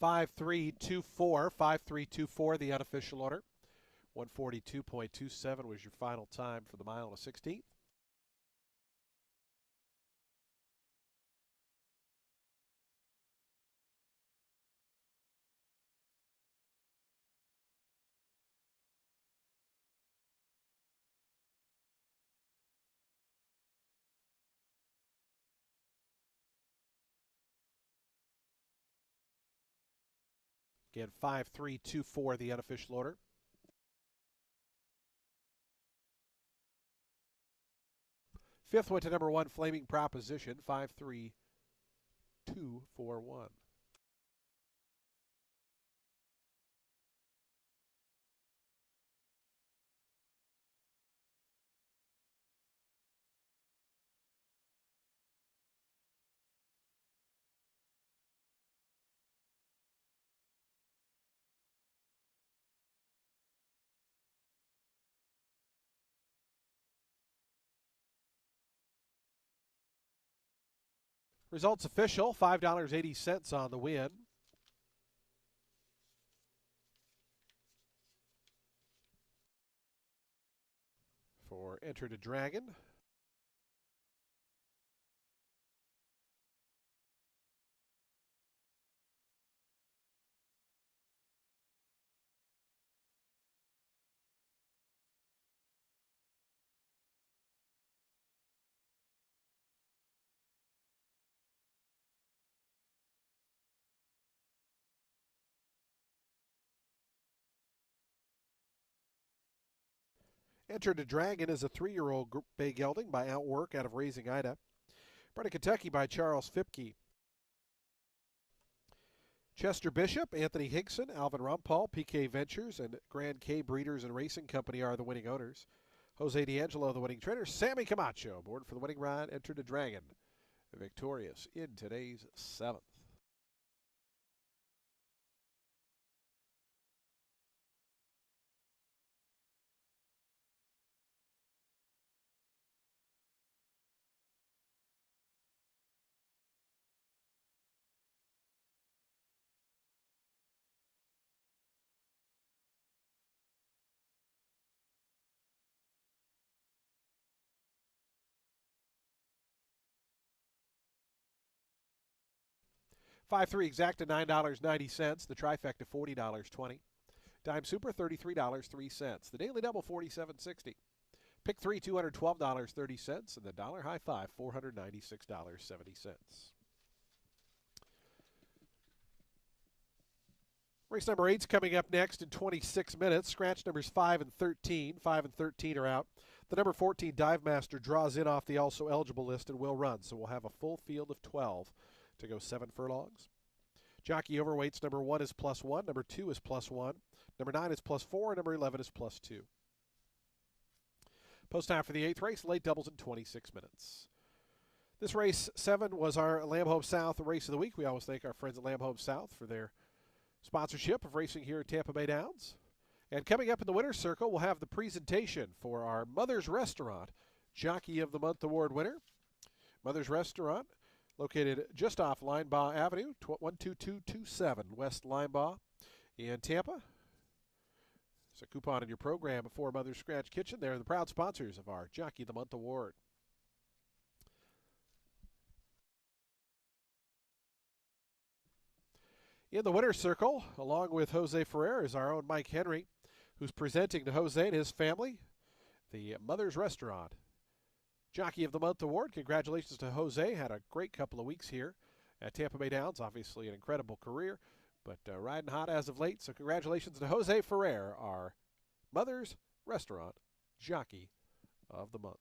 5324, 5324, the unofficial order. 142.27 was your final time for the mile and a 16th. Again, 5324, the unofficial order. Fifth went to number 1, Flaming Proposition, 53241. Results official, $5.80 on the win. For Enter the Dragon. Enter the Dragon is a 3-year-old bay gelding by Outwork out of Raising Ida. Bred in Kentucky by Charles Fipke. Chester Bishop, Anthony Higson, Alvin Rumpal, PK Ventures, and Grand K Breeders and Racing Company are the winning owners. Jose D'Angelo, the winning trainer. Sammy Camacho, aboard for the winning ride. Enter the Dragon, victorious in today's 7th. $5-3 exacta $9.90. The trifecta $40.20. Dime Super $33.03. The daily double $47.60. Pick 3 $212.30, and the dollar high five $496.70. Race number 8 is coming up next in 26 minutes. Scratch numbers 5 and 13. 5 and 13 are out. The number 14 Dive Master draws in off the also eligible list and will run, so we'll have a full field of 12 to go 7 furlongs. Jockey overweights, number 1 is +1, number 2 is +1, number 9 is +4, and number 11 is +2. Post time for the 8th race, late doubles in 26 minutes. This race 7 was our Lamb Home South race of the week. We always thank our friends at Lamb Home South for their sponsorship of racing here at Tampa Bay Downs. And coming up in the winner's circle, we'll have the presentation for our Mother's Restaurant Jockey of the Month Award winner. Mother's Restaurant, located just off Linebaugh Avenue, 12227 West Linebaugh in Tampa. There's a coupon in your program for Mother's Scratch Kitchen. They're the proud sponsors of our Jockey of the Month Award. In the winner's circle, along with Jose Ferrer, is our own Mike Henry, who's presenting to Jose and his family the Mother's Restaurant Jockey of the Month Award. Congratulations to Jose. Had a great couple of weeks here at Tampa Bay Downs. Obviously an incredible career, but riding hot as of late. So congratulations to Jose Ferrer, our Mother's Restaurant Jockey of the Month.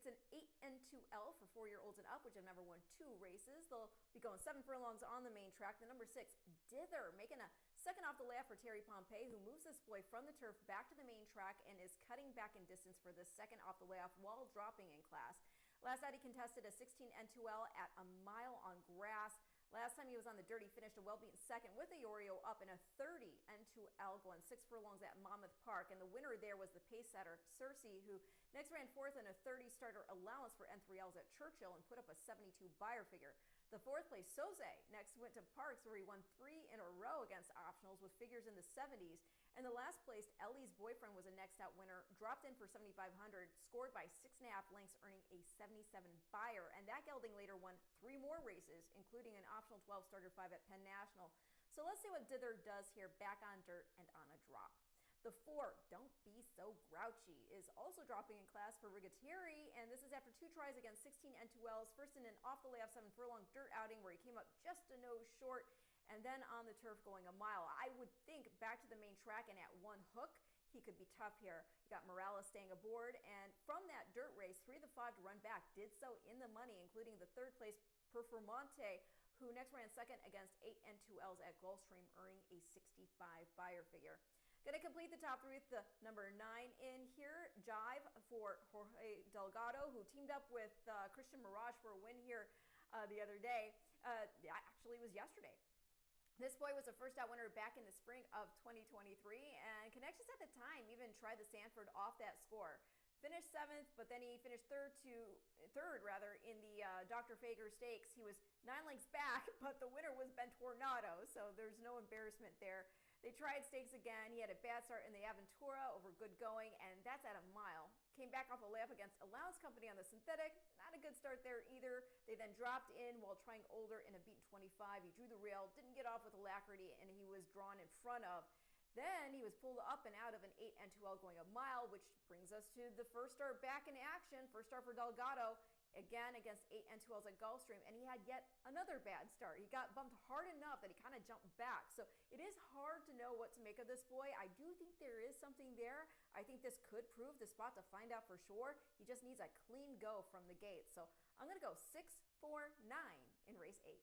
It's an 8N2L for 4-year-olds and up, which have never won 2 races. They'll be going 7 furlongs on the main track. The number 6, Dither, making a second off the layoff for Terry Pompey, who moves this boy from the turf back to the main track and is cutting back in distance for the second off the layoff while dropping in class. Last night he contested a 16N2L at a mile on grass. Last time he was on the dirt, he finished a well-beaten second with a Yorio up in a 30N2L going 6 furlongs at Monmouth Park. And the winner there was the pace setter, Cersei, who next ran fourth in a 30 starter allowance for N3Ls at Churchill and put up a 72 buyer figure. The fourth place, Soze, next went to Parks, where he won 3 in a row against optionals with figures in the 70s. And the last placed, Ellie's boyfriend, was a next out winner, dropped in for 7,500, scored by 6.5 lengths, earning a 77 buyer. And that gelding later won 3 more races, including an optional 12 starter 5 at Penn National. So let's see what Dither does here, back on dirt and on a drop. The 4, Don't Be So Grouchy, is also dropping in class for Rigattieri, and this is after 2 tries against 16 N2Ls, first in an off the layoff 7 furlong dirt outing where he came up just a nose short, and then on the turf going a mile. I would think back to the main track and at 1 hook, he could be tough here. You got Morales staying aboard, and from that dirt race, 3 of the 5 to run back did so in the money, including the 3rd place Performante, who next ran second against 8 N2Ls at Gulfstream, earning a 65 buyer figure. Going to complete the top 3 with the number 9 in here, Jive for Jorge Delgado, who teamed up with Christian Mirage for a win here the other day. Actually, it was yesterday. This boy was a first out winner back in the spring of 2023, and Connections at the time even tried the Sanford off that score. Finished 7th, but then he finished third in the Dr. Fager Stakes. He was 9 lengths back, but the winner was Ben Tornado, so there's no embarrassment there. They tried stakes again. He had a bad start in the Aventura over good going, and that's at a mile. Came back off a layup against Allowance Company on the synthetic. Not a good start there either. They then dropped in while trying older in a beaten 25. He drew the rail, didn't get off with alacrity, and he was drawn in front of. Then he was pulled up and out of an 8N2L going a mile, which brings us to the first start back in action. First start for Delgado, again against 8N2Ls at Gulfstream, and he had yet another bad start. He got bumped hard enough that he kind of jumped back. So it is hard to know what to make of this boy. I do think there is something there. I think this could prove the spot to find out for sure. He just needs a clean go from the gate. So I'm going to go 6, 4, 9 in race 8.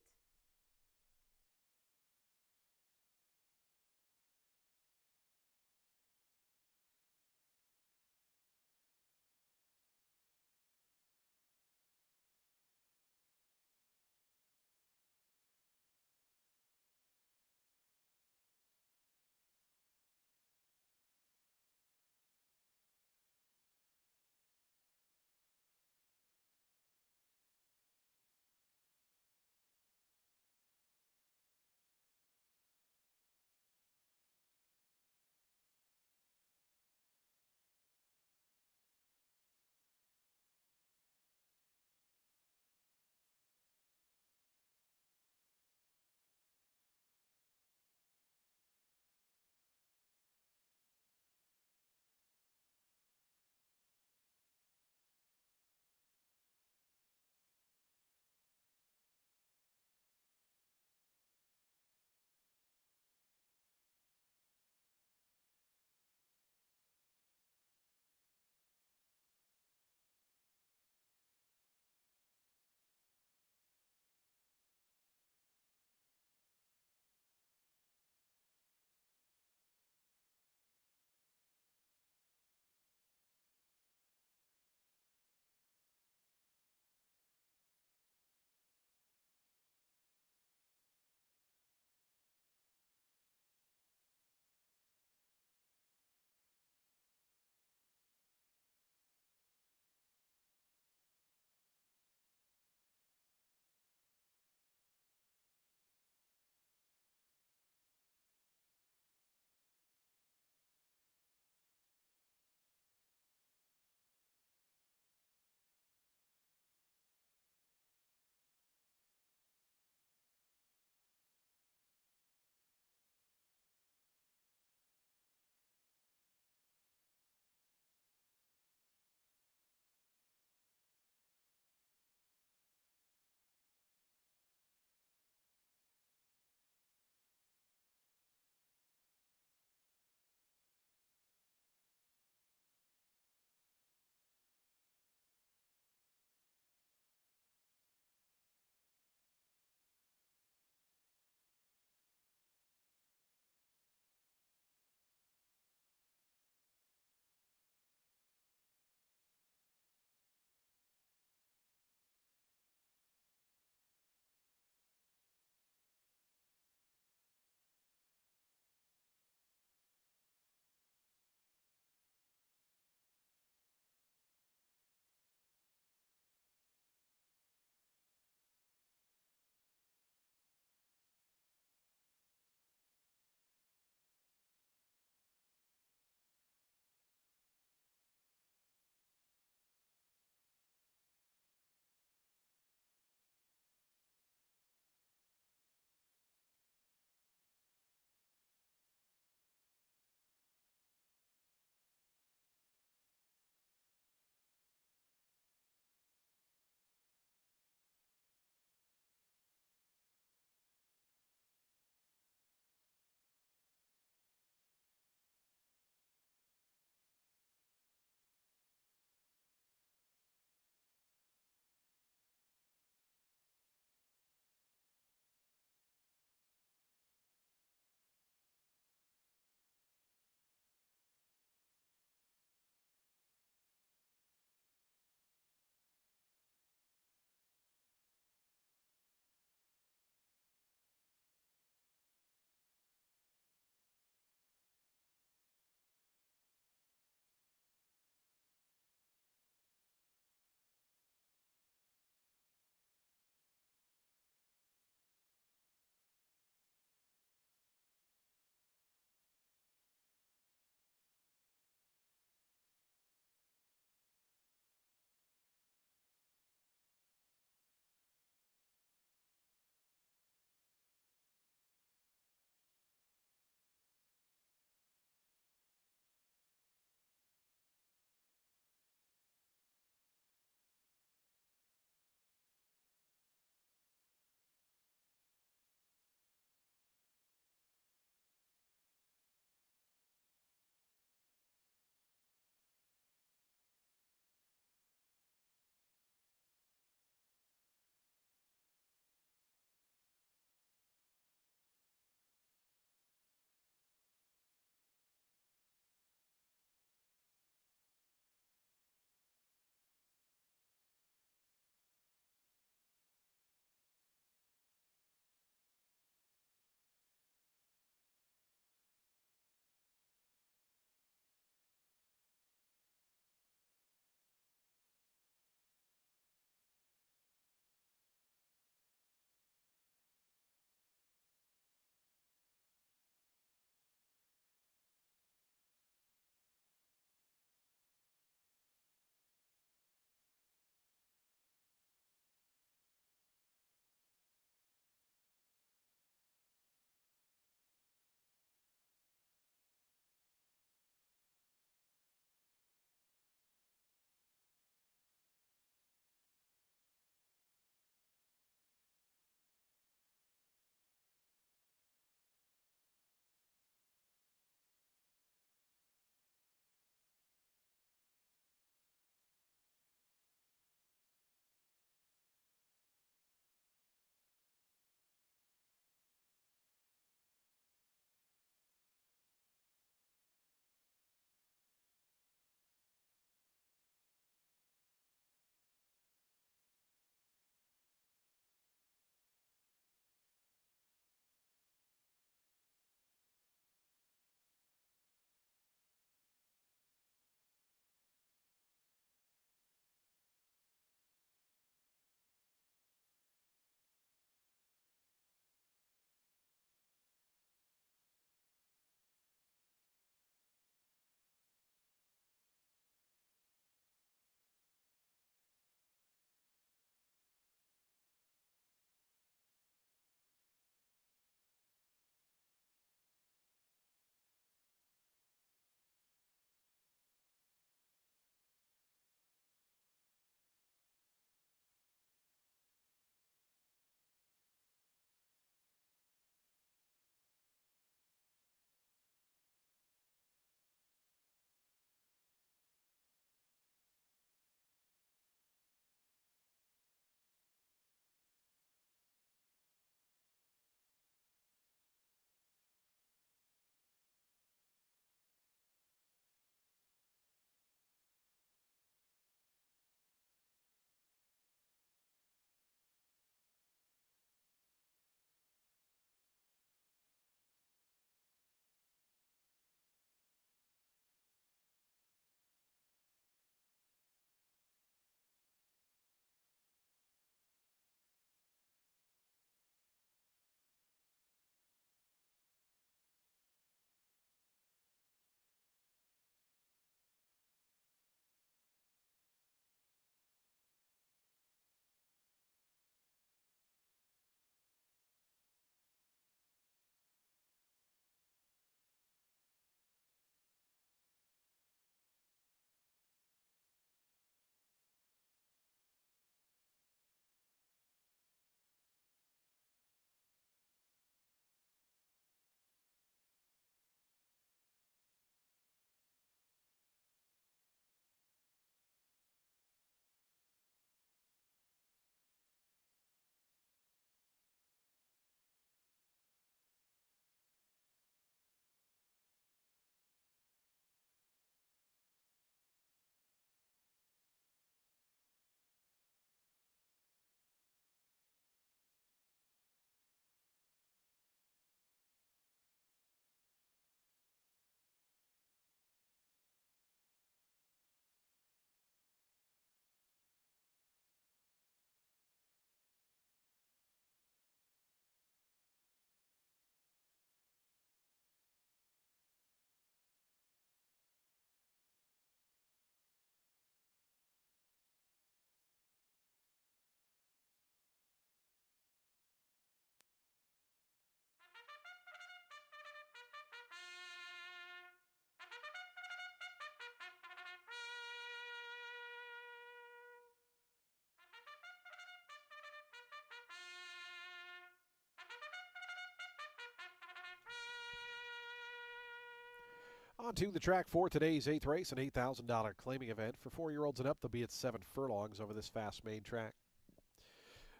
On to the track for today's 8th race, an $8,000 claiming event. For 4-year-olds and up, they'll be at 7 furlongs over this fast main track.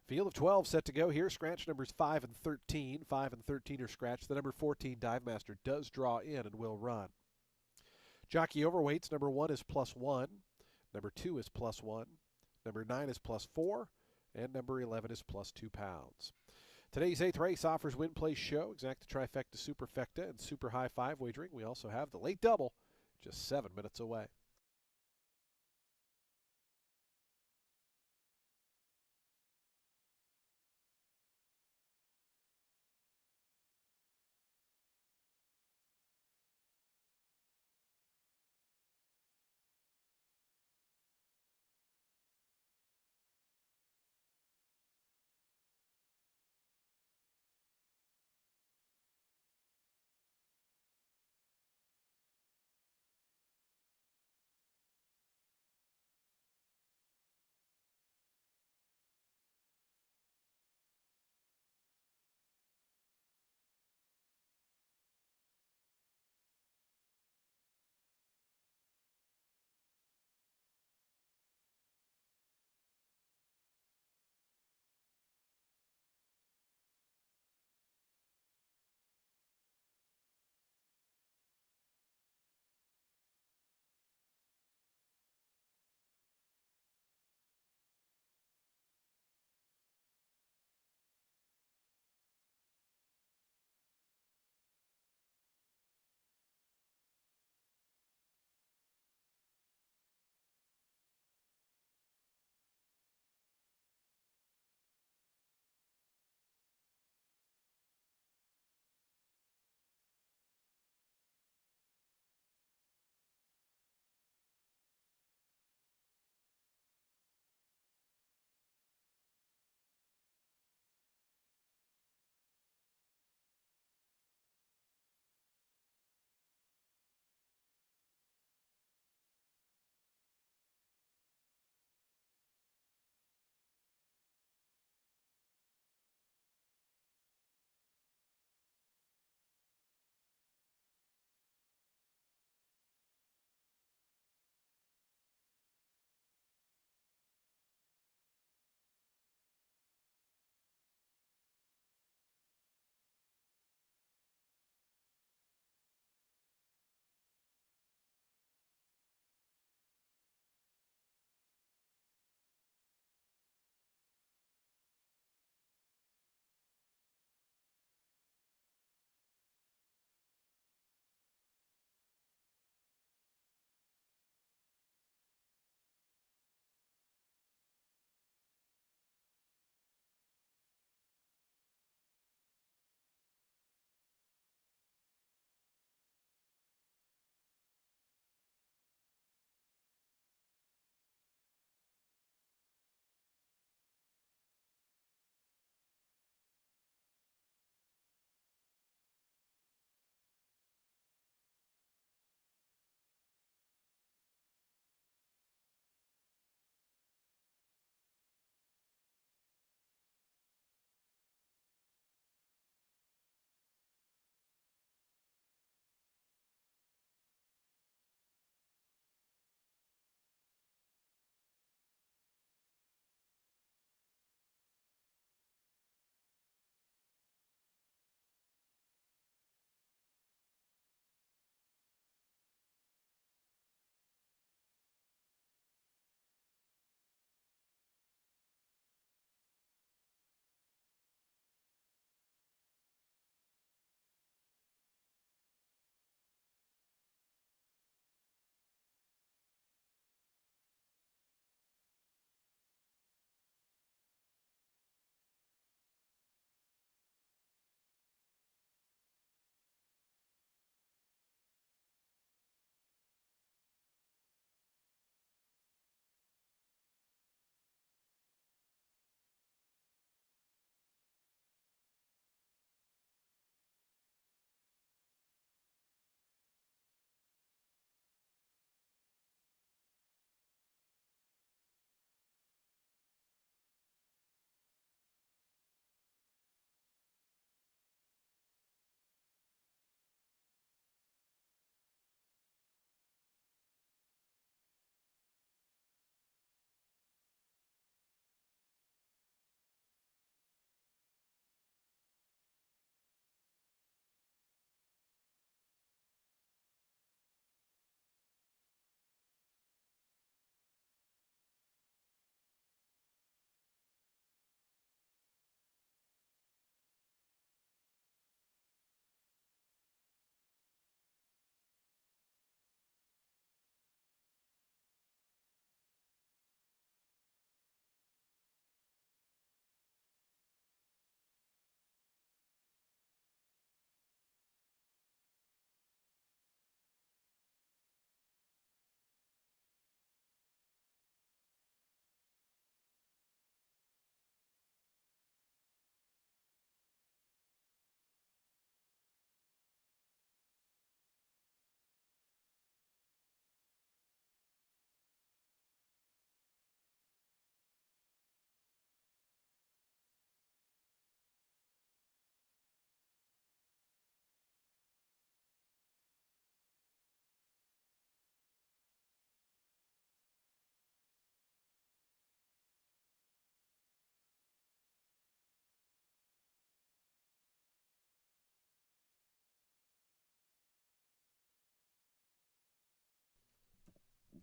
Field of 12 set to go here. Scratch numbers 5 and 13. 5 and 13 are scratched. The number 14 Dive Master does draw in and will run. Jockey overweights, number 1 is +1. Number 2 is +1. Number 9 is +4. And number 11 is +2 pounds. Today's 8th race offers win, play, show, exacta, trifecta, superfecta, and super high five wagering. We also have the late double, just 7 minutes away.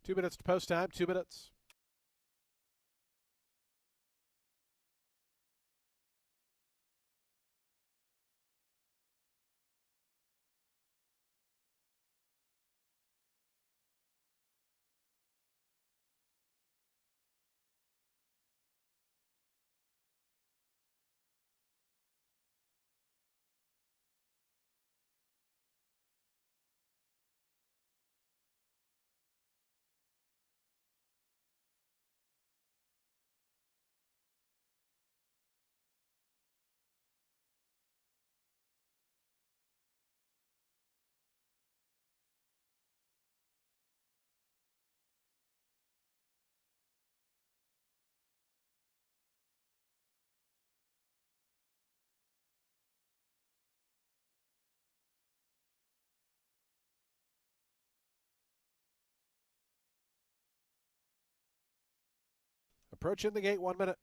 2 minutes to post time, 2 minutes. Approaching the gate, 1 minute.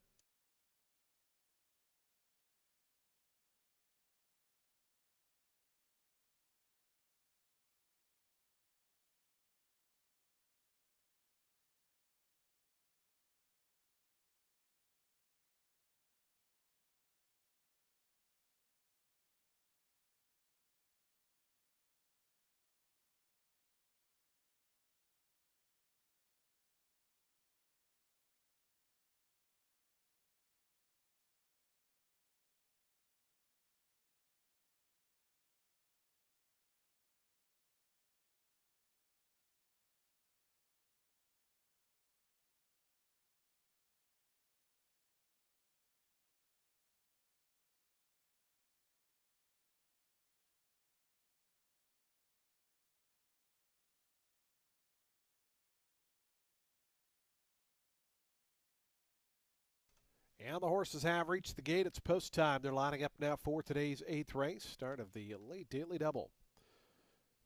And the horses have reached the gate. It's post time. They're lining up now for today's 8th race, start of the late daily double.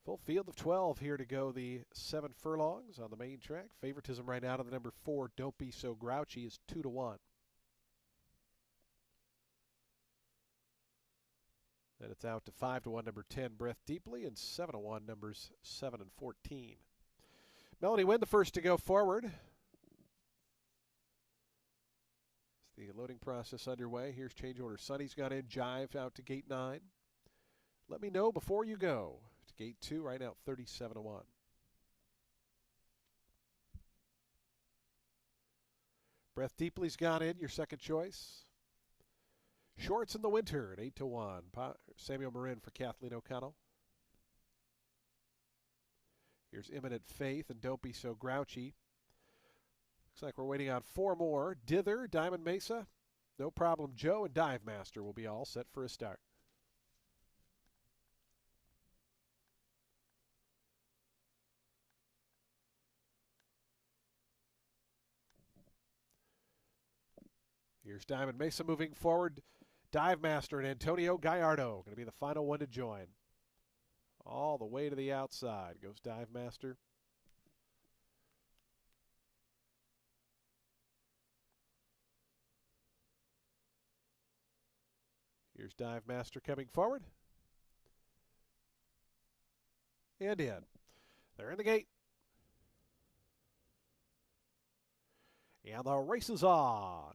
Full field of 12 here to go the 7 furlongs on the main track. Favoritism right now to the number 4, Don't Be So Grouchy, is 2-1. Then it's out to 5-1, number 10, Breath Deeply, and 7-1, numbers 7 and 14. Melody Win, the first to go forward. The loading process underway. Here's change order. Sonny's got in. Jive out to gate 9. Let me know before you go. To gate 2, right now 37-1. Breath Deeply's got in. Your second choice. Shorts in the Winter at 8-1. Samuel Marin for Kathleen O'Connell. Here's Imminent Faith and Don't Be So Grouchy. Looks like we're waiting on 4 more. Dither, Diamond Mesa, No Problem Joe, and Dive Master will be all set for a start. Here's Diamond Mesa moving forward. Dive Master and Antonio Gallardo going to be the final one to join. All the way to the outside goes Dive Master. Here's Dive Master coming forward. And in. They're in the gate. And the race is on.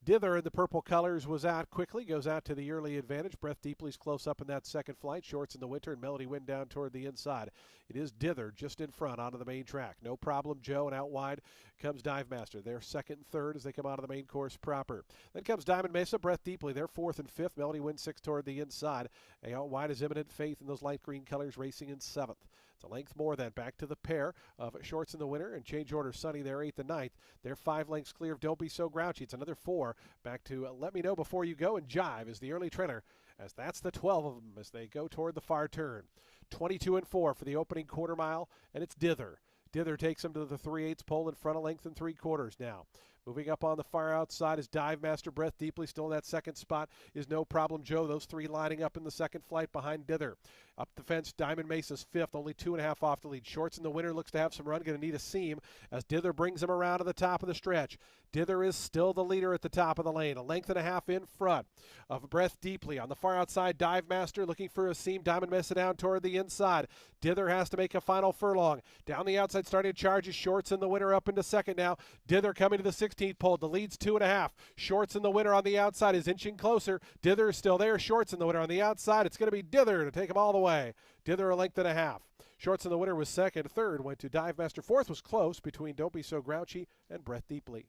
Dither in the purple colors was out quickly, goes out to the early advantage. Breath Deeply's close up in that second flight. Shorts in the Winter and Melody Win down toward the inside. It is Dither just in front onto the main track. No Problem Joe, and out wide comes Dive Master. They're second and third as they come out of the main course proper. Then comes Diamond Mesa, Breath Deeply. They're fourth and fifth. Melody Win sixth toward the inside. And out wide is Imminent Faith in those light green colors racing in seventh. It's a length more than back to the pair of Shorts in the Winter and change order Sunny there 8th and 9th. They're 5 lengths clear of Don't Be So Grouchy. It's another 4 back to Let Me Know Before You Go, and Jive is the early trailer, as that's the 12 of them as they go toward the far turn. 22 and 4 for the opening quarter mile, and it's Dither. Dither takes him to the 3/8 pole in front of length and 3/4 now. Moving up on the far outside is Dive Master. Breath Deeply still in that second spot is No Problem Joe. Those three lining up in the second flight behind Dither. Up the fence, Diamond Mesa's fifth, only 2.5 off the lead. Shorts in the winner, looks to have some run, going to need a seam as Dither brings him around to the top of the stretch. Dither is still the leader at the top of the lane, a length and a half in front of Breath Deeply. On the far outside, Dive Master looking for a seam. Diamond Mesa down toward the inside. Dither has to make a final furlong. Down the outside, starting to charge his Shorts in the winner up into second now. Dither coming to the 16th pole. The lead's 2.5. Shorts in the winner on the outside is inching closer. Dither is still there. Shorts in the winner on the outside. It's going to be Dither to take him all the way. Dither a length and a half. Shorts in the winner was second. Third went to Dive Master. Fourth was close between Don't Be So Grouchy and Breath Deeply.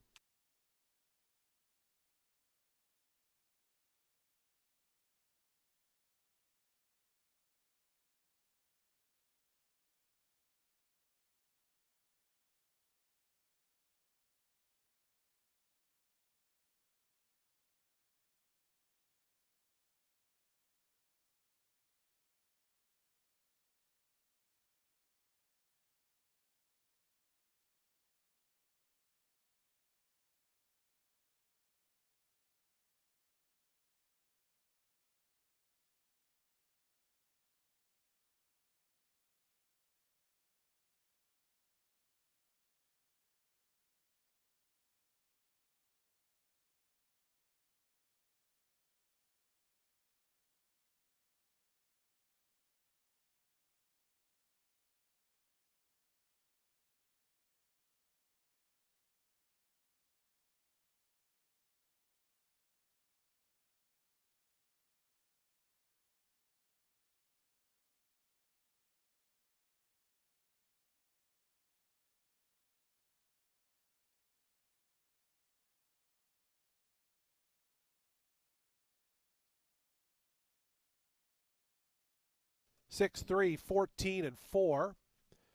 Six, 3, 14, and 4.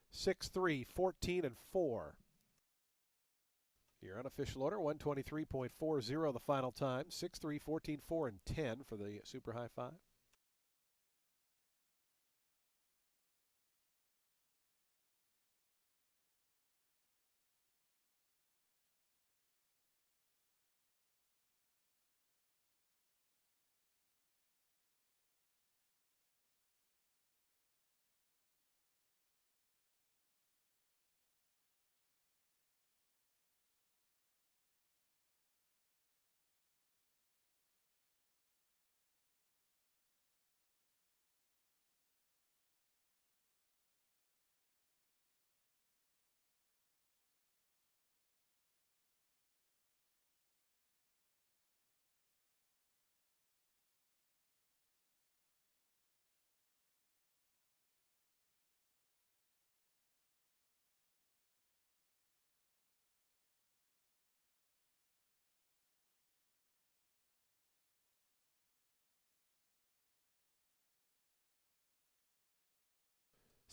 6, 3, 14, and 4. Your unofficial order, 123.40 the final time. 6, 3, 14, 4, and 10 for the Super High Five.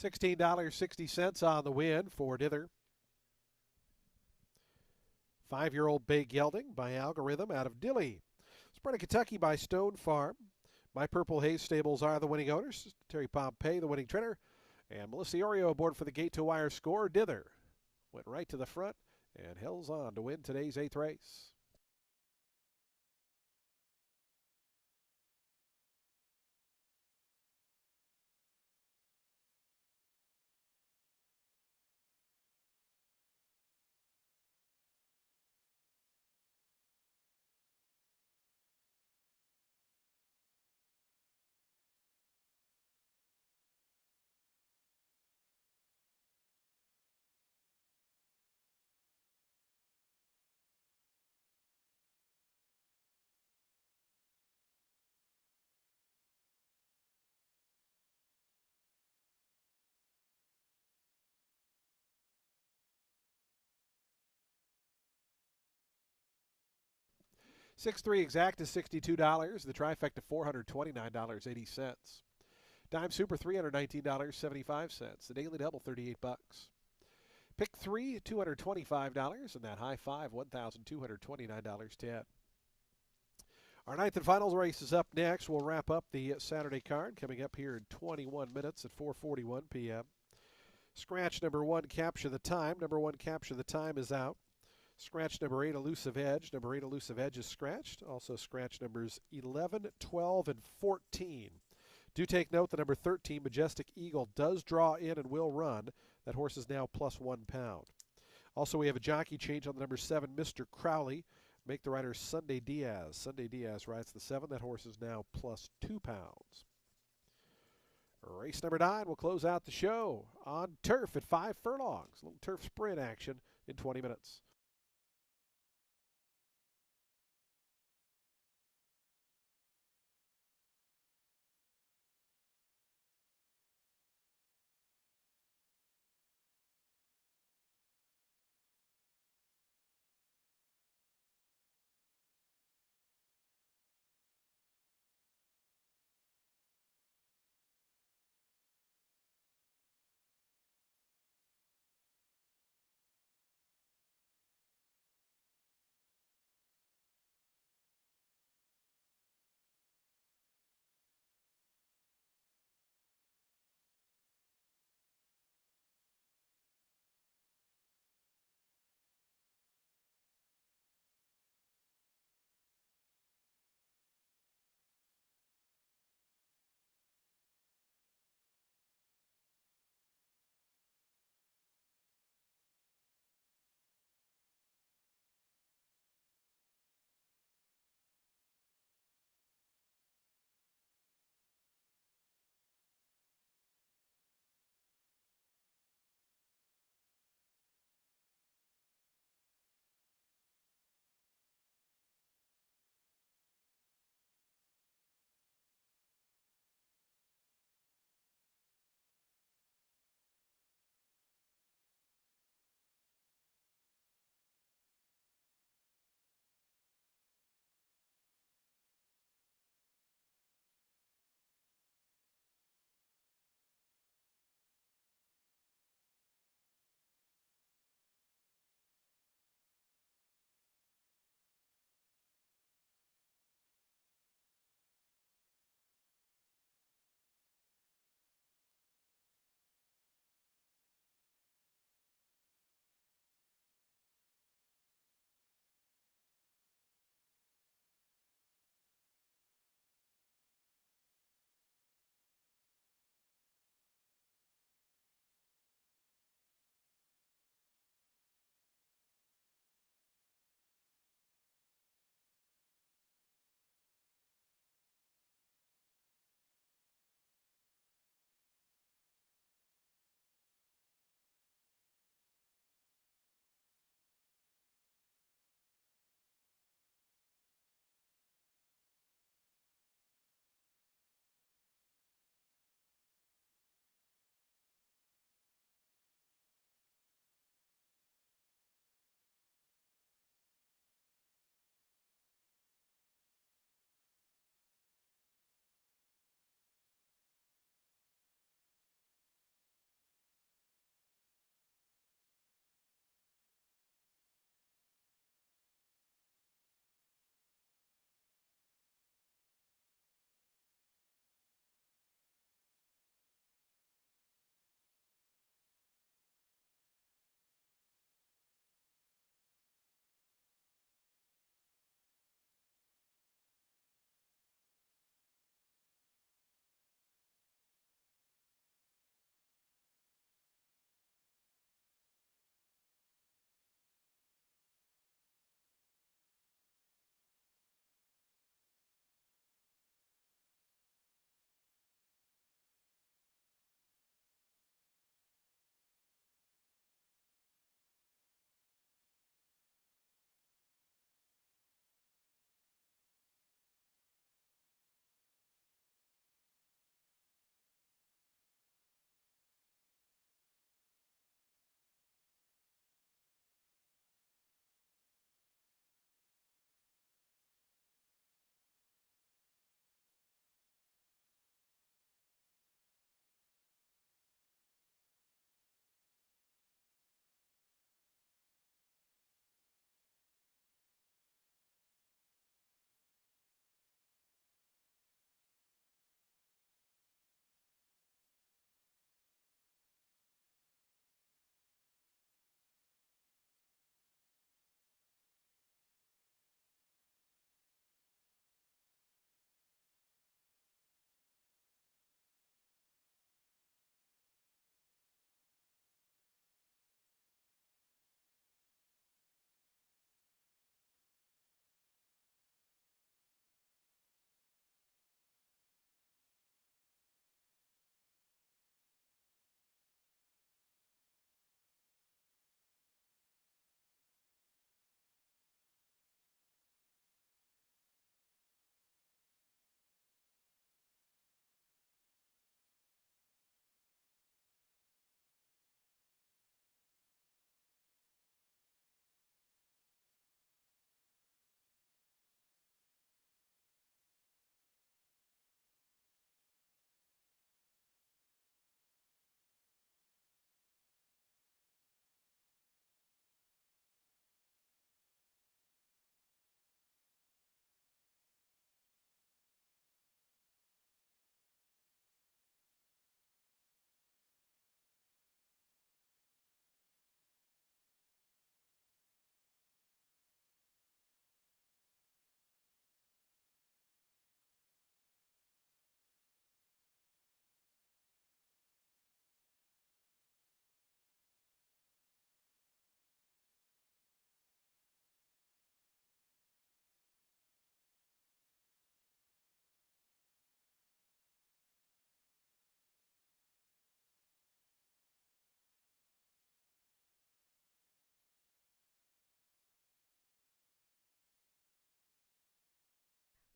$16.60 on the win for Dither. 5-year-old Bay Gelding by Algorithm out of Dilley. Spread of Kentucky by Stone Farm. My Purple Haze Stables are the winning owners. Terry Pompey, the winning trainer. And Melissa Oreo aboard for the gate to wire score. Dither went right to the front and held on to win today's 8th race. $6-3 exact is $62. The trifecta $429.80. Dime Super $319.75. The daily double $38. Pick 3 $225, and that high five $1,229.10. Our ninth and final race is up next. We'll wrap up the Saturday card coming up here in 21 minutes at 4:41 p.m. Scratch number 1, Capture the Time. Number 1, Capture the Time is out. Scratch number 8, Elusive Edge. Number 8, Elusive Edge is scratched. Also scratch numbers 11, 12, and 14. Do take note the number 13, Majestic Eagle, does draw in and will run. That horse is now plus 1 pound. Also, we have a jockey change on the number 7, Mr. Crowley. Make the rider Sunday Diaz. Sunday Diaz rides the 7. That horse is now plus 2 pounds. Race number 9 will close out the show on turf at 5 furlongs. A little turf sprint action in 20 minutes.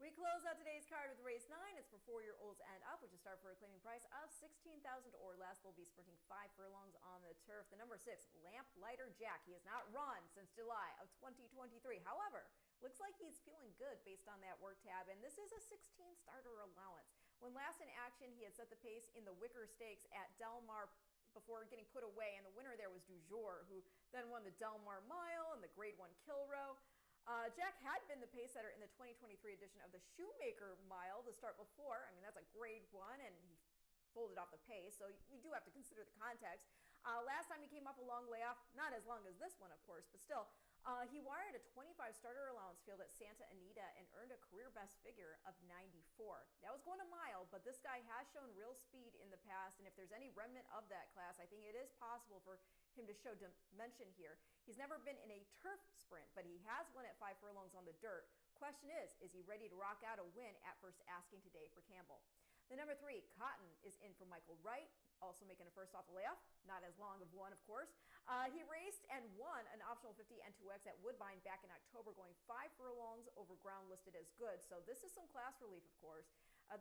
We close out today's card with race 9. It's for 4-year-olds and up, which is start for a claiming price of $16,000 or less. They'll be sprinting 5 furlongs on the turf. The number 6, Lamplighter Jack. He has not run since July of 2023. However, looks like he's feeling good based on that work tab, and this is a 16 starter allowance. When last in action, he had set the pace in the Wicker Stakes at Del Mar before getting put away, and the winner there was Du Jour, who then won the Del Mar Mile and the Grade 1 Kilroe. Jack had been the pace setter in the 2023 edition of the Shoemaker Mile the start before. I mean, that's a Grade 1, and he folded off the pace, so you do have to consider the context. Last time he came off a long layoff, not as long as this one, of course, but still, he wired a 25 starter allowance field at Santa Anita and earned a career best figure of 94. That was going a mile, but this guy has shown real speed in the past, and if there's any remnant of that class, I think it is possible for him to show dimension here. He's never been in a turf sprint, but he has won at 5 furlongs on the dirt. Question is he ready to rock out a win at first asking today for Campbell? The number 3, Cotton, is in for Michael Wright, also making a first off the layoff. Not as long of one, of course. He raced and won an optional 50 N2X at Woodbine back in October, going 5 furlongs over ground listed as good. So this is some class relief, of course.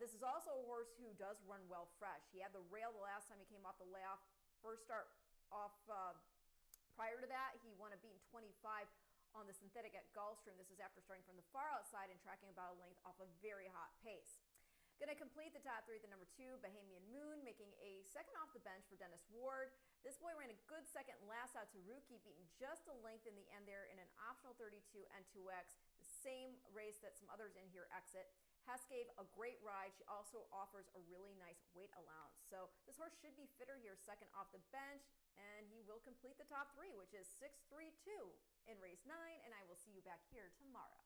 This is also a horse who does run well fresh. He had the rail the last time he came off the layoff. First start off prior to that, he won a beaten 25 on the synthetic at Gulfstream. This is after starting from the far outside and tracking about a length off a very hot pace. Going to complete the top 3 at the number 2, Bahamian Moon, making a second off the bench for Dennis Ward. This boy ran a good second last out to Rookie, beating just a length in the end there in an optional 32 N2X, the same race that some others in here exit. Hess gave a great ride. She also offers a really nice weight allowance. So this horse should be fitter here second off the bench, and he will complete the top 3, which is 6-3-2 in race 9, and I will see you back here tomorrow.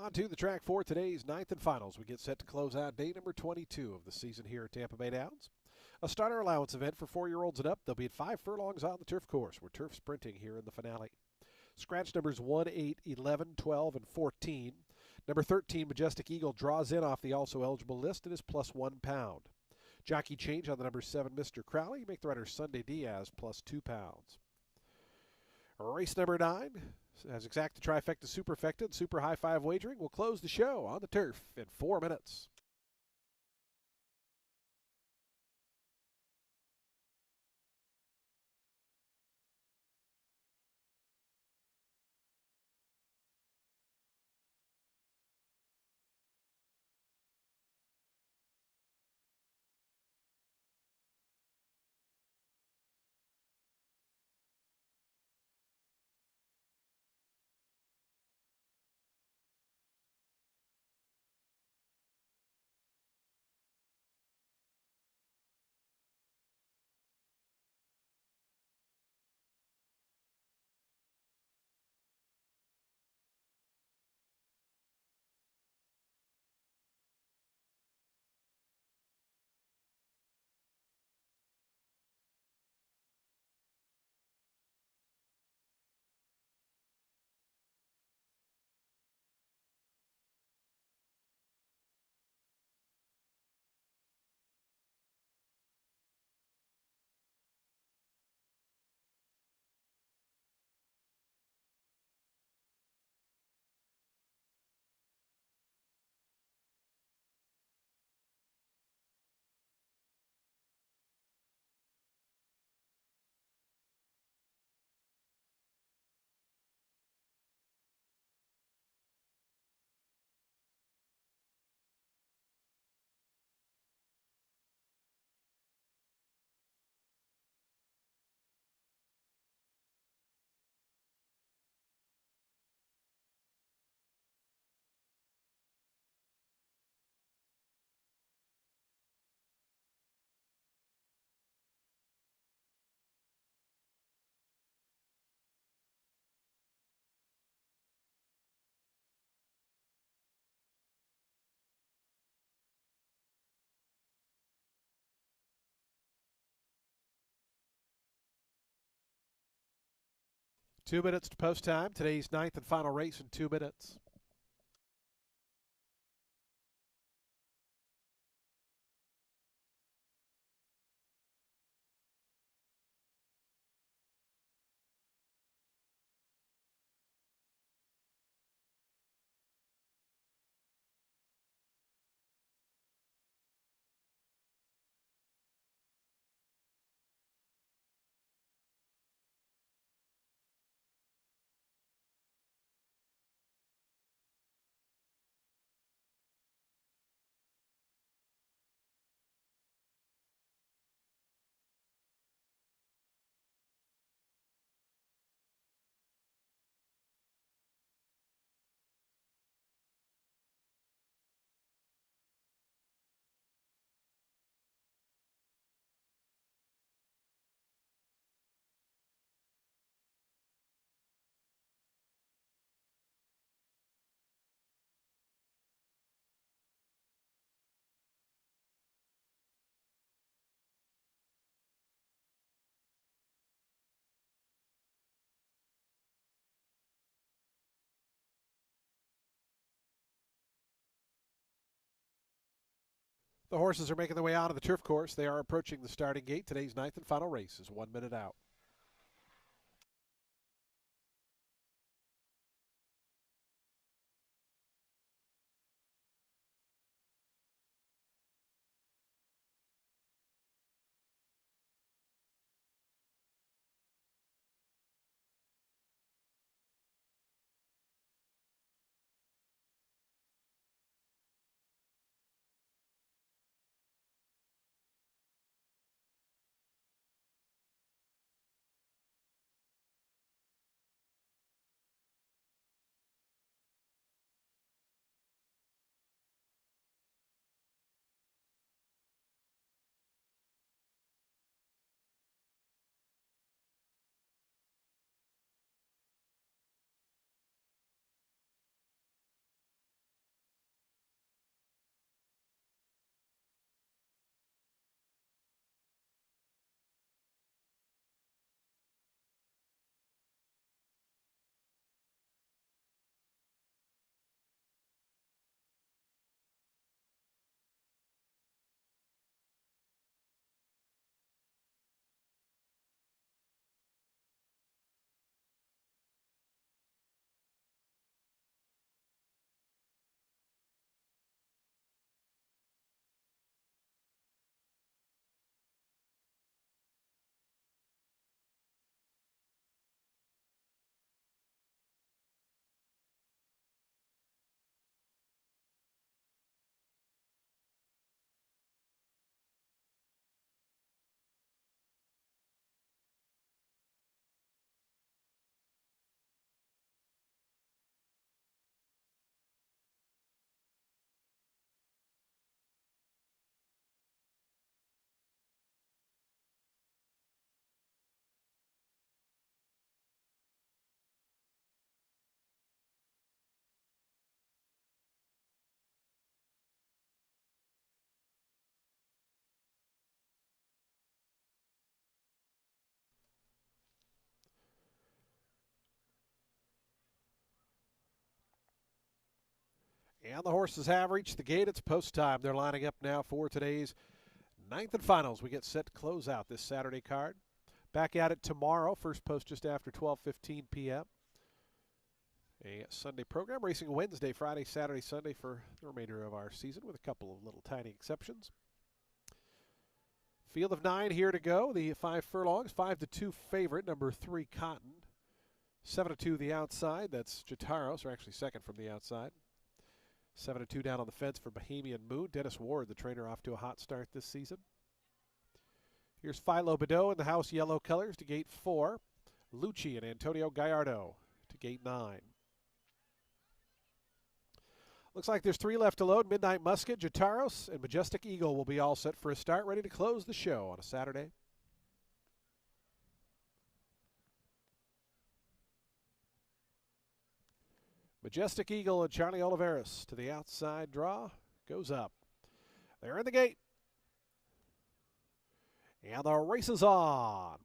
On to the track for today's ninth and finals. We get set to close out day number 22 of the season here at Tampa Bay Downs. A starter allowance event for 4-year-olds and up. They'll be at 5 furlongs on the turf course. We're turf sprinting here in the finale. Scratch numbers 1, 8, 11, 12, and 14. Number 13, Majestic Eagle, draws in off the also eligible list and is plus £1. Jockey change on the number 7, Mr. Crowley. Make the rider Sunday Diaz plus £2. Race number 9 has exacta trifecta superfecta and super high five wagering. Will close the show on the turf in 4 minutes. Two minutes to post time. Today's ninth and final race in 2 minutes. The horses are making their way out of the turf course. They are approaching the starting gate. Today's ninth and final race is 1 minute out. And the horses have reached the gate. It's post time. They're lining up now for today's ninth and finals. We get set to close out this Saturday card. Back at it tomorrow. First post just after 12:15 p.m. A Sunday program, racing Wednesday, Friday, Saturday, Sunday for the remainder of our season with a couple of little tiny exceptions. Field of 9 here to go. The 5 furlongs, 5-2 favorite, number 3 Cotton. 7-2 the outside. That's Jataros, or actually second from the outside. 7-2 down on the fence for Bohemian Moon. Dennis Ward, the trainer, off to a hot start this season. Here's Philo Badeau in the house yellow colors to gate 4. Lucci and Antonio Gallardo to gate 9. Looks like there's 3 left to load. Midnight Musket, Jataros, and Majestic Eagle will be all set for a start, ready to close the show on a Saturday. Majestic Eagle and Charlie Oliveras to the outside draw. Goes up. They're in the gate. And the race is on.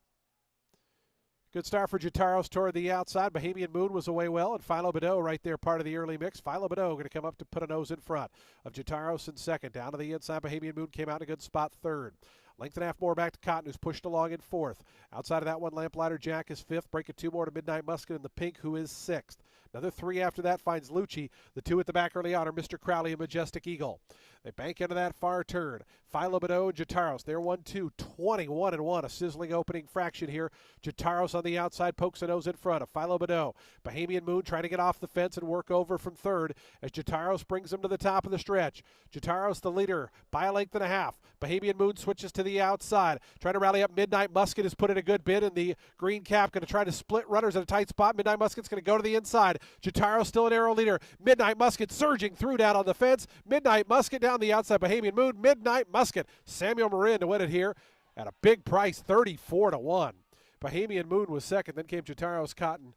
Good start for Jataros toward the outside. Bohemian Moon was away well, and Philo Badeau right there, part of the early mix. Philo Badeau going to come up to put a nose in front of Jataros in second. Down to the inside, Bohemian Moon came out in a good spot third. Length and a half more back to Cotton, who's pushed along in fourth. Outside of that one, Lamplighter Jack is fifth. Breaking 2 more to Midnight Musket in the pink, who is sixth. Another 3 after that finds Lucci. The 2 at the back early on are Mr. Crowley and Majestic Eagle. They bank into that far turn. Philo Badeau and Jataros. They're 1-2, 21-1. A sizzling opening fraction here. Jataros on the outside pokes a nose in front of Philo Badeau. Bohemian Moon trying to get off the fence and work over from third as Jataros brings him to the top of the stretch. Jataros the leader by a length and a half. Bohemian Moon switches to the outside. Trying to rally up. Midnight Musket has put in a good bid in the green cap. Going to try to split runners at a tight spot. Midnight Musket's going to go to the inside. Jataros still an arrow leader. Midnight Musket surging through down on the fence. Midnight Musket down the outside. Bohemian Moon. Midnight Musket. Samuel Marin to win it here at a big price, 34-1. Bohemian Moon was second. Then came Jataros, Cotton,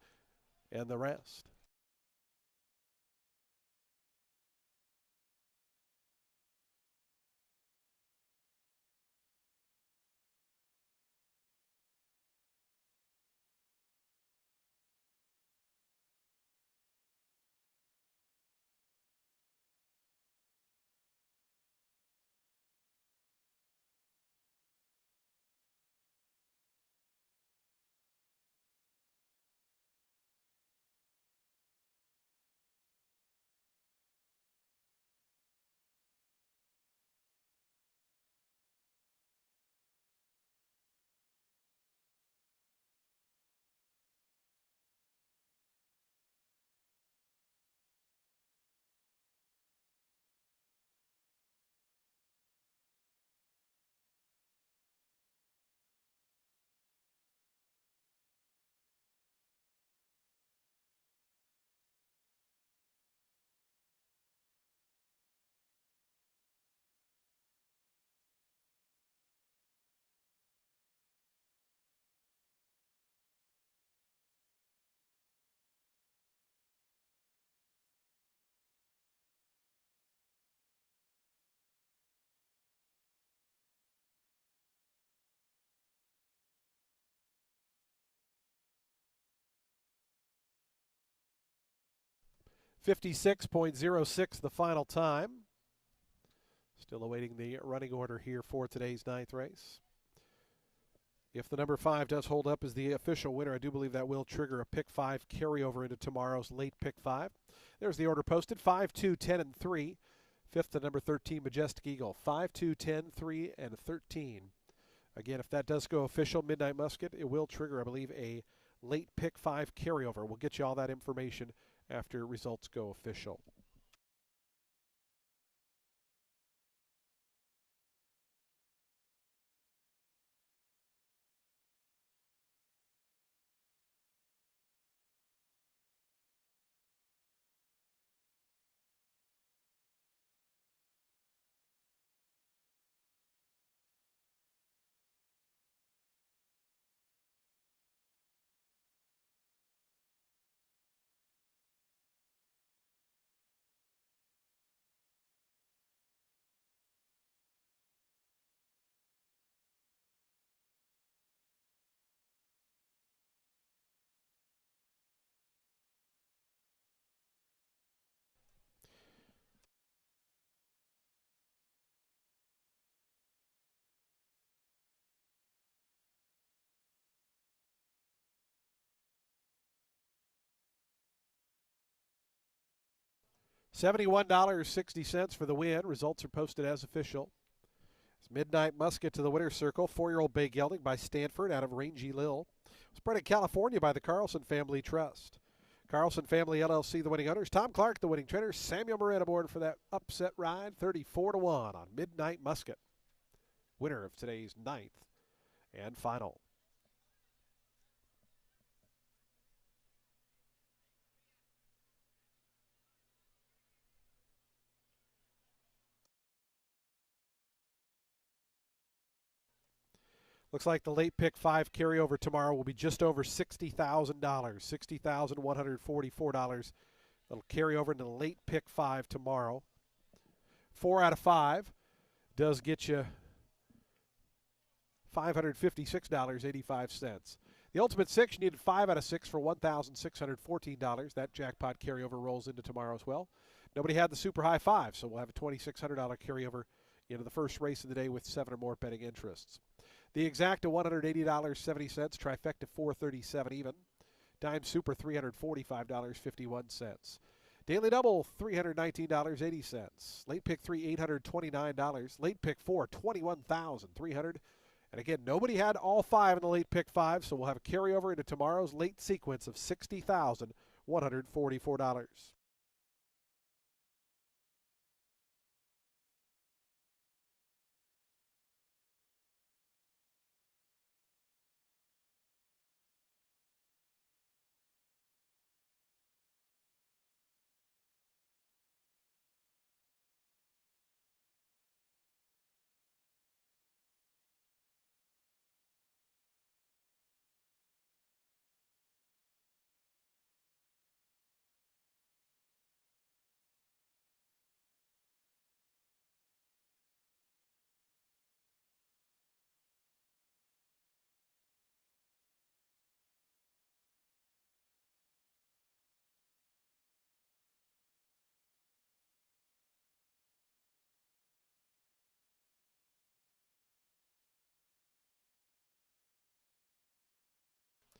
and the rest. .06 the final time. Still awaiting the running order here for today's ninth race. If the number 5 does hold up as the official winner, I do believe that will trigger a pick 5 carryover into tomorrow's late pick 5. There's the order posted: 5, 2, 10, and 3. Fifth to number 13, Majestic Eagle. 5, 2, 10, 3, and 13. Again, if that does go official, Midnight Musket, it will trigger, I believe, a late pick 5 carryover. We'll get you all that information after results go official. $71.60 for the win. Results are posted as official. It's Midnight Musket to the winner's circle. 4-year-old Bay Gelding by Stanford out of Rangy Lil. Spread in California by the Carlson Family Trust. Carlson Family LLC, the winning owners. Tom Clark, the winning trainer. Samuel Moran aboard for that upset ride. 34-1 on Midnight Musket. Winner of today's 9th and final. Looks like the late pick 5 carryover tomorrow will be just over $60,000, $60,144. That'll carry over into the late pick 5 tomorrow. 4 out of 5 does get you $556.85. The Ultimate 6, you needed 5 out of 6 for $1,614. That jackpot carryover rolls into tomorrow as well. Nobody had the super high 5, so we'll have a $2,600 carryover into the first race of the day with 7 or more betting interests. The exacta $180.70, trifecta $437 even. Dime Super $345.51. Daily Double $319.80. Late Pick 3 $829. Late Pick 4 $21,300. And again, nobody had all 5 in the Late Pick 5, so we'll have a carryover into tomorrow's late sequence of $60,144.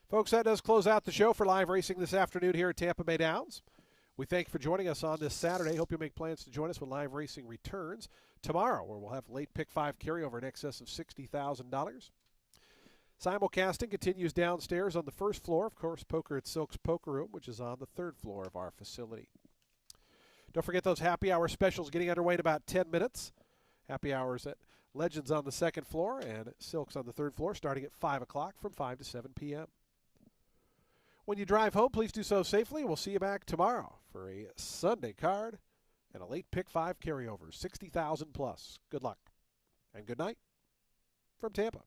Folks, that does close out the show for live racing this afternoon here at Tampa Bay Downs. We thank you for joining us on this Saturday. Hope you'll make plans to join us when live racing returns tomorrow, where we'll have late pick 5 carryover in excess of $60,000. Simulcasting continues downstairs on the first floor. Of course, poker at Silk's Poker Room, which is on the 3rd floor of our facility. Don't forget those happy hour specials getting underway in about 10 minutes. Happy hours at Legends on the 2nd floor and Silk's on the 3rd floor starting at 5 o'clock from 5 to 7 p.m. When you drive home, please do so safely. We'll see you back tomorrow for a Sunday card and a late pick 5 carryover, 60,000 plus. Good luck and good night from Tampa.